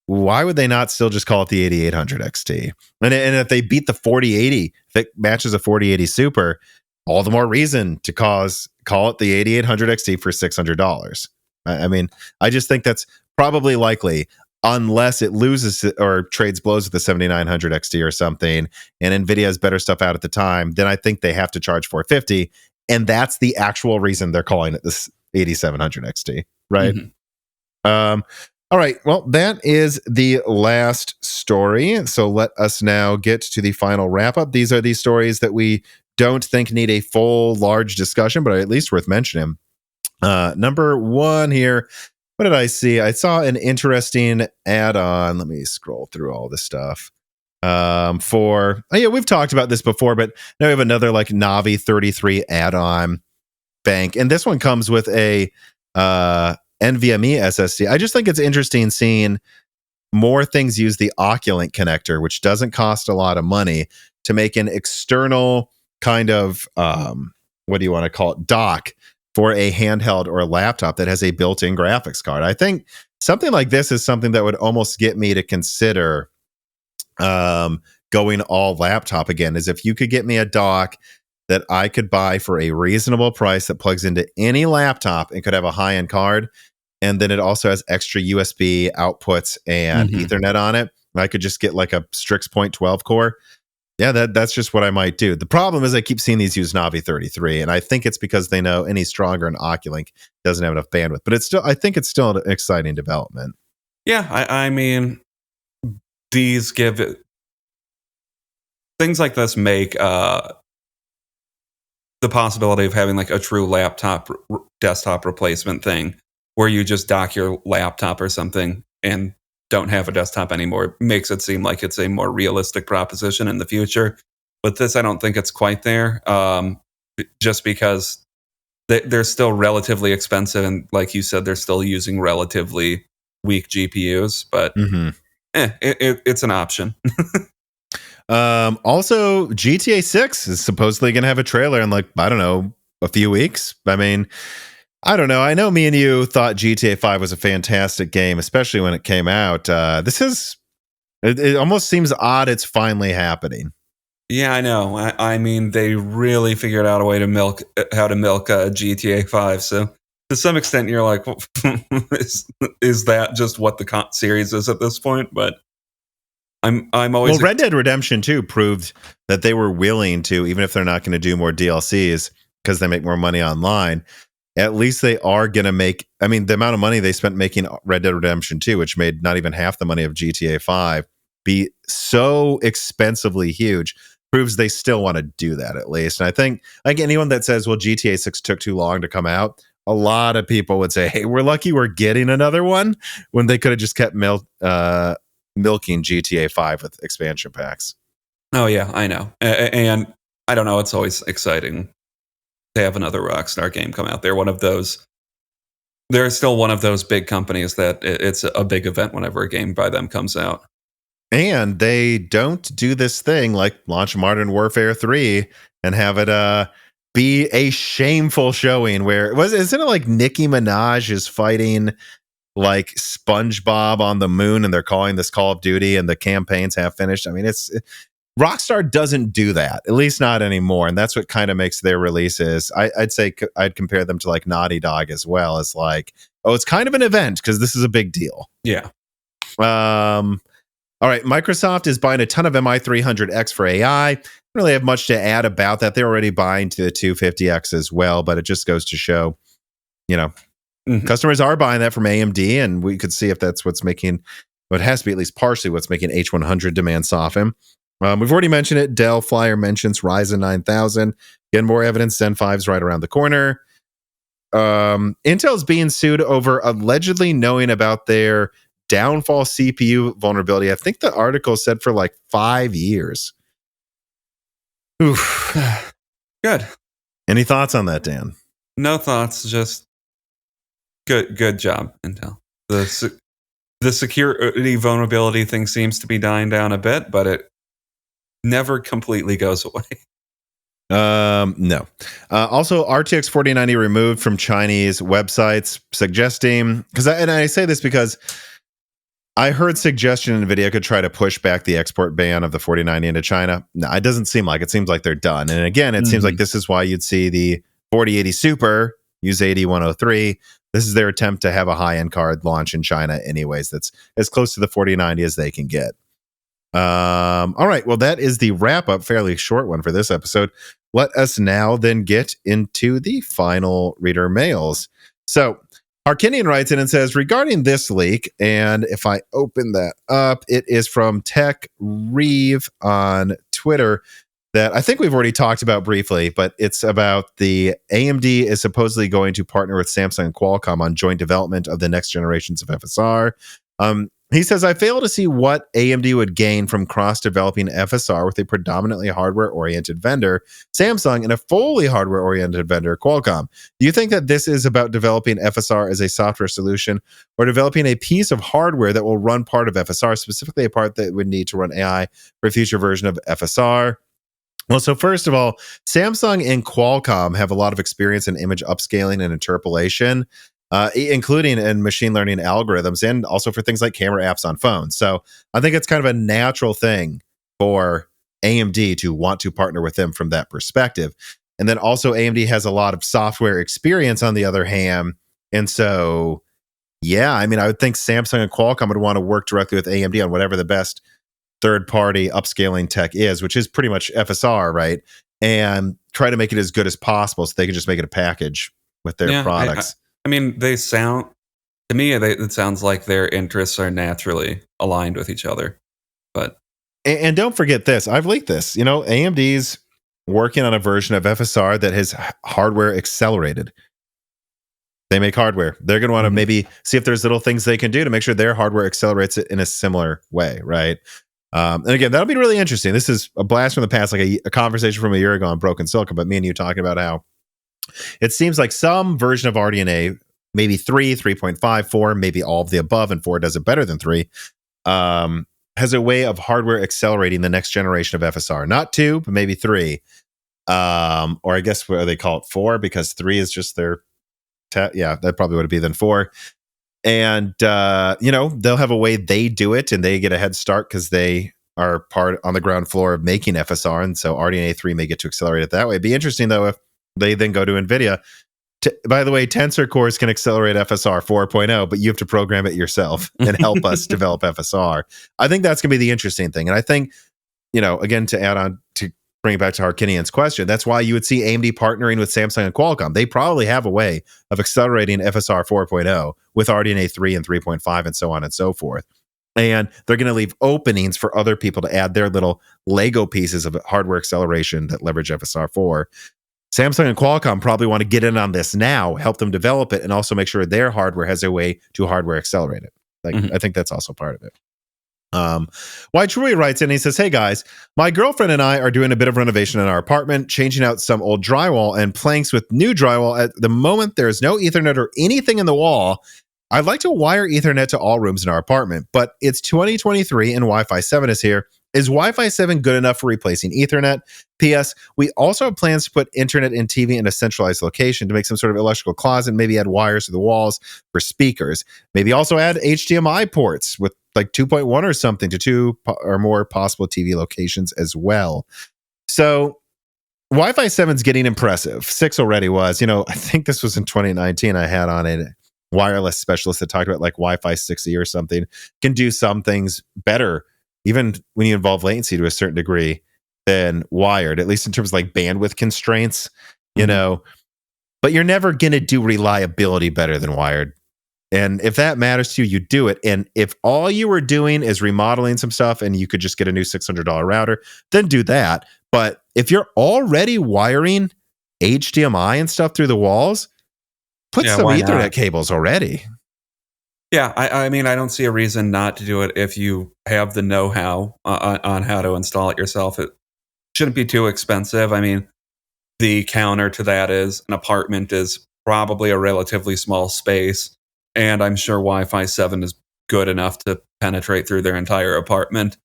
why would they not still just call it the 8800 XT? And if they beat the 4080, if it matches a 4080 Super, all the more reason to call it the 8800 XT for $600. I mean, I just think that's probably likely, unless it loses or trades blows with the 7900 XT or something, and Nvidia has better stuff out at the time. Then I think they have to charge $450, and that's the actual reason they're calling it this 8700 XT, right? All right, well, that is the last story. So let us now get to the final wrap up. These are the stories that we don't think need a full, large discussion, but are at least worth mentioning. Number one here. What did I see? I saw an interesting add-on. Let me scroll through all this stuff. We've talked about this before, but now we have another like Navi 33 add-on bank, and this one comes with a NVMe SSD. I just think it's interesting seeing more things use the Oculink connector, which doesn't cost a lot of money, to make an external kind of what do you want to call it, dock for a handheld or a laptop that has a built-in graphics card. I think something like this is something that would almost get me to consider going all laptop again, is if you could get me a dock that I could buy for a reasonable price that plugs into any laptop and could have a high-end card, and then it also has extra USB outputs and Ethernet on it. I could just get like a Strix Point 12 core. Yeah, that's just what I might do. The problem is I keep seeing these use Navi 33, and I think it's because they know any stronger in Oculink doesn't have enough bandwidth. But I think it's still an exciting development. Yeah, I mean, these give it, things like this make the possibility of having like a true laptop desktop replacement thing, where you just dock your laptop or something and don't have a desktop anymore, makes it seem like it's a more realistic proposition in the future. But this, I don't think it's quite there, just because they're still relatively expensive, and like you said, they're still using relatively weak GPUs. But it's an option. Also, GTA 6 is supposedly going to have a trailer in, like, I don't know, a few weeks. I mean, I don't know. I know me and you thought GTA 5 was a fantastic game, especially when it came out. It almost seems odd it's finally happening. Yeah, I know. I mean, they really figured out a way to how to milk GTA 5. So to some extent, you're like, well, is that just what the series is at this point? But I'm always... Well, Red Dead Redemption 2 proved that they were willing to, even if they're not going to do more DLCs because they make more money online, at least they are going to make... I mean, the amount of money they spent making Red Dead Redemption 2, which made not even half the money of GTA 5, be so expensively huge, proves they still want to do that at least. And I think, like, anyone that says, well, GTA 6 took too long to come out, a lot of people would say, hey, we're lucky we're getting another one, when they could have just kept milking GTA 5 with expansion packs. Oh, yeah, I know. And I don't know, it's always exciting to have another Rockstar game come out. They're still one of those big companies that it's a big event whenever a game by them comes out. And they don't do this thing like launch Modern Warfare 3 and have it be a shameful showing where isn't it like Nicki Minaj is fighting like SpongeBob on the moon and they're calling this Call of Duty and the campaign's half finished? I mean, Rockstar doesn't do that, at least not anymore. And that's what kind of makes their releases. I'd say I'd compare them to like Naughty Dog as well, as like, oh, it's kind of an event because this is a big deal. Yeah. All right, Microsoft is buying a ton of MI300X for AI. Don't really have much to add about that. They're already buying to the 250X as well, but it just goes to show, customers are buying that from AMD, and we could see if that's what's making, well, it has to be at least partially what's making H100 demand soften. We've already mentioned it. Dell Flyer mentions Ryzen 9000. Again, more evidence. Zen 5's right around the corner. Intel's being sued over allegedly knowing about their downfall CPU vulnerability. I think the article said for like 5 years. Oof. Good. Any thoughts on that, Dan? No thoughts. Just good job, Intel. The security vulnerability thing seems to be dying down a bit, but it never completely goes away. No. Also, RTX 4090 removed from Chinese websites, suggesting, and I say this because I heard suggestion Nvidia could try to push back the export ban of the 4090 into China. No, it doesn't seem like. It seems like they're done. And again, it seems like this is why you'd see the 4080 Super use 8103. This is their attempt to have a high-end card launch in China anyways. That's as close to the 4090 as they can get. All right. Well, that is the wrap-up. Fairly short one for this episode. Let us now then get into the final reader mails. So Harkinian writes in and says, regarding this leak, and if I open that up, it is from Tech Reeve on Twitter that I think we've already talked about briefly, but it's about the AMD is supposedly going to partner with Samsung and Qualcomm on joint development of the next generations of FSR. He says, I fail to see what AMD would gain from cross-developing FSR with a predominantly hardware-oriented vendor, Samsung, and a fully hardware-oriented vendor, Qualcomm. Do you think that this is about developing FSR as a software solution or developing a piece of hardware that will run part of FSR, specifically a part that would need to run AI for a future version of FSR? Well, so first of all, Samsung and Qualcomm have a lot of experience in image upscaling and interpolation, including in machine learning algorithms and also for things like camera apps on phones. So I think it's kind of a natural thing for AMD to want to partner with them from that perspective. And then also AMD has a lot of software experience on the other hand. And so, yeah, I mean, I would think Samsung and Qualcomm would want to work directly with AMD on whatever the best third-party upscaling tech is, which is pretty much FSR, right? And try to make it as good as possible so they can just make it a package with their products. I mean, they sound, to me, it sounds like their interests are naturally aligned with each other. But and don't forget this. I've leaked this. You know, AMD's working on a version of FSR that has hardware accelerated. They make hardware. They're going to want to maybe see if there's little things they can do to make sure their hardware accelerates it in a similar way, right? And again, that'll be really interesting. This is a blast from the past, like a conversation from a year ago on Broken Silicon, but me and you talking about how it seems like some version of RDNA, maybe 3, 3.5, 4, maybe all of the above, and 4 does it better than 3, has a way of hardware accelerating the next generation of FSR. Not 2, but maybe 3. Or I guess what they call it 4, because 3 is just their, yeah, that probably would be then 4. And, you know, they'll have a way they do it and they get a head start because they are part on the ground floor of making FSR. And so RDNA 3 may get to accelerate it that way. It'd be interesting, though, if they then go to NVIDIA. By the way, Tensor cores can accelerate FSR 4.0, but you have to program it yourself and help us develop FSR. I think that's going to be the interesting thing. And I think, you know, again, to add on to bring it back to Harkinian's question, that's why you would see AMD partnering with Samsung and Qualcomm. They probably have a way of accelerating FSR 4.0 with RDNA 3 and 3.5 and so on and so forth. And they're going to leave openings for other people to add their little Lego pieces of hardware acceleration that leverage FSR 4. Samsung and Qualcomm probably want to get in on this now, help them develop it, and also make sure their hardware has a way to hardware accelerate it. Like, I think that's also part of it. Why Truly writes in, he says, hey guys, my girlfriend and I are doing a bit of renovation in our apartment, changing out some old drywall and planks with new drywall. At the moment, there is no Ethernet or anything in the wall. I'd like to wire Ethernet to all rooms in our apartment, but it's 2023 and Wi-Fi 7 is here. Is Wi-Fi 7 good enough for replacing Ethernet? P.S. We also have plans to put internet and TV in a centralized location to make some sort of electrical closet, maybe add wires to the walls for speakers. Maybe also add HDMI ports with like 2.1 or something to 2 or more possible TV locations as well. So Wi-Fi 7 is getting impressive. 6 already was. You know, I think this was in 2019. I had on a wireless specialist that talked about like Wi-Fi 6E or something. Can do some things better, even when you involve latency to a certain degree, than wired, at least in terms of like bandwidth constraints, you know. But you're never going to do reliability better than wired. And if that matters to you, you do it. And if all you were doing is remodeling some stuff and you could just get a new $600 router, then do that. But if you're already wiring HDMI and stuff through the walls, put some Ethernet cables already. Yeah, I mean, I don't see a reason not to do it if you have the know-how on how to install it yourself. It shouldn't be too expensive. I mean, the counter to that is an apartment is probably a relatively small space, and I'm sure Wi-Fi 7 is good enough to penetrate through their entire apartment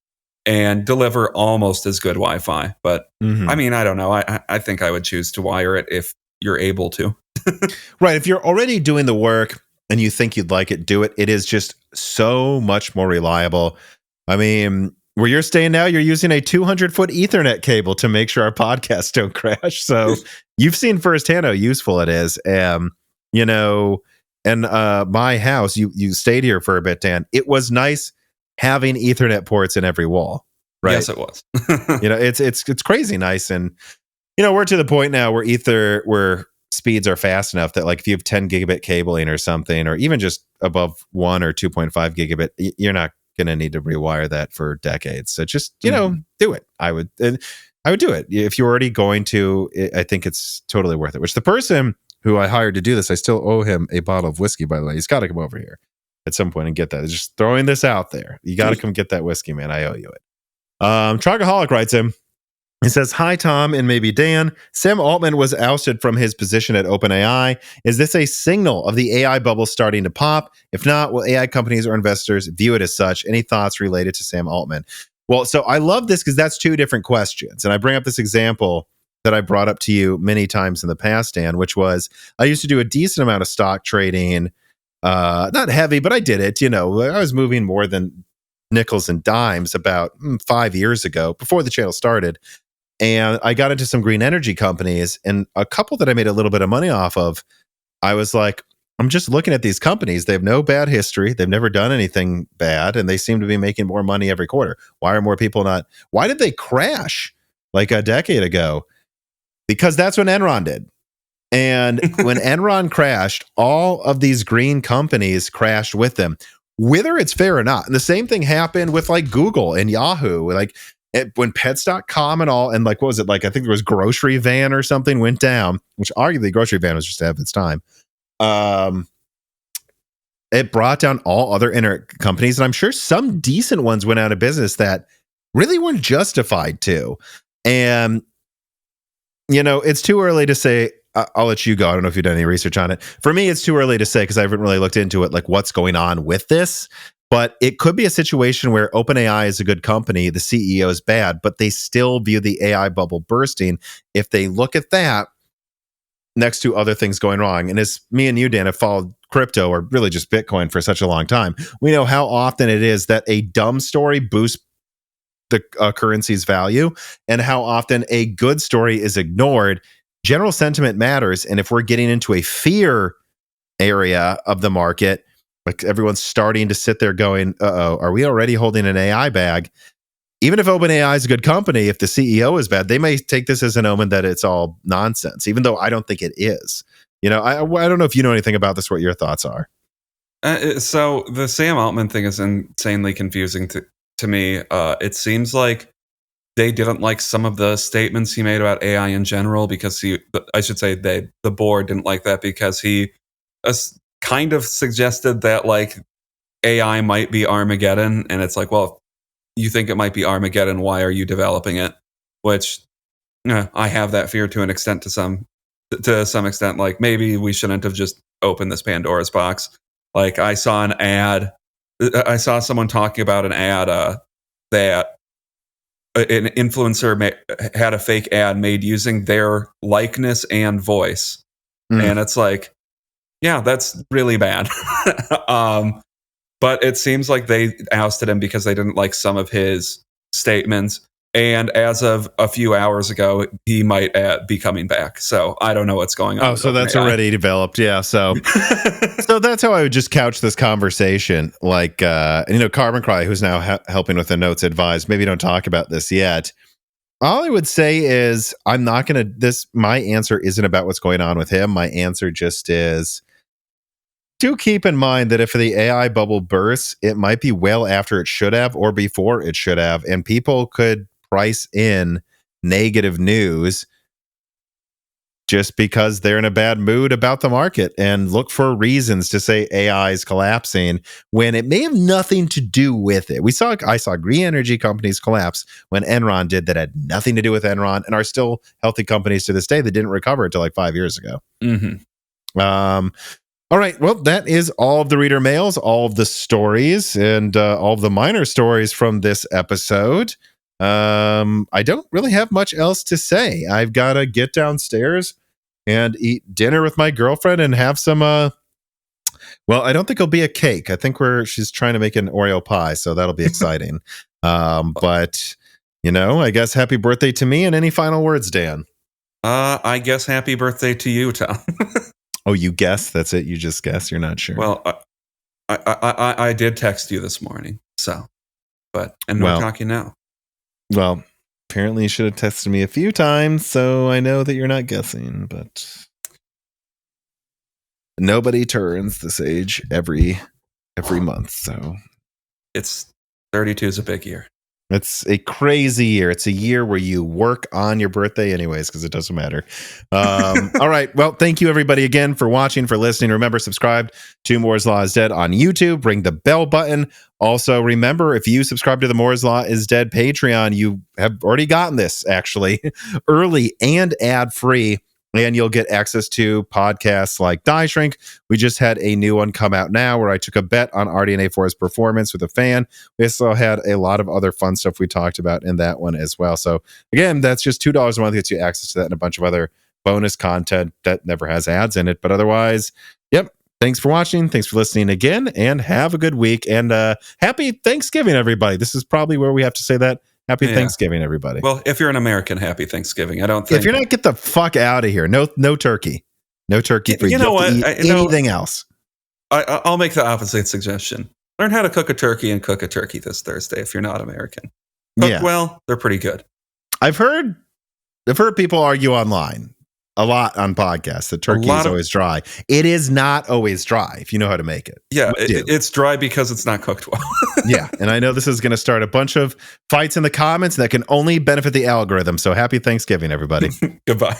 and deliver almost as good Wi-Fi. But I mean, I don't know. I think I would choose to wire it if you're able to. Right. If you're already doing the work and you think you'd like it, do it. It is just so much more reliable. I mean, where you're staying now, you're using a 200-foot Ethernet cable to make sure our podcasts don't crash. So you've seen firsthand how useful it is. You know, and my house, you stayed here for a bit, Dan. It was nice having Ethernet ports in every wall. Right? Yes, it was. You know, it's crazy nice. And, you know, we're to the point now where speeds are fast enough that, like, if you have 10 gigabit cabling or something, or even just above 1 or 2.5 gigabit, you're not going to need to rewire that for decades. So just, you know, do it. I would do it. If you're already going to, I think it's totally worth it. Which the person who I hired to do this, I still owe him a bottle of whiskey, by the way. He's got to come over here at some point and get that. Just throwing this out there. You got to come get that whiskey, man. I owe you it. Trogaholic writes him. He says, "Hi, Tom, and maybe Dan. Sam Altman was ousted from his position at OpenAI. Is this a signal of the AI bubble starting to pop? If not, will AI companies or investors view it as such? Any thoughts related to Sam Altman?" Well, so I love this because that's two different questions. And I bring up this example that I brought up to you many times in the past, Dan, which was I used to do a decent amount of stock trading. Not heavy, but I did it. You know, I was moving more than nickels and dimes about 5 years ago, before the channel started. And I got into some green energy companies, and a couple that I made a little bit of money off of. I was like, I'm just looking at these companies. They have no bad history. They've never done anything bad, and they seem to be making more money every quarter. Why are more people not? Why did they crash like a decade ago? Because that's when Enron did. And when Enron crashed, all of these green companies crashed with them, whether it's fair or not. And the same thing happened with, like, Google and Yahoo. Like, when pets.com and all, and, like, what was it? Like, I think there was Grocery Van or something went down, which arguably Grocery Van was just ahead of its time. It brought down all other internet companies. And I'm sure some decent ones went out of business that really weren't justified to. And, you know, it's too early to say. I'll let you go. I don't know if you've done any research on it. For me, it's too early to say because I haven't really looked into it, like what's going on with this. But it could be a situation where OpenAI is a good company, the CEO is bad, but they still view the AI bubble bursting if they look at that next to other things going wrong. And as me and you, Dan, have followed crypto, or really just Bitcoin, for such a long time, we know how often it is that a dumb story boosts the currency's value, and how often a good story is ignored. General sentiment matters. And if we're getting into a fear area of the market, like everyone's starting to sit there going, uh-oh, are we already holding an AI bag? Even if OpenAI is a good company, if the CEO is bad, they may take this as an omen that it's all nonsense, even though I don't think it is. You know, I don't know if you know anything about this, what your thoughts are. So the Sam Altman thing is insanely confusing to me. It seems like they didn't like some of the statements he made about AI in general, because the board didn't like that because he kind of suggested that, like, AI might be Armageddon. And it's like, well, you think it might be Armageddon, why are you developing it? Which, I have that fear to an extent, to some extent. Like, maybe we shouldn't have just opened this Pandora's box. Like, I saw someone talking about an ad that an influencer had a fake ad made using their likeness and voice. And it's like, yeah, that's really bad. But it seems like they ousted him because they didn't like some of his statements. And as of a few hours ago, he might be coming back. So I don't know what's going on. Oh, so that's already developed. Yeah. So so that's how I would just couch this conversation. Like, Carbon Cry, who's now helping with the notes, advised, maybe don't talk about this yet. All I would say is my answer isn't about what's going on with him. My answer just is, Do keep in mind that if the AI bubble bursts, it might be well after it should have or before it should have, and people could price in negative news just because they're in a bad mood about the market and look for reasons to say AI is collapsing when it may have nothing to do with it. I saw green energy companies collapse when Enron did that had nothing to do with Enron and are still healthy companies to this day that didn't recover until like 5 years ago. All right. Well, that is all of the reader mails, all of the stories, and all of the minor stories from this episode. I don't really have much else to say. I've got to get downstairs and eat dinner with my girlfriend and have some, well, I don't think it'll be a cake. I think she's trying to make an Oreo pie, so that'll be exciting. But, I guess happy birthday to me, and any final words, Dan? I guess happy birthday to you, Tom. Oh, you guess? That's it? You just guess? You're not sure? Well, I did text you this morning, we're talking now. Well, apparently you should have texted me a few times, so I know that you're not guessing, but nobody turns this age every month, so. It's 32 is a big year. It's a crazy year. It's a year where you work on your birthday anyways, because it doesn't matter. All right. Well, thank you everybody again for watching, for listening. Remember, subscribe to Moore's Law is Dead on YouTube. Ring the bell button. Also, remember, if you subscribe to the Moore's Law is Dead Patreon, you have already gotten this actually early and ad-free. And you'll get access to podcasts like Die Shrink. We just had a new one come out now where I took a bet on RDNA for his performance with a fan. We also had a lot of other fun stuff we talked about in that one as well. So again, that's just $2 a month. Gets you access to that and a bunch of other bonus content that never has ads in it. But otherwise, yep. Thanks for watching. Thanks for listening again. And have a good week. And happy Thanksgiving, everybody. This is probably where we have to say that. Happy Thanksgiving, everybody. Well, if you're an American, happy Thanksgiving. I don't think. If you're not, get the fuck out of here. No turkey. No turkey for you. You know what? Anything else. I'll make the opposite suggestion. Learn how to cook a turkey and cook a turkey this Thursday if you're not American. Cooked well, they're pretty good. I've heard people argue online a lot on podcasts that turkey is always dry. It is not always dry if you know how to make it. Yeah, it's dry because it's not cooked well. Yeah, and I know this is going to start a bunch of fights in the comments that can only benefit the algorithm. So happy Thanksgiving, everybody. Goodbye.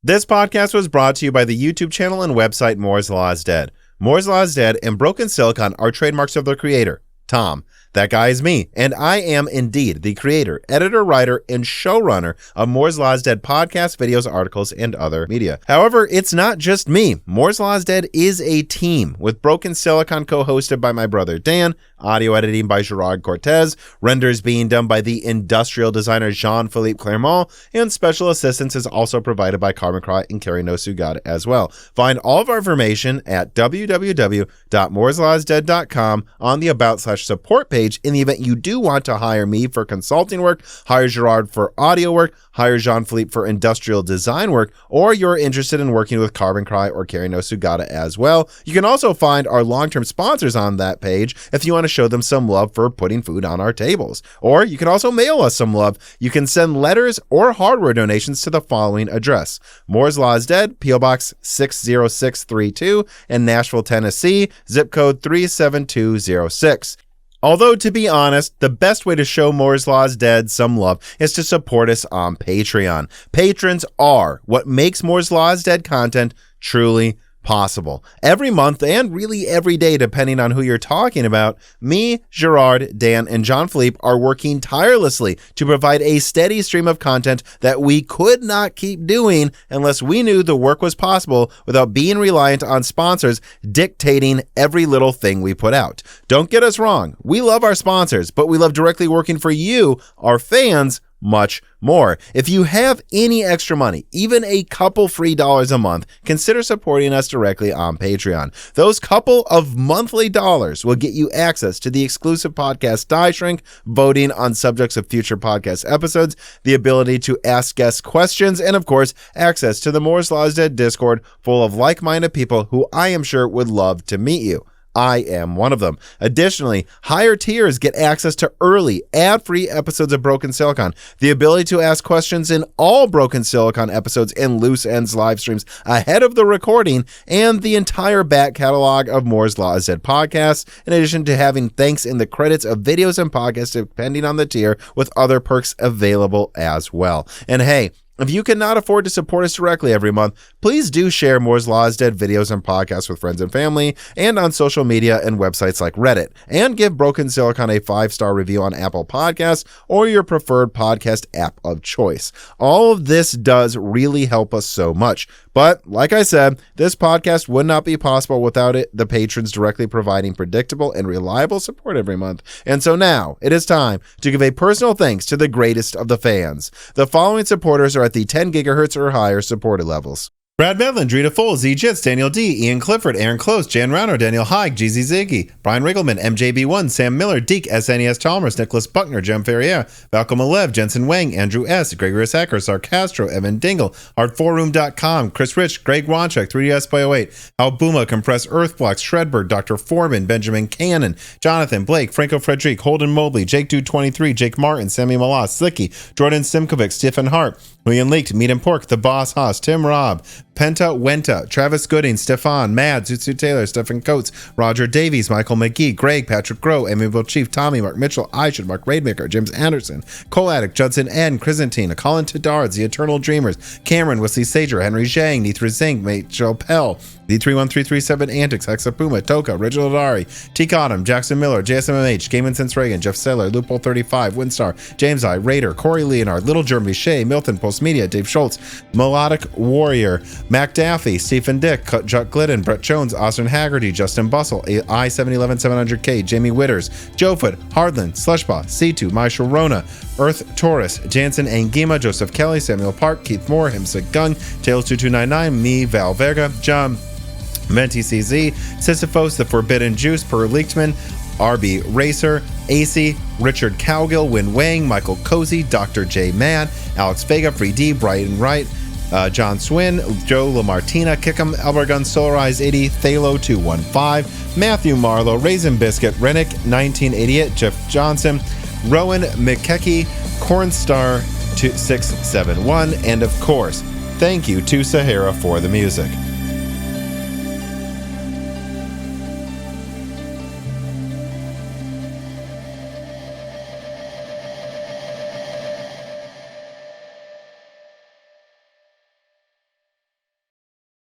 This podcast was brought to you by the YouTube channel and website Moore's Law is Dead. Moore's Law is Dead and Broken Silicon are trademarks of their creator, Tom. That guy is me, and I am indeed the creator, editor, writer, and showrunner of Moore's Law is Dead podcasts, videos, articles, and other media. However, it's not just me. Moore's Law is Dead is a team, with Broken Silicon co-hosted by my brother Dan, audio editing by Gerard Cortez, renders being done by the industrial designer Jean-Philippe Clermont, and special assistance is also provided by Carmen Cry and Carrie Nosugada as well. Find all of our information at www.mooreslawsdead.com on the About/Support page. In the event you do want to hire me for consulting work, hire Gerard for audio work, hire Jean-Philippe for industrial design work, or you're interested in working with Carbon Cry or Carrie Nosugada as well. You can also find our long-term sponsors on that page if you want to show them some love for putting food on our tables. Or you can also mail us some love. You can send letters or hardware donations to the following address: Moore's Law is Dead, P.O. Box 60632 in Nashville, Tennessee, zip code 37206. Although, to be honest, the best way to show Moore's Law is Dead some love is to support us on Patreon. Patrons are what makes Moore's Law is Dead content truly possible. Every month, and really every day, depending on who you're talking about, me, Gerard, Dan, and Jean-Philippe are working tirelessly to provide a steady stream of content that we could not keep doing unless we knew the work was possible without being reliant on sponsors dictating every little thing we put out. Don't get us wrong. We love our sponsors, but we love directly working for you, our fans, much more. If you have any extra money, even a couple free dollars a month, consider supporting us directly on Patreon. Those couple of monthly dollars will get you access to the exclusive podcast Die Shrink, voting on subjects of future podcast episodes, the ability to ask guests questions, and of course, access to the Moore's Law is Dead Discord full of like-minded people who I am sure would love to meet you. I am one of them. Additionally, higher tiers get access to early, ad-free episodes of Broken Silicon, the ability to ask questions in all Broken Silicon episodes and Loose Ends live streams ahead of the recording, and the entire back catalog of Moore's Law is Dead podcasts, in addition to having thanks in the credits of videos and podcasts depending on the tier, with other perks available as well. And hey, if you cannot afford to support us directly every month, please do share Moore's Law is Dead videos and podcasts with friends and family, and on social media and websites like Reddit, and give Broken Silicon a 5-star review on Apple Podcasts or your preferred podcast app of choice. All of this does really help us so much. But like I said, this podcast would not be possible without the patrons directly providing predictable and reliable support every month. And so now it is time to give a personal thanks to the greatest of the fans. The following supporters are at the 10 gigahertz or higher supported levels: Brad Medlin, Drita Foles, Z Jits, Daniel D, Ian Clifford, Aaron Close, Jan Rauner, Daniel Haig, GZ Ziggy, Brian Riggleman, MJB1, Sam Miller, Deke, SNES Chalmers, Nicholas Buckner, Jem Ferrier, Malcolm Alev, Jensen Wang, Andrew S, Gregorius Hacker, Sarcastro, Evan Dingle, Hard4Room.com, Chris Rich, Greg Wanchek, 3DS by 08, Al Buma, Compressed Earthblocks, Shredbird, Dr. Foreman, Benjamin Cannon, Jonathan Blake, Franco Frederic, Holden Mobley, Jake Dude 23, Jake Martin, Sammy Malas, Slicky, Jordan Simkovic, Stephen Hart, William Leaked, Meat and Pork, The Boss Haas, Tim Robb, Penta Wenta, Travis Gooding, Stefan, Mad, Zutsu Taylor, Stephen Coates, Roger Davies, Michael McGee, Greg, Patrick Groh, Amiable Chief, Tommy, Mark Mitchell, Aishan, Mark Raidmaker, James Anderson, Cole Addict, Judson N, Chrysantine, Colin Tadards, The Eternal Dreamers, Cameron, Wesley Sager, Henry Zhang, Nithra Zing, Mitchell Pell, D31337 Antics, Hexapuma, Toka, Reginald Ari, T. Cottom, Jackson Miller, JSMMH, Game Sense Reagan, Jeff Saylor, Loophole 35, Windstar, James I, Raider, Corey Leonard, Little Jeremy Shea, Milton, Postmedia, Dave Schultz, Melodic Warrior, Mac Daffy, Stephen Dick, Chuck Glidden, Brett Jones, Austin Haggerty, Justin Bustle, I711700K, Jamie Witters, Joefoot, Hardland, Slushbot, C2, My Sharona, Earth Taurus, Jansen Angima, Joseph Kelly, Samuel Park, Keith Moore, Himsa Gung, Tails2299, me, Val Vega, John Menti CZ, Sisyphos, The Forbidden Juice, Per Leaktman, RB Racer, AC, Richard Cowgill, Win Wang, Michael Cozy, Dr. J Mad, Alex Vega, Free D, Brian Wright, John Swin, Joe LaMartina, Kickham, Albergun, Solarize 80, Thalo 215, Matthew Marlowe, Raisin Biscuit, Rennick 1988, Jeff Johnson, Rowan McKechnie, Cornstar 2671, and of course, thank you to Sahara for the music.